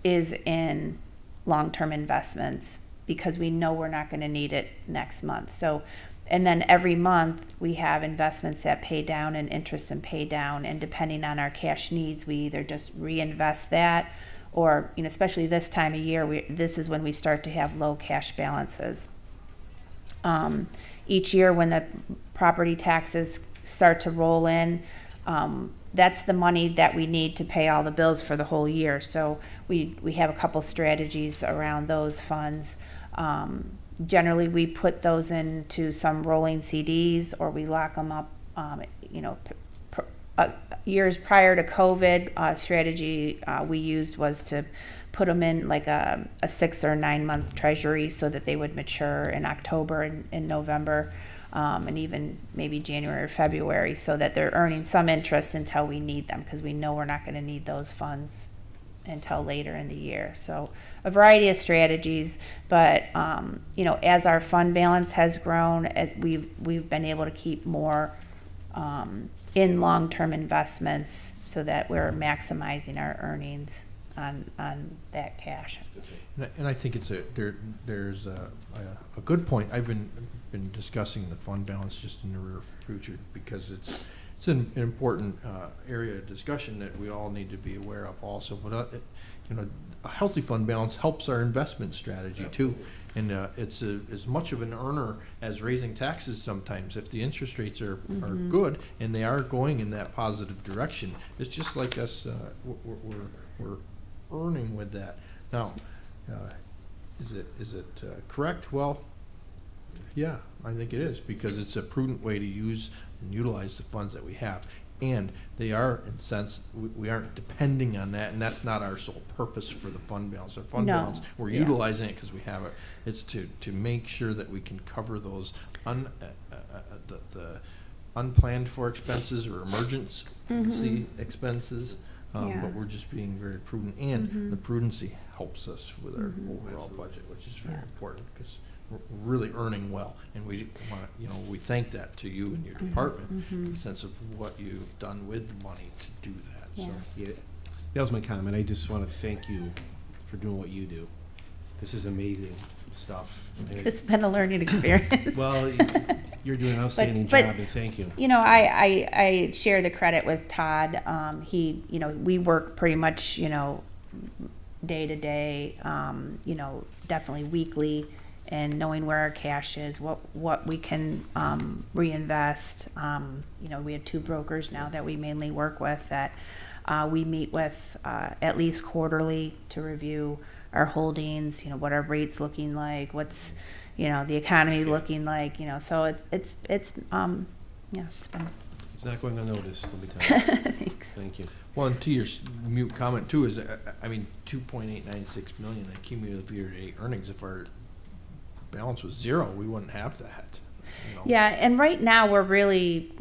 is in long-term investments because we know we're not going to need it next month. So, and then every month we have investments that pay down and interest and pay down, and depending on our cash needs, we either just reinvest that, or especially this time of year, this is when we start to have low cash balances. Each year when the property taxes start to roll in, that's the money that we need to pay all the bills for the whole year. So we have a couple strategies around those funds. Generally, we put those into some rolling CDs, or we lock them up. Years prior to COVID, strategy we used was to put them in like a 6 or 9 month treasury so that they would mature in October and November. And even maybe January or February, so that they're earning some interest until we need them, because we know we're not going to need those funds until later in the year. So a variety of strategies, but as our fund balance has grown, as we've been able to keep more in long-term investments so that we're maximizing our earnings on that cash.
And I think there's a good point. I've been discussing the fund balance just in the rear future, because it's an important area of discussion that we all need to be aware of also. But a healthy fund balance helps our investment strategy too, and it's as much of an earner as raising taxes sometimes. If the interest rates are good and they are going in that positive direction, it's just like us. We're earning with that. Now, is it correct? Well, yeah, I think it is, because it's a prudent way to use and utilize the funds that we have. And they are, in a sense, we aren't depending on that, and that's not our sole purpose for the fund balance. Our fund balance, we're utilizing it because we have it. It's to make sure that we can cover those the unplanned for expenses or emergency expenses. But we're just being very prudent, and the prudency helps us with our overall budget, which is very important, because we're really earning well, and we want we thank that to you and your department, the sense of what you've done with the money to do that. So
Yeah, that was my comment. I just want to thank you for doing what you do. This is amazing stuff.
It's been a learning experience.
Well, you're doing an outstanding
But-
job, and thank you.
I share the credit with Todd. We work pretty much, day to day, definitely weekly, and knowing where our cash is, what we can reinvest. We have 2 brokers now that we mainly work with that we meet with at least quarterly to review our holdings, what our rates looking like, what's the economy looking like, so it's yeah, it's been.
It's not going unnoticed, let me tell you.
Thanks.
Thank you.
Well, and to your mute comment too, is, I mean, 2.896 million in cumulative year-to-date earnings. If our balance was zero, we wouldn't have that.
Yeah, and right now we're really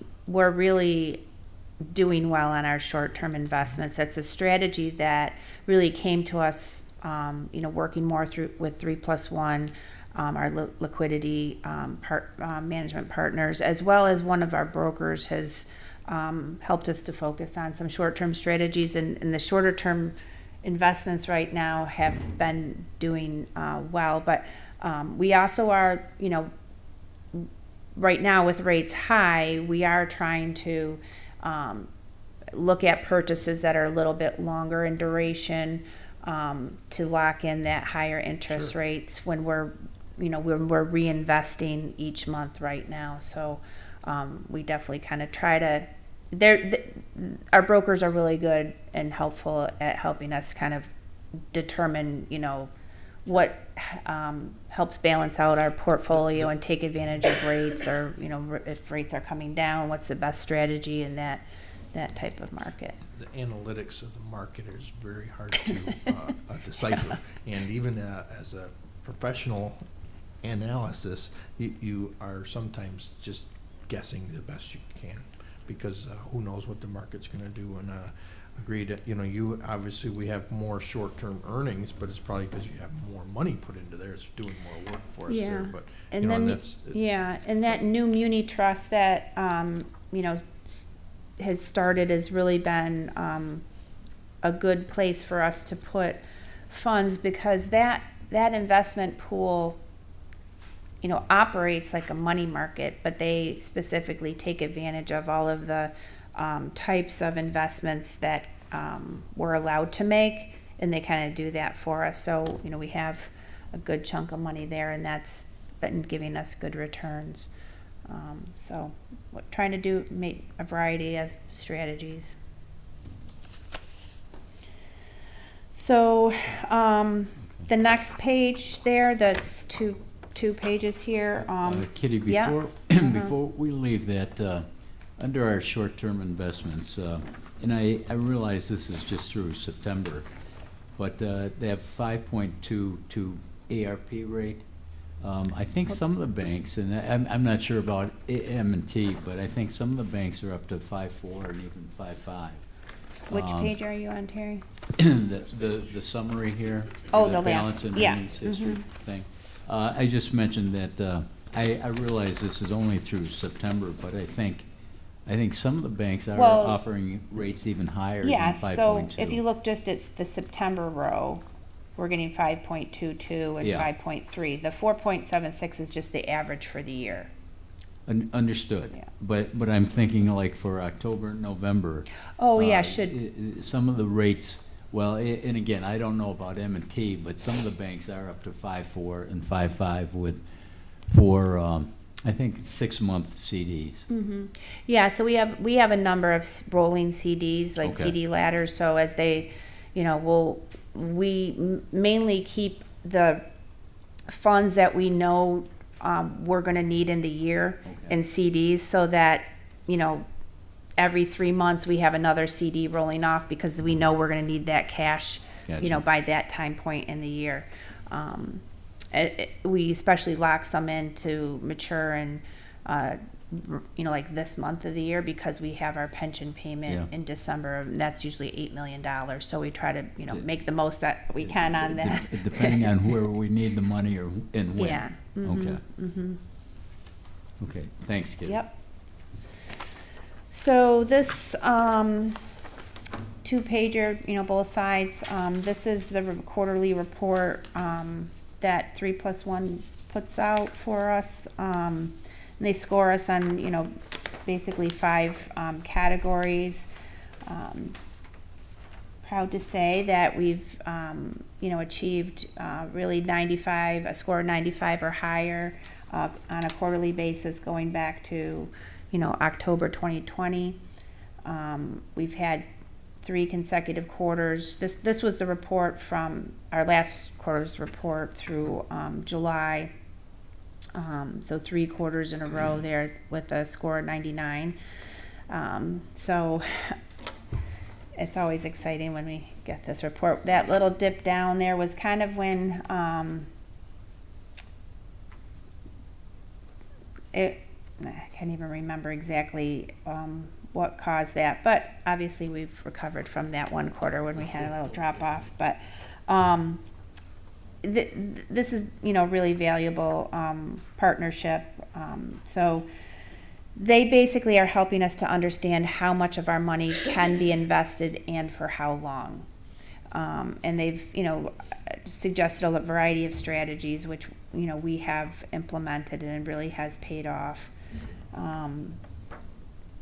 doing well on our short-term investments. That's a strategy that really came to us, working more with 3+1, our liquidity management partners, as well as one of our brokers has helped us to focus on some short-term strategies, and the shorter-term investments right now have been doing well. But we also are, right now with rates high, we are trying to look at purchases that are a little bit longer in duration to lock in that higher interest rates when we're reinvesting each month right now. So we definitely kind of try to. Our brokers are really good and helpful at helping us kind of determine, what helps balance out our portfolio and take advantage of rates, or if rates are coming down, what's the best strategy in that type of market.
The analytics of the market is very hard to decipher, and even as a professional analysis, you are sometimes just guessing the best you can, because who knows what the market's going to do. And agreed, you obviously, we have more short-term earnings, but it's probably because you have more money put into there. It's doing more work for us there. But
and then and that new muni trust that has started has really been a good place for us to put funds, because that investment pool operates like a money market, but they specifically take advantage of all of the types of investments that we're allowed to make, and they kind of do that for us. So, we have a good chunk of money there, and that's been giving us good returns. So what trying to do, make a variety of strategies. So the next page there, that's two pages here.
Kitty, before before we leave that, under our short-term investments, and I realize this is just through September, but they have 5.22 ARP rate. I think some of the banks, and I'm not sure about M&T, but I think some of the banks are up to 5.4 and even 5.5.
Which page are you on, Terry?
the summary here.
Oh, the
balance
last,
and earnings history thing. I just mentioned that I realize this is only through September, but I think some of the banks are offering rates even higher than 5.2.
So if you look just at the September row, we're getting 5.22 and 5.3. The 4.76 is just the average for the year.
Understood.
Yeah.
But I'm thinking like for October, November.
Oh, yeah,
some of the rates. Well, and again, I don't know about M&T, but some of the banks are up to 5.4 and 5.5 for I think 6-month CDs.
Mm-hmm. Yeah, so we have a number of rolling CDs, like CD ladders. So as they, we mainly keep the funds that we know we're going to need in the year in CDs, so that every 3 months we have another CD rolling off, because we know we're going to need that cash, by that time point in the year. We especially lock some in to mature in, like this month of the year, because we have our pension payment in December, and that's usually $8 million. So we try to, make the most that we can on that.
Depending on where we need the money and when.
Yeah.
Okay. Okay. Thanks, Kitty.
Yep. So this 2-pager, both sides. This is the quarterly report that 3+1 puts out for us. And they score us on, basically 5 categories. Proud to say that we've, achieved really a score of 95 or higher on a quarterly basis going back to, October 2020. We've had 3 consecutive quarters. This was the report from our last quarter's report through July. So 3 quarters in a row there with a score of 99. So it's always exciting when we get this report. That little dip down there was kind of when I can't even remember exactly what caused that, but obviously we've recovered from that one quarter when we had a little drop off. But this is, really valuable partnership. So they basically are helping us to understand how much of our money can be invested and for how long. And they've, suggested a variety of strategies, which, we have implemented and it really has paid off.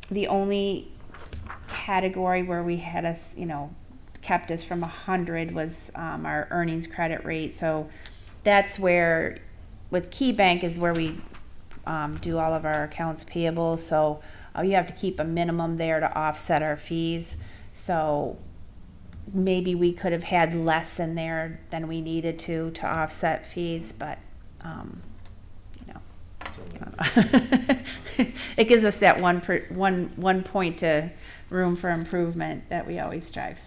The only category where we had us, kept us from 100 was our earnings credit rate. So that's where, with Key Bank is where we do all of our accounts payable. So you have to keep a minimum there to offset our fees. So maybe we could have had less in there than we needed to offset fees, but it gives us that one point to room for improvement that we always strive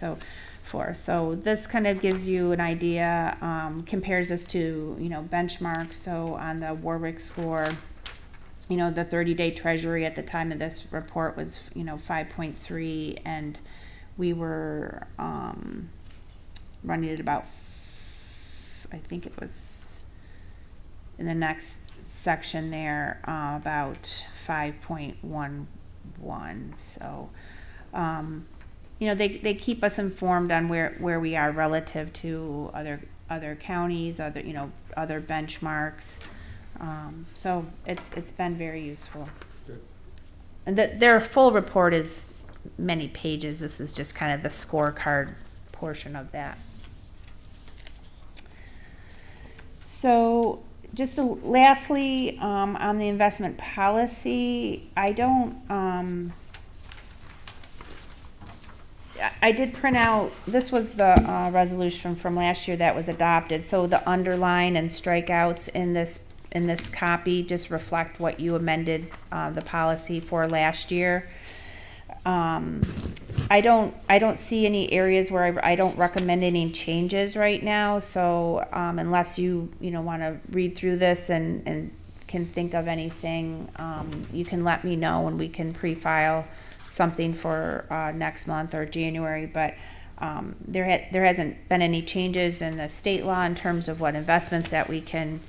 for. So this kind of gives you an idea, compares us to benchmarks. So on the Warwick score, the 30-day treasury at the time of this report was 5.3, and we were running at about, I think it was in the next section there, about 5.11. So they keep us informed on where we are relative to other counties, other benchmarks. So it's been very useful.
Good.
And their full report is many pages. This is just kind of the scorecard portion of that. So just lastly, on the investment policy, I did print out, this was the resolution from last year that was adopted. So the underline and strikeouts in this copy just reflect what you amended the policy for last year. I don't see any areas where I don't recommend any changes right now. So unless you want to read through this and can think of anything, you can let me know and we can pre-file something for next month or January. But there hasn't been any changes in the state law in terms of what investments that we can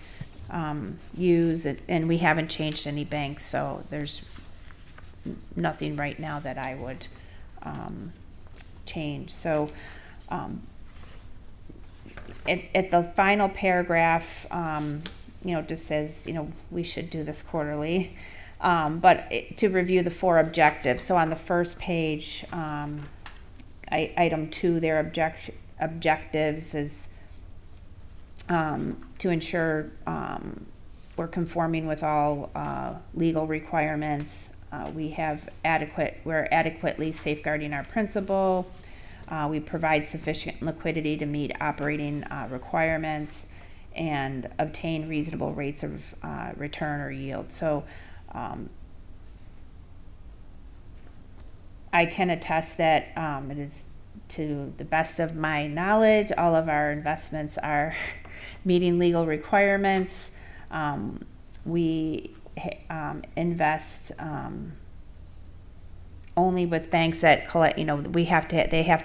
use, and we haven't changed any banks. So there's nothing right now that I would change. So at the final paragraph, just says, we should do this quarterly. But to review the 4 objectives. So on the first page, item 2, their objectives is to ensure we're conforming with all legal requirements. We're adequately safeguarding our principal. We provide sufficient liquidity to meet operating requirements and obtain reasonable rates of return or yield. So I can attest that it is, to the best of my knowledge, all of our investments are meeting legal requirements. We invest only with banks that collect, they have to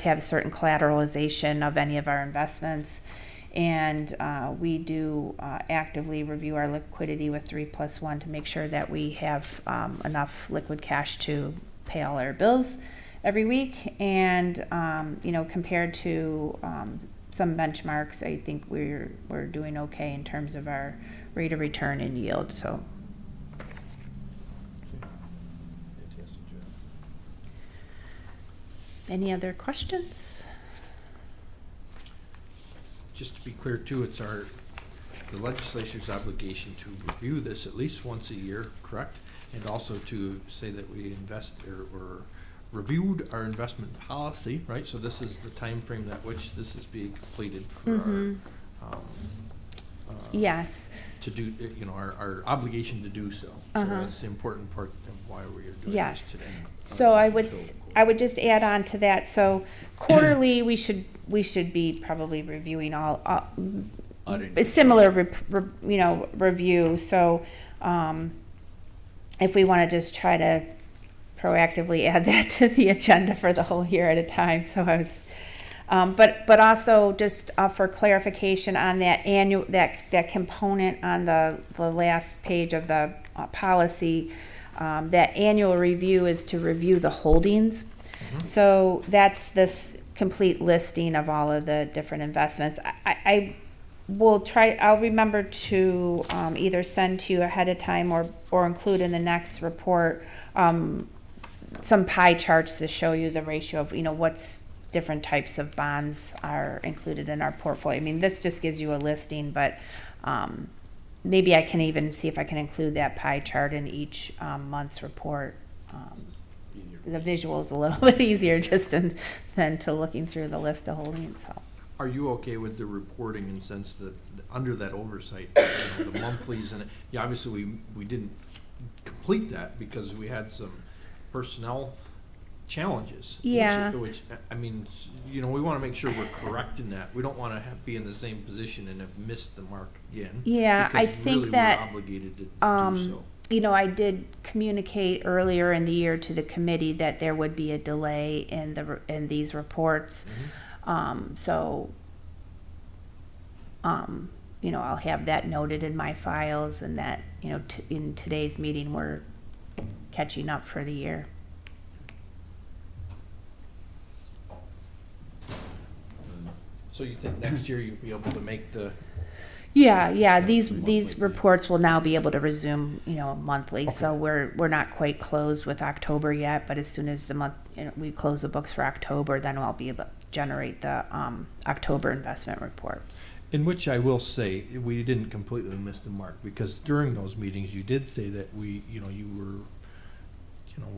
have a certain collateralization of any of our investments. And we do actively review our liquidity with 3+1 to make sure that we have enough liquid cash to pay all our bills every week. And compared to some benchmarks, I think we're doing okay in terms of our rate of return and yield. So.
Fantastic job.
Any other questions?
Just to be clear too, it's the legislature's obligation to review this at least once a year, correct? And also to say that we invest or reviewed our investment policy, right? So this is the time frame at which this is being completed for our
Yes.
to do, you know, our obligation to do so. So that's the important part of why we are doing
Yes.
this today.
So I would just add on to that, so quarterly, we should be probably reviewing all a similar, review, so, if we wanna just try to proactively add that to the agenda for the whole year at a time, so I was, but also just, for clarification on that annual, that component on the last page of the policy, that annual review is to review the holdings. So that's this complete listing of all of the different investments. I will try, I'll remember to either send to you ahead of time or include in the next report some pie charts to show you the ratio of, what's different types of bonds are included in our portfolio. I mean, this just gives you a listing, but maybe I can even see if I can include that pie chart in each month's report. The visual is a little bit easier just than to looking through the list of holdings. So.
Are you okay with the reporting in the sense that under that oversight, the monthlies and, obviously we didn't complete that because we had some personnel challenges.
Yeah.
Which I mean, we want to make sure we're correct in that. We don't want to be in the same position and have missed the mark again.
Yeah, I
because
think
really
that,
we're obligated to do so.
I did communicate earlier in the year to the committee that there would be a delay in these reports. So, I'll have that noted in my files, and that, in today's meeting, we're catching up for the year.
So you think next year you'll be able to make the?
Yeah, these reports will now be able to resume, monthly. So we're not quite closed with October yet, but as soon as the month, we close the books for October, then I'll be able to generate the October investment report.
In which I will say, we didn't completely miss the mark, because during those meetings, you did say that we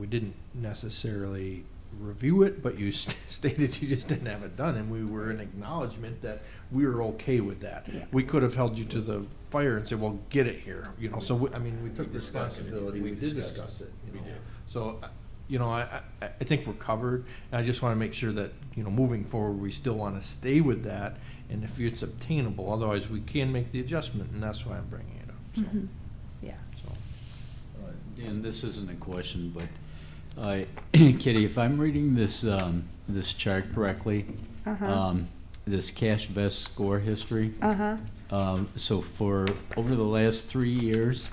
didn't necessarily review it, but you stated you just didn't have it done, and we were in acknowledgement that we were okay with that. Yeah. We could have held you to the fire and said, well, get it here, so we took responsibility, we did discuss it. We did. So, I think we're covered, and I just want to make sure that, moving forward, we still want to stay with that, and if it's obtainable, otherwise we can make the adjustment, and that's why I'm bringing it up. So.
Yeah.
So.
Dan, this isn't a question, but Kitty, if I'm reading this this chart correctly, this cash vest score history. So for over the last 3 years,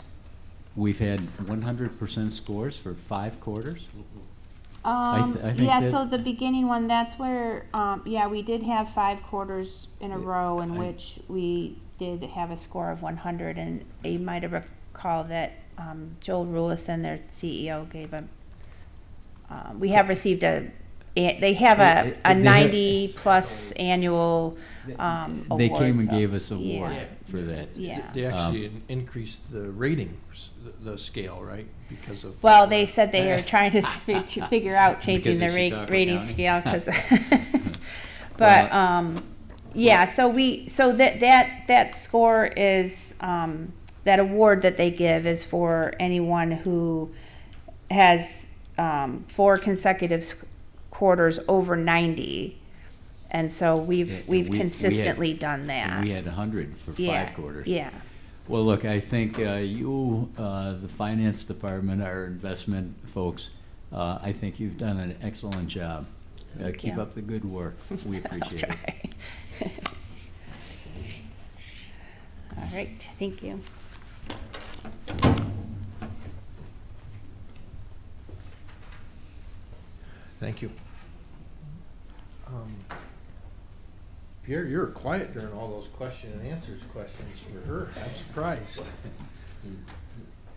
we've had 100% scores for 5 quarters. I think
so the beginning one, that's where, we did have 5 quarters in a row in which we did have a score of 100, and you might have recalled that Joel Rulison, their CEO, gave a. We have received they have a 90 plus annual award.
They came and gave us an award for that.
Yeah.
They actually increased the ratings, the scale, right? Because of.
Well, they said they are trying to figure out changing the rating scale, because. But so that score is that award that they give is for anyone who has 4 consecutive quarters over 90, and so we've consistently done that.
We had 100 for 5 quarters.
Yeah.
Well, look, I think you, the finance department, our investment folks, I think you've done an excellent job. Keep up the good work. We appreciate it.
All right. Thank you.
Thank you. Pierre, you were quiet during all those question and answers questions for her. I'm surprised.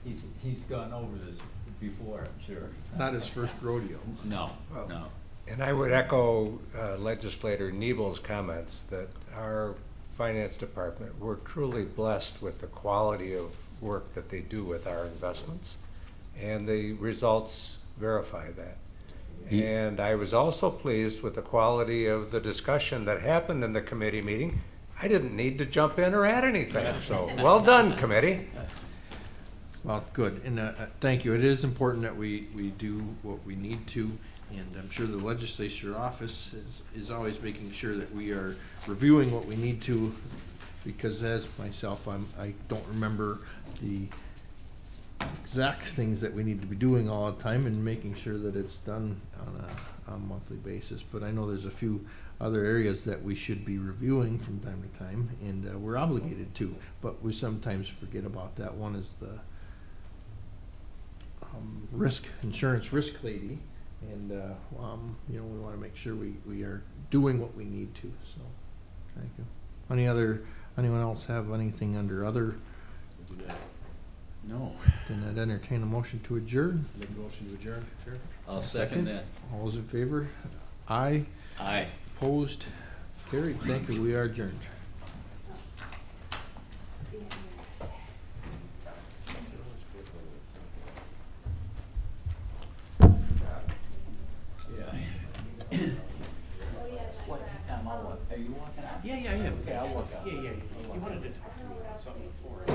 He's gone over this before, I'm sure.
Not his first rodeo.
No, no.
And I would echo Legislator Nebel's comments that our finance department, we're truly blessed with the quality of work that they do with our investments, and the results verify that. And I was also pleased with the quality of the discussion that happened in the committee meeting I didn't need to jump in or add anything, so well done, committee.
Well, good, and thank you. It is important that we do what we need to, and I'm sure the legislature office is always making sure that we are reviewing what we need to, because as myself, I don't remember the exact things that we need to be doing all the time, and making sure that it's done on a monthly basis. But I know there's a few other areas that we should be reviewing from time to time, and we're obligated to, but we sometimes forget about that. One is the insurance risk lady, and we want to make sure we are doing what we need to. So, thank you. Anyone else have anything under other?
No.
Then I'd entertain a motion to adjourn.
Make a motion to adjourn, Chair?
I'll second that.
All those in favor? Aye.
Aye.
Opposed? Carried. Thank you. We are adjourned.
Tom, I'll walk. Are you walking out?
Yeah.
Okay, I'll walk out.
Yeah. You wanted to talk to me about something before.